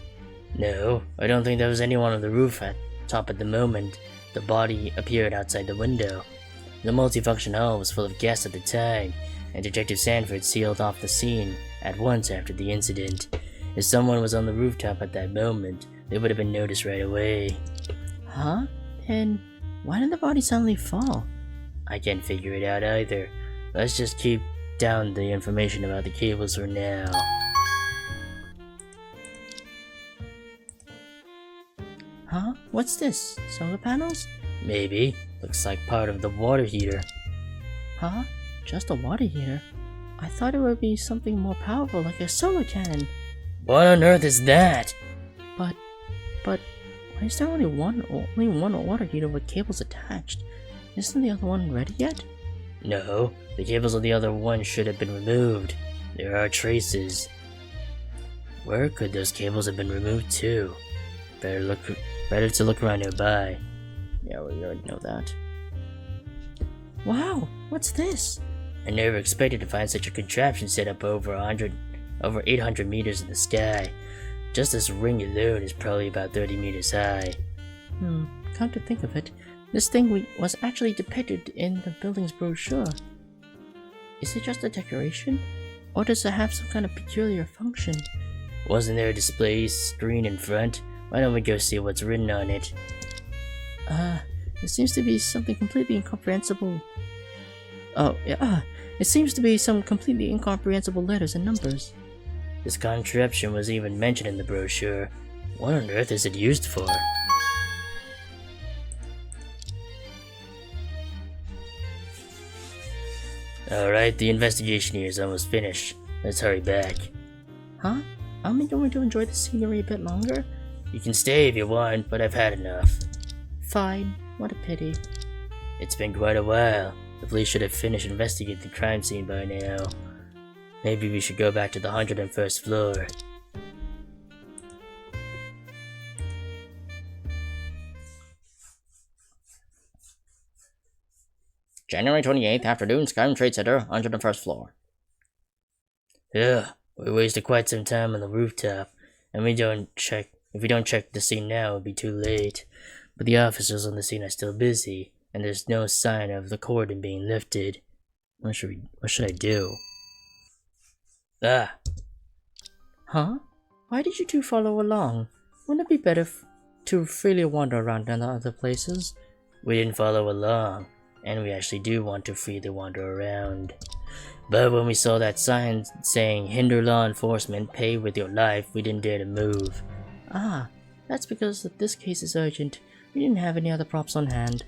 No, I don't think there was anyone on the roof at top at the moment the body appeared outside the window. The multifunction hall was full of guests at the time, and Detective Sanford sealed off the scene at once after the incident. If someone was on the rooftop at that moment, they would have been noticed right away. Huh? Then why did the body suddenly fall? I can't figure it out either. Let's just keep down the information about the cables for now. Huh? What's this? Solar panels? Maybe. Looks like part of the water heater. Huh? Just a water heater? I thought it would be something more powerful like a solar cannon. What on earth is that? But why is there only one water heater with cables attached? Isn't the other one ready yet? No, the cables of the other one should have been removed. There are traces. Where could those cables have been removed to? Better to look around nearby. Yeah, we already know that. Wow, what's this? I never expected to find such a contraption set up over 800 meters in the sky. Just this ring alone is probably about 30 meters high. Come to think of it, this thing was actually depicted in the building's brochure. Is it just a decoration? Or does it have some kind of peculiar function? Wasn't there a display screen in front? Why don't we go see what's written on it? It seems to be something completely incomprehensible. Oh, yeah, it seems to be some completely incomprehensible letters and numbers. This contraption was even mentioned in the brochure. What on earth is it used for? Alright, the investigation here is almost finished. Let's hurry back. Huh? Aren't we going to enjoy the scenery a bit longer? You can stay if you want, but I've had enough. Fine. What a pity. It's been quite a while. The police should have finished investigating the crime scene by now. Maybe we should go back to the 101st floor. January 28th afternoon, Skyrim Trade Center, 101st floor. Ugh, we wasted quite some time on the rooftop, and if we don't check the scene now, it'll be too late. But the officers on the scene are still busy, and there's no sign of the cordon being lifted. What should I do? Ah! Huh? Why did you two follow along? Wouldn't it be better to freely wander around in the other places? We didn't follow along. and we actually do want to freely wander around. But when we saw that sign saying hinder law enforcement, pay with your life, we didn't dare to move. Ah, that's because this case is urgent. We didn't have any other props on hand.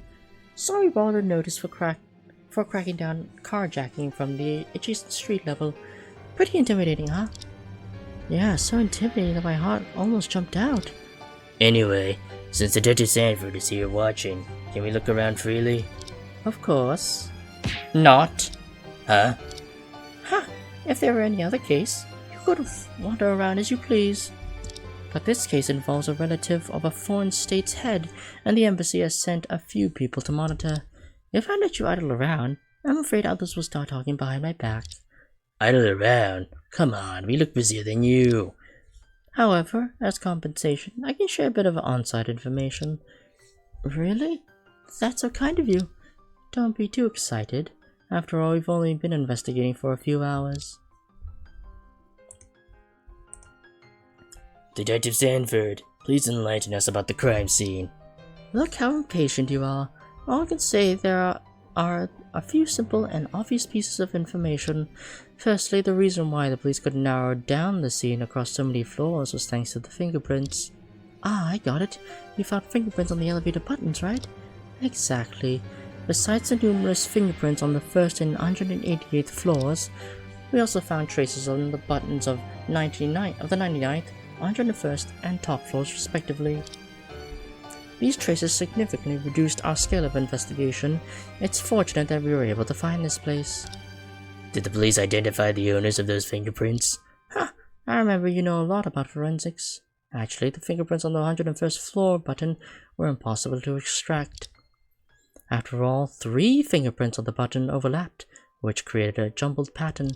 Sorry bothered notice for cracking down carjacking from the adjacent street level. Pretty intimidating, huh? Yeah, so intimidating that my heart almost jumped out. Anyway, since Detective Sanford is here watching, can we look around freely? Of course. Not. Huh? Ha! If there were any other case, you could wander around as you please. But this case involves a relative of a foreign state's head, and the embassy has sent a few people to monitor. If I let you idle around, I'm afraid others will start talking behind my back. Idle around? Come on, we look busier than you. However, as compensation, I can share a bit of on-site information. Really? That's so kind of you. Don't be too excited. After all, we've only been investigating for a few hours. Detective Sanford, please enlighten us about the crime scene. Look how impatient you are. All I can say there are a few simple and obvious pieces of information. Firstly, the reason why the police could narrow down the scene across so many floors was thanks to the fingerprints. Ah, I got it. You found fingerprints on the elevator buttons, right? Exactly. Besides the numerous fingerprints on the first and 188th floors, we also found traces on the buttons of the 99th, 101st, and top floors respectively. These traces significantly reduced our scale of investigation. It's fortunate that we were able to find this place. Did the police identify the owners of those fingerprints? Ha! I remember you know a lot about forensics. Actually, the fingerprints on the 101st floor button were impossible to extract. After all, 3 fingerprints on the button overlapped, which created a jumbled pattern.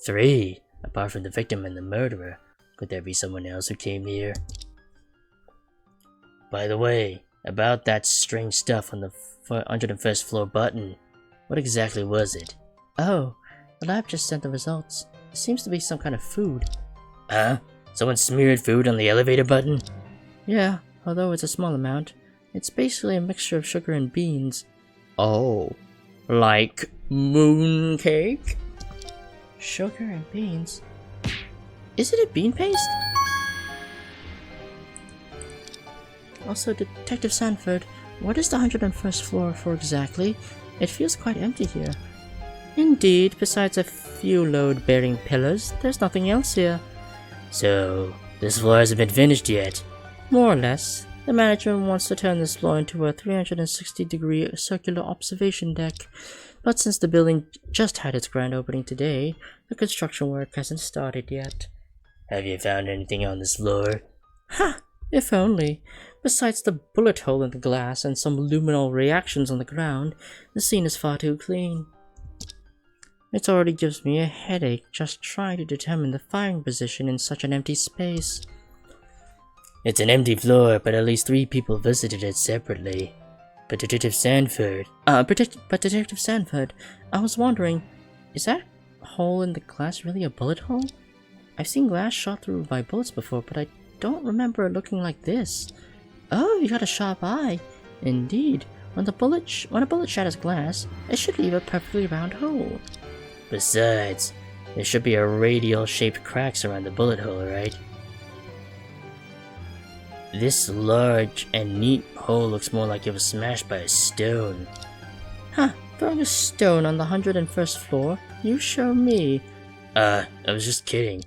3? Apart from the victim and the murderer, could there be someone else who came here? By the way, about that strange stuff on the 101st floor button, what exactly was it? Oh, the lab just sent the results. It seems to be some kind of food. Huh? Someone smeared food on the elevator button? Yeah, although it's a small amount. It's basically a mixture of sugar and beans. Oh. Like mooncake? Sugar and beans? Is it a bean paste? Also, Detective Sanford, what is the 101st floor for exactly? It feels quite empty here. Indeed, besides a few load-bearing pillars, there's nothing else here. So, this floor hasn't been finished yet? More or less. The management wants to turn this floor into a 360-degree circular observation deck, but since the building just had its grand opening today, the construction work hasn't started yet. Have you found anything on this floor? Ha! If only. Besides the bullet hole in the glass and some luminol reactions on the ground, the scene is far too clean. It already gives me a headache just trying to determine the firing position in such an empty space. It's an empty floor, but at least 3 people visited it separately. But Detective Sanford... But Detective Sanford, I was wondering, is that hole in the glass really a bullet hole? I've seen glass shot through by bullets before, but I don't remember it looking like this. Oh, you got a sharp eye. Indeed, when a bullet shatters glass, it should leave a perfectly round hole. Besides, there should be a radial-shaped cracks around the bullet hole, right? This large and neat hole looks more like it was smashed by a stone. Huh, throwing a stone on the 101st floor? You show me. I was just kidding.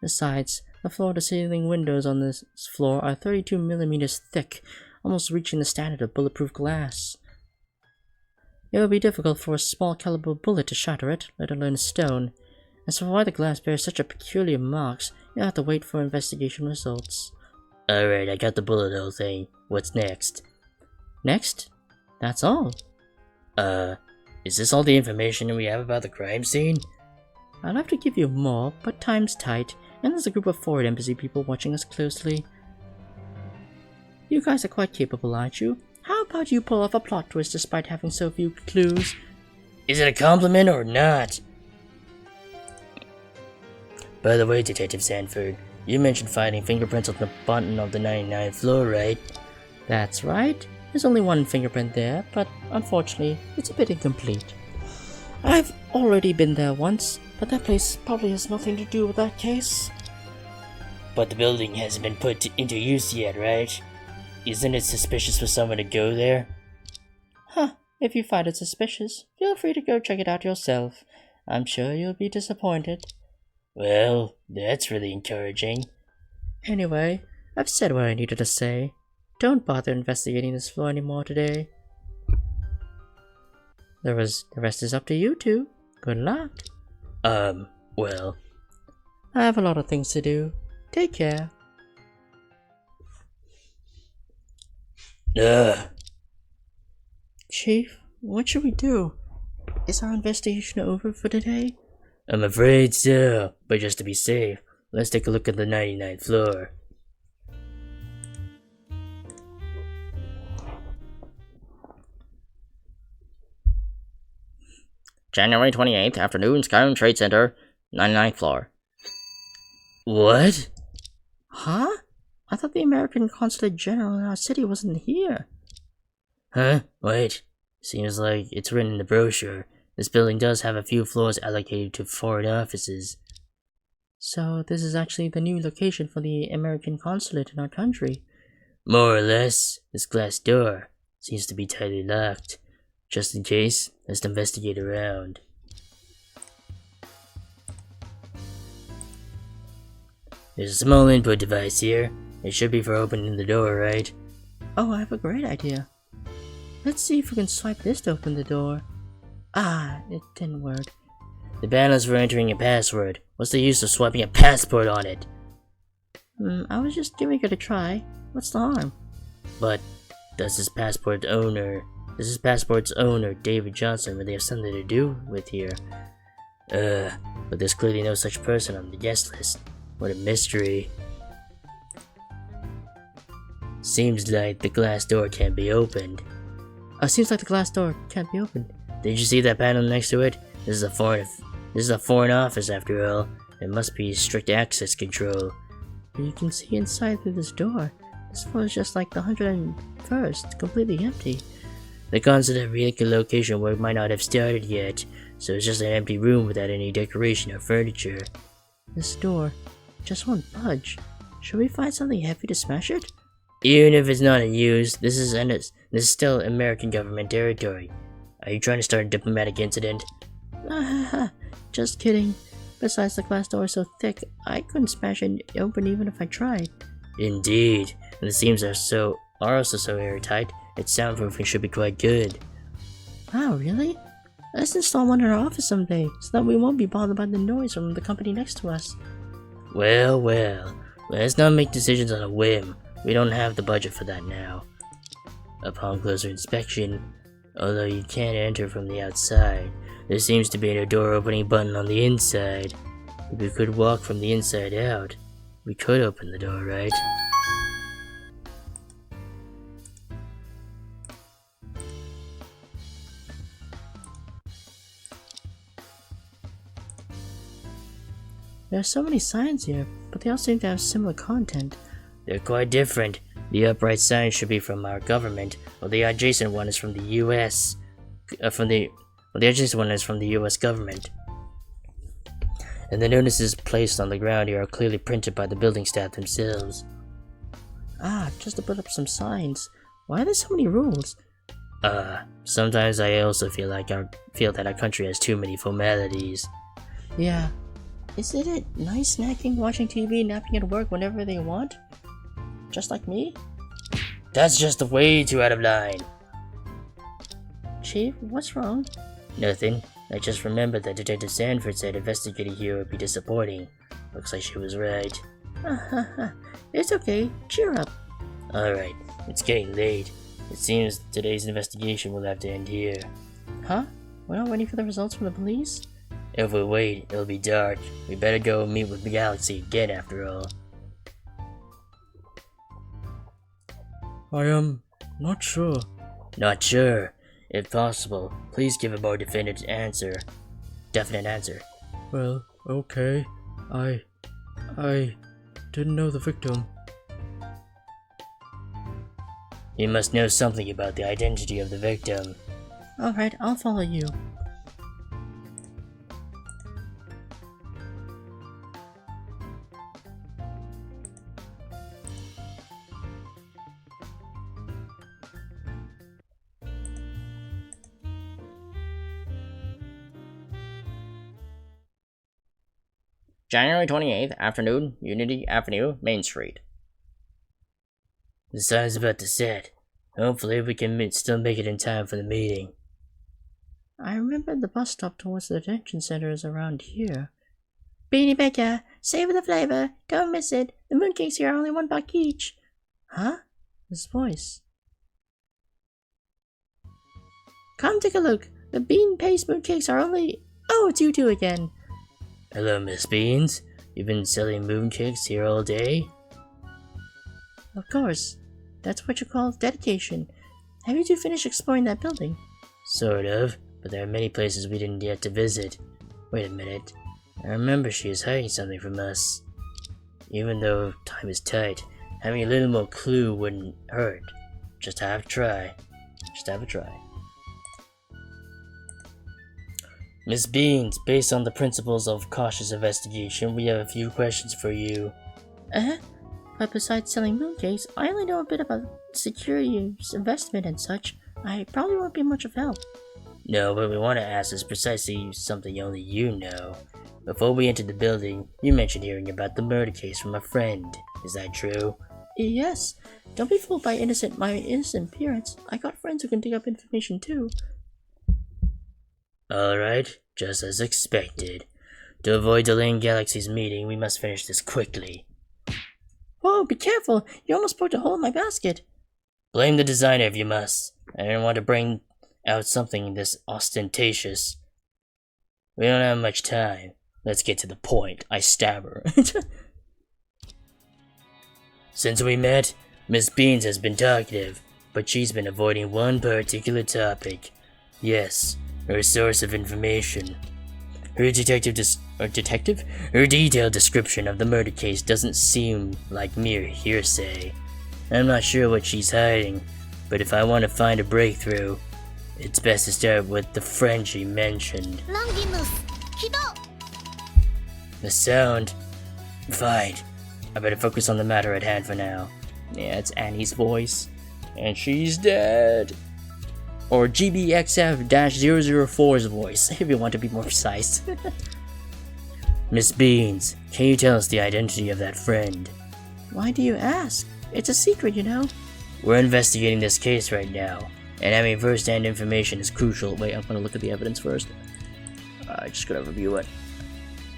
Besides, the floor-to-ceiling windows on this floor are 32 millimeters thick, almost reaching the standard of bulletproof glass. It would be difficult for a small-caliber bullet to shatter it, let alone a stone. As for why the glass bears such a peculiar marks, you'll have to wait for investigation results. Alright, I got the bullet hole thing. What's next? Next? That's all. Is this all the information we have about the crime scene? I'd love to give you more, but time's tight, and there's a group of foreign embassy people watching us closely. You guys are quite capable, aren't you? How about you pull off a plot twist despite having so few clues? Is it a compliment or not? By the way, Detective Sanford, you mentioned finding fingerprints on the button of the 99th floor, right? That's right. There's only one fingerprint there, but unfortunately, it's a bit incomplete. I've already been there once, but that place probably has nothing to do with that case. But the building hasn't been put into use yet, right? Isn't it suspicious for someone to go there? Huh, if you find it suspicious, feel free to go check it out yourself. I'm sure you'll be disappointed. Well, that's really encouraging. Anyway, I've said what I needed to say. Don't bother investigating this floor anymore today. The rest is up to you two. Good luck. Well. I have a lot of things to do. Take care. Chief, what should we do? Is our investigation over for today? I'm afraid so, but just to be safe, let's take a look at the 99th floor. January 28th, afternoon, Skyrim Trade Center, 99th floor. What? Huh? I thought the American Consulate General in our city wasn't here. Huh? Wait. Seems like it's written in the brochure. This building does have a few floors allocated to foreign offices. So this is actually the new location for the American Consulate in our country. More or less. This glass door seems to be tightly locked. Just in case, let's investigate around. There's a small input device here. It should be for opening the door, right? Oh, I have a great idea. Let's see if we can swipe this to open the door. Ah, it didn't work. The panel's for entering a password. What's the use of swiping a passport on it? I was just giving it a try. What's the harm? But does this passport's owner, David Johnson, really have something to do with here? But there's clearly no such person on the guest list. What a mystery. Seems like the glass door can't be opened. Seems like the glass door can't be opened. Did you see that panel next to it? This is a foreign office after all. It must be strict access control. You can see inside through this door. This floor is just like the 101st, completely empty. The consulate relocation work might not have started yet, so it's just an empty room without any decoration or furniture. This door just won't budge. Should we find something heavy to smash it? Even if it's not in use, this is still American government territory. Are you trying to start a diplomatic incident? Just kidding. Besides, the glass door is so thick, I couldn't smash it open even if I tried. Indeed, and the seams are also so airtight, its soundproofing should be quite good. Wow, really? Let's install one in our office someday, so that we won't be bothered by the noise from the company next to us. Well, let's not make decisions on a whim. We don't have the budget for that now. Upon closer inspection, although you can't enter from the outside, there seems to be a door opening button on the inside. If we could walk from the inside out, we could open the door, right? There are so many signs here, but they all seem to have similar content. They're quite different. The upright sign should be from our government, while the adjacent one is from the U.S. The adjacent one is from the U.S. government. And the notices placed on the ground here are clearly printed by the building staff themselves. Just to put up some signs. Why are there so many rules? Sometimes I also feel that our country has too many formalities. Yeah. Isn't it nice snacking, watching TV, napping at work whenever they want? Just like me? That's just way too out of line. Chief, what's wrong? Nothing. I just remembered that Detective Sanford said investigating here would be disappointing. Looks like she was right. It's okay. Cheer up. Alright, it's getting late. It seems today's investigation will have to end here. Huh? We're not waiting for the results from the police? If we wait, it'll be dark. We better go meet with the Galaxy again after all. I am not sure. Not sure. If possible, please give a more definite answer. Well, okay. I didn't know the victim. You must know something about the identity of the victim. Alright, I'll follow you. January 28th, afternoon, Unity Avenue, Main Street. The sun's about to set. Hopefully we can still make it in time for the meeting. I remember the bus stop towards the detention center is around here. Beanie Baker, savor the flavor, don't miss it. The mooncakes here are only $1 each. Huh? This voice. Come take a look. The bean paste mooncakes are only... Oh, it's you two again. Hello, Miss Beans. You've been selling mooncakes here all day? Of course. That's what you call dedication. Have you two finished exploring that building? Sort of, but there are many places we didn't yet to visit. Wait a minute. I remember she is hiding something from us. Even though time is tight, having a little more clue wouldn't hurt. Just have a try. Just have a try. Miss Beans, based on the principles of cautious investigation, we have a few questions for you. But besides selling mooncakes, I only know a bit about securities, investment, and such. I probably won't be much of help. No, what we want to ask is precisely something only you know. Before we entered the building, you mentioned hearing about the murder case from a friend. Is that true? Yes. Don't be fooled by my innocent appearance. I got friends who can dig up information too. Alright, just as expected. To avoid delaying Galaxy's meeting, we must finish this quickly. Whoa, be careful! You almost poked a hole in my basket. Blame the designer if you must. I didn't want to bring out something this ostentatious. We don't have much time. Let's get to the point. I stammer. Since we met, Miss Beans has been talkative, but she's been avoiding one particular topic. Yes, her source of information. Her Her detailed description of the murder case doesn't seem like mere hearsay. I'm not sure what she's hiding, but if I want to find a breakthrough, it's best to start with the friend she mentioned. Longinus, Kido. The sound. Fine. I better focus on the matter at hand for now. Yeah, it's Annie's voice. And she's dead. Or GBXF-004's voice, if you want to be more precise. Miss Beans, can you tell us the identity of that friend? Why do you ask? It's a secret, you know. We're investigating this case right now, and having first-hand information is crucial. Wait, I'm gonna look at the evidence first. I just gotta review it.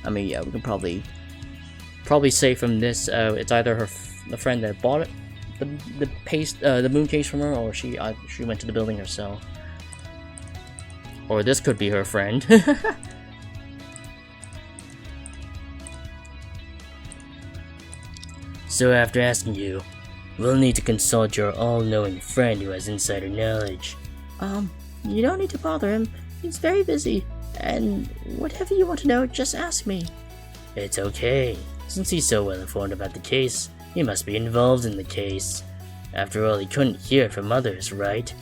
I mean, yeah, we can probably say from this, it's either the friend that bought it, the mooncakes from her, or she went to the building herself. Or this could be her friend. So after asking you, we'll need to consult your all-knowing friend who has insider knowledge. You don't need to bother him. He's very busy. And whatever you want to know, just ask me. It's okay. Since he's so well informed about the case, he must be involved in the case. After all, he couldn't hear from others, right?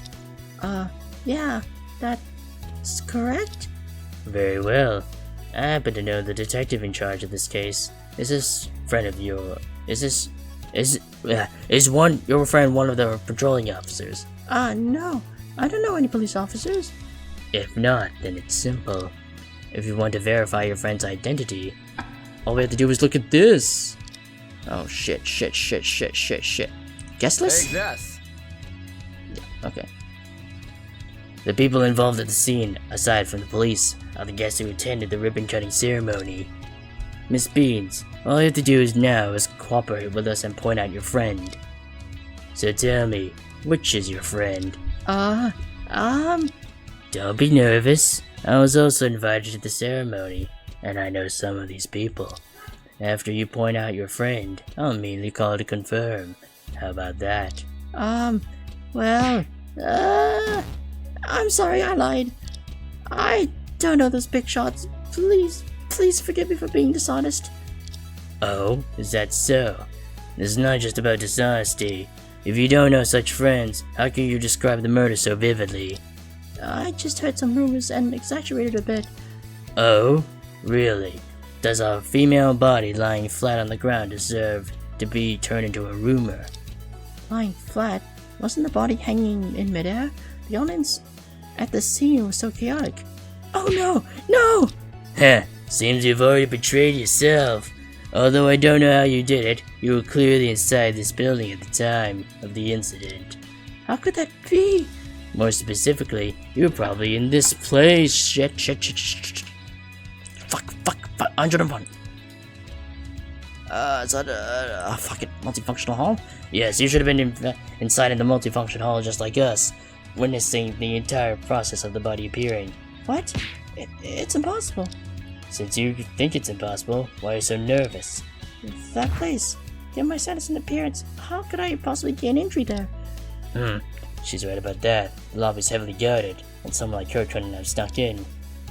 Yeah, that's correct. Very well. I happen to know the detective in charge of this case. Is this friend of your... Is your friend one of the patrolling officers? No. I don't know any police officers. If not, then it's simple. If you want to verify your friend's identity, all we have to do is look at this. Oh shit. Guest list? Yes. Okay. The people involved at the scene, aside from the police, are the guests who attended the ribbon-cutting ceremony. Miss Beans, all you have to do now is cooperate with us and point out your friend. So tell me, which is your friend? Don't be nervous. I was also invited to the ceremony, and I know some of these people. After you point out your friend, I'll immediately call to confirm. How about that? I'm sorry, I lied. I don't know those big shots. Please forgive me for being dishonest. Oh, is that so? This is not just about dishonesty. If you don't know such friends, how can you describe the murder so vividly? I just heard some rumors and exaggerated a bit. Oh? Really? Does a female body lying flat on the ground deserve to be turned into a rumor? Lying flat? Wasn't the body hanging in midair? The audience at the scene was so chaotic. Oh no! No! Heh, seems you've already betrayed yourself. Although I don't know how you did it, you were clearly inside this building at the time of the incident. How could that be? More specifically, you were probably in this place. Shit. Fuck, 101. Is that, fuck it, multifunctional hall? Yes, you should have been inside in the multifunction hall just like us, witnessing the entire process of the body appearing. What? It's impossible. Since you think it's impossible, why are you so nervous? That place. Given my status and appearance, how could I possibly gain entry there? She's right about that. The lobby's heavily guarded, and someone like her couldn't have snuck in.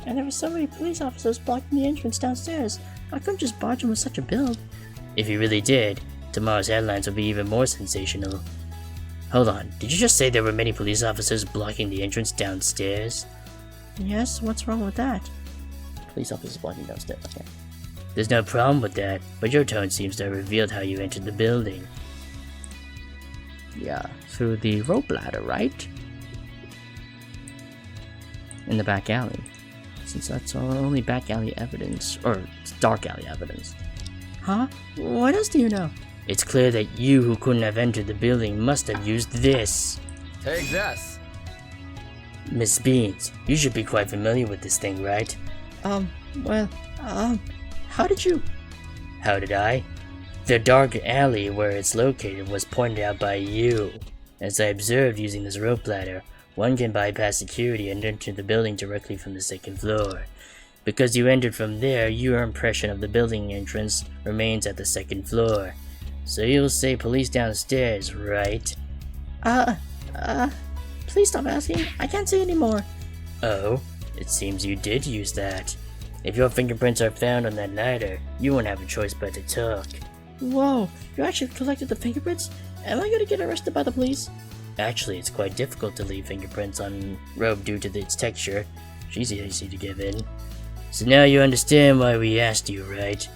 And there were so many police officers blocking the entrance downstairs. I couldn't just barge in with such a build. If you really did, tomorrow's headlines would be even more sensational. Hold on, did you just say there were many police officers blocking the entrance downstairs? Yes, what's wrong with that? Police officers blocking downstairs, okay. There's no problem with that, but your tone seems to have revealed how you entered the building. Yeah, through the rope ladder, right? In the back alley. Since that's our only back alley evidence, or dark alley evidence. Huh? What else do you know? It's clear that you who couldn't have entered the building must have used this. Take this. Miss Beans, you should be quite familiar with this thing, right? How did you? How did I? The dark alley where it's located was pointed out by you. As I observed using this rope ladder, one can bypass security and enter the building directly from the second floor. Because you entered from there, your impression of the building entrance remains at the second floor. So you'll say police downstairs, right? Please stop asking. I can't say anymore. Oh, it seems you did use that. If your fingerprints are found on that ladder, you won't have a choice but to talk. Whoa, you actually collected the fingerprints? Am I gonna get arrested by the police? Actually, it's quite difficult to leave fingerprints on rope due to its texture. She's easy to give in. So now you understand why we asked you, right?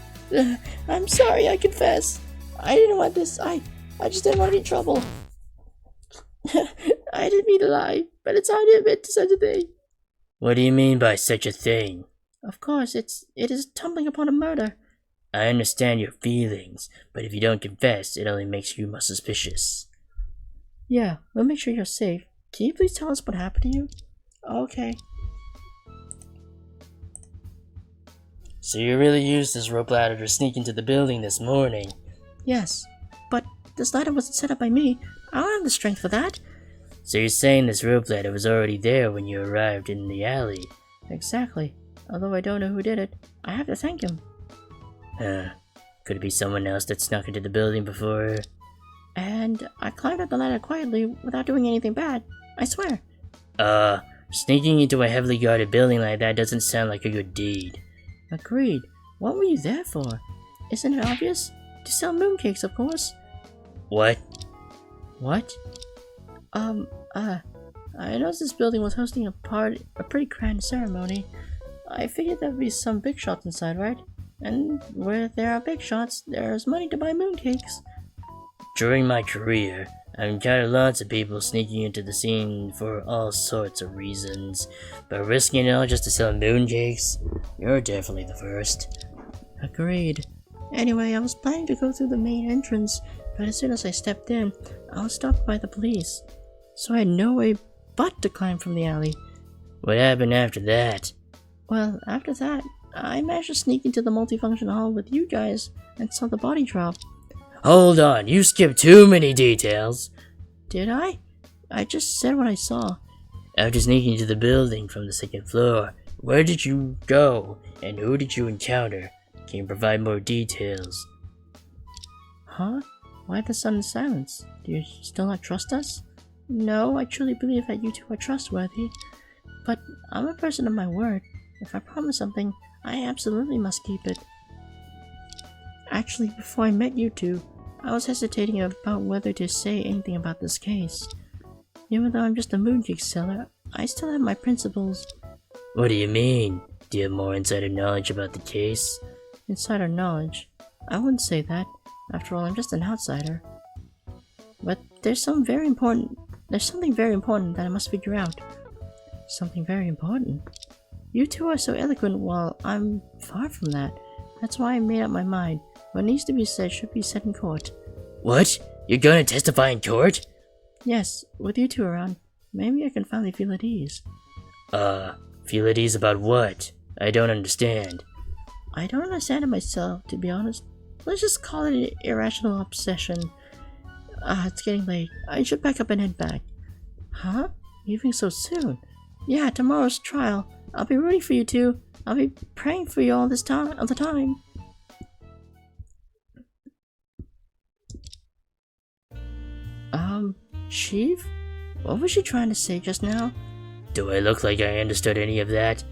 I'm sorry, I confess. I didn't want this. I just didn't want any trouble. I didn't mean to lie, but it's hard to admit to such a thing. What do you mean by such a thing? Of course, it is tumbling upon a murder. I understand your feelings, but if you don't confess, it only makes you more suspicious. Yeah, we'll make sure you're safe. Can you please tell us what happened to you? Okay. So you really used this rope ladder to sneak into the building this morning? Yes, but this ladder wasn't set up by me. I don't have the strength for that. So you're saying this rope ladder was already there when you arrived in the alley? Exactly. Although I don't know who did it, I have to thank him. Could it be someone else that snuck into the building before? And I climbed up the ladder quietly without doing anything bad. I swear. Sneaking into a heavily guarded building like that doesn't sound like a good deed. Agreed. What were you there for? Isn't it obvious? To sell mooncakes, of course. What? What? I noticed this building was hosting a pretty grand ceremony. I figured there'd be some big shots inside, right? And where there are big shots, there's money to buy mooncakes. During my career, I've encountered lots of people sneaking into the scene for all sorts of reasons, but risking it all just to sell mooncakes? You're definitely the first. Agreed. Anyway, I was planning to go through the main entrance, but as soon as I stepped in, I was stopped by the police. So I had no way but to climb from the alley. What happened after that? Well, after that, I managed to sneak into the multifunction hall with you guys and saw the body drop. Hold on, you skipped too many details. Did I? I just said what I saw. After sneaking into the building from the second floor, where did you go and who did you encounter? Can you provide more details? Huh? Why the sudden silence? Do you still not trust us? No, I truly believe that you two are trustworthy. But I'm a person of my word. If I promise something, I absolutely must keep it. Actually, before I met you two, I was hesitating about whether to say anything about this case. Even though I'm just a mooncake seller, I still have my principles. What do you mean? Do you have more insider knowledge about the case? Insider knowledge? I wouldn't say that. After all, I'm just an outsider. But there's something very important that I must figure out. Something very important? You two are so eloquent while I'm far from that. That's why I made up my mind. What needs to be said should be said in court. What? You're gonna testify in court? Yes, with you two around, maybe I can finally feel at ease. Feel at ease about what? I don't understand. I don't understand it myself, to be honest. Let's just call it an irrational obsession. It's getting late. I should pack up and head back. Huh? Leaving so soon? Yeah, tomorrow's trial. I'll be rooting for you two. I'll be praying for you all the time. Chief? What was she trying to say just now? Do I look like I understood any of that?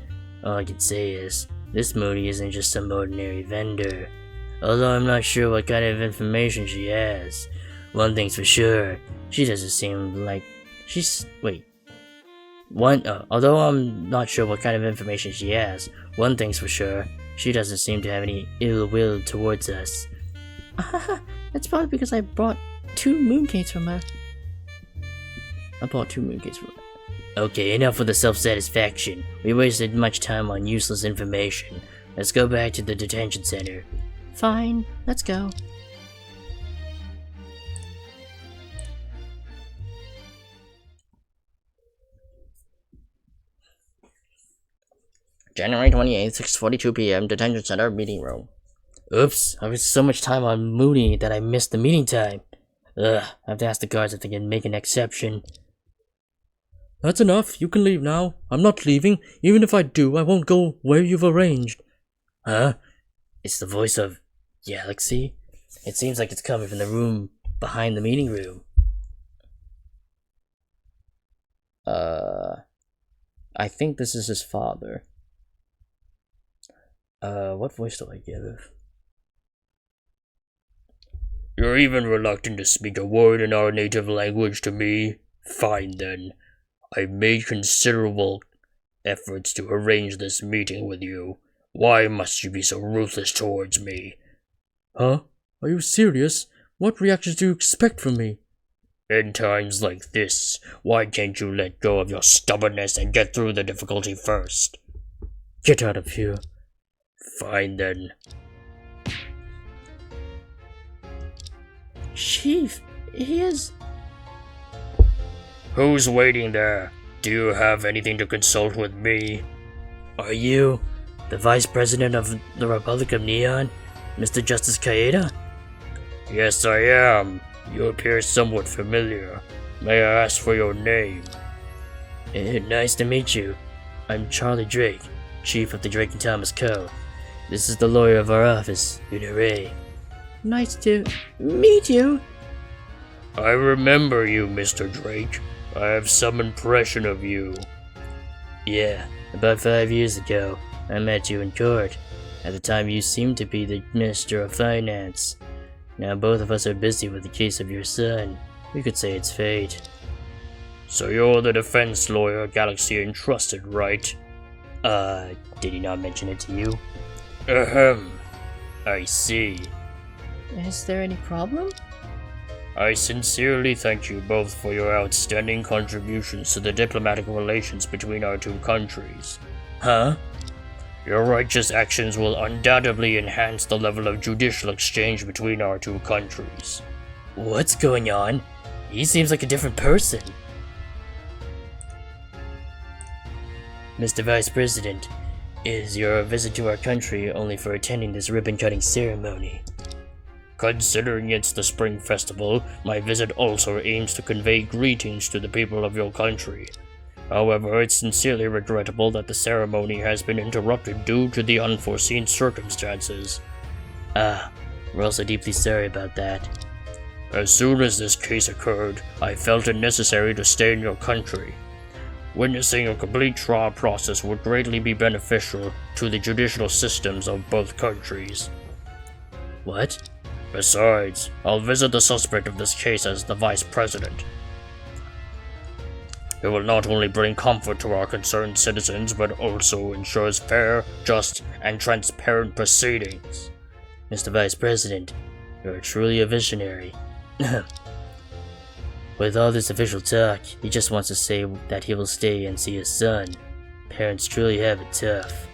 All I can say is, this Moody isn't just some ordinary vendor. Although I'm not sure what kind of information she has. One thing's for sure, she doesn't seem like although I'm not sure what kind of information she has, one thing's for sure, she doesn't seem to have any ill will towards us. That's probably because I bought 2 mooncakes from her. Okay, enough with the self-satisfaction. We wasted much time on useless information. Let's go back to the detention center. Fine, let's go. January 28th, 6:42 p.m. Detention Center meeting room. Oops, I was so much time on Moody that I missed the meeting time. Ugh, I have to ask the guards if they can make an exception. That's enough. You can leave now. I'm not leaving. Even if I do, I won't go where you've arranged. Huh? It's the voice of Galaxy? It seems like it's coming from the room behind the meeting room. I think this is his father. What voice do I give? You're even reluctant to speak a word in our native language to me? Fine then. I've made considerable efforts to arrange this meeting with you. Why must you be so ruthless towards me? Huh? Are you serious? What reactions do you expect from me? In times like this, why can't you let go of your stubbornness and get through the difficulty first? Get out of here. Fine then. Chief, he is... Who's waiting there? Do you have anything to consult with me? Are you the Vice President of the Republic of Neon, Mr. Justice Kaeda? Yes, I am. You appear somewhat familiar. May I ask for your name? Nice to meet you. I'm Charlie Drake, Chief of the Drake and Thomas Co. This is the lawyer of our office, Una Ray. Nice to meet you. I remember you, Mr. Drake. I have some impression of you. Yeah, about 5 years ago, I met you in court. At the time, you seemed to be the Minister of Finance. Now both of us are busy with the case of your son. We could say it's fate. So you're the defense lawyer Galaxy entrusted, right? Did he not mention it to you? Ahem. I see. Is there any problem? I sincerely thank you both for your outstanding contributions to the diplomatic relations between our two countries. Huh? Your righteous actions will undoubtedly enhance the level of judicial exchange between our two countries. What's going on? He seems like a different person. Mr. Vice President, is your visit to our country only for attending this ribbon-cutting ceremony? Considering it's the Spring Festival, my visit also aims to convey greetings to the people of your country. However, it's sincerely regrettable that the ceremony has been interrupted due to the unforeseen circumstances. We're also deeply sorry about that. As soon as this case occurred, I felt it necessary to stay in your country. Witnessing a complete trial process would greatly be beneficial to the judicial systems of both countries. What? Besides, I'll visit the suspect of this case as the Vice President. It will not only bring comfort to our concerned citizens, but also ensures fair, just, and transparent proceedings. Mr. Vice President, you're truly a visionary. With all this official talk, he just wants to say that he will stay and see his son. Parents truly have it tough.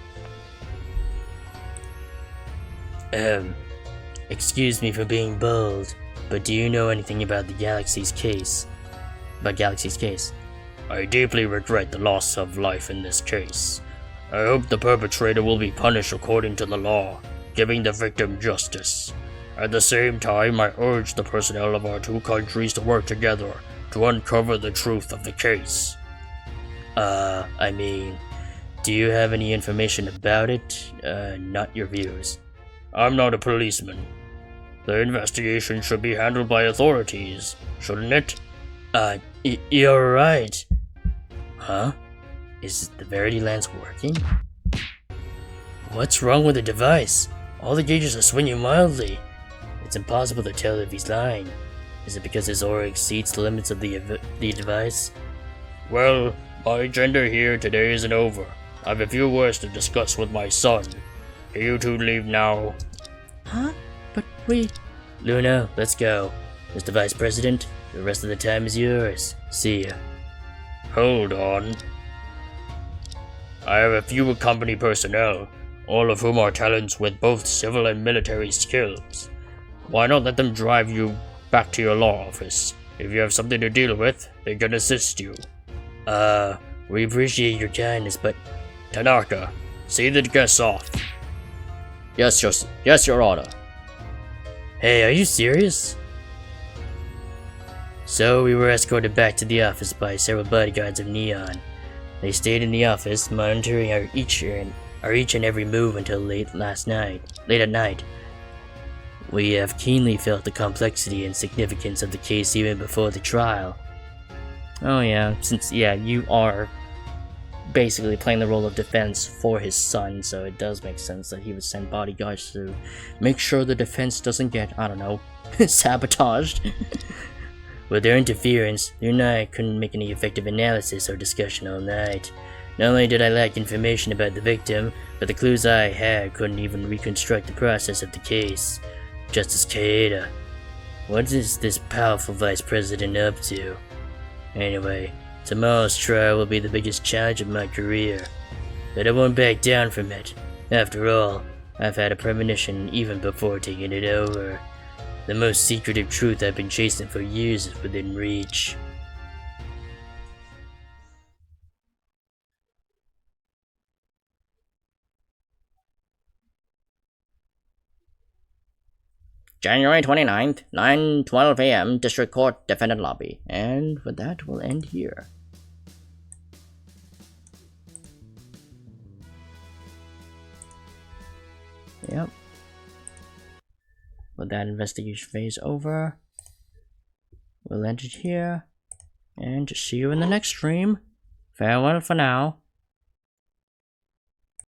Excuse me for being bold, but do you know anything about Galaxy's case? I deeply regret the loss of life in this case. I hope the perpetrator will be punished according to the law, giving the victim justice. At the same time, I urge the personnel of our two countries to work together to uncover the truth of the case. Do you have any information about it? Not your views. I'm not a policeman. The investigation should be handled by authorities, shouldn't it? You're right. Huh? Is the Verity Lens working? What's wrong with the device? All the gauges are swinging wildly. It's impossible to tell if he's lying. Is it because his aura exceeds the limits of the device? Well, my agenda here today isn't over. I have a few words to discuss with my son. Can you two leave now? Huh? But we... Luna, let's go. Mr. Vice President, the rest of the time is yours. See ya. Hold on. I have a few company personnel, all of whom are talents with both civil and military skills. Why not let them drive you back to your law office? If you have something to deal with, they can assist you. We appreciate your kindness, but... Tanaka, see the guests off. Yes, Your Honor. Hey, are you serious? So we were escorted back to the office by several bodyguards of Neon. They stayed in the office, monitoring our each and every move until late at night. We have keenly felt the complexity and significance of the case even before the trial. Oh yeah, since you are basically playing the role of defense for his son, so it does make sense that he would send bodyguards to make sure the defense doesn't get, I don't know, sabotaged. With their interference, Luna and I couldn't make any effective analysis or discussion all night. Not only did I lack information about the victim, but the clues I had couldn't even reconstruct the process of the case. Justice Kaeda, what is this powerful vice president up to? Anyway, tomorrow's trial will be the biggest challenge of my career, but I won't back down from it. After all, I've had a premonition even before taking it over. The most secretive truth I've been chasing for years is within reach. January 29th, 9:12 a.m., District Court, Defendant Lobby. And with that, we'll end here. Yep. With that investigation phase over, we'll end it here. And see you in the next stream. Farewell for now.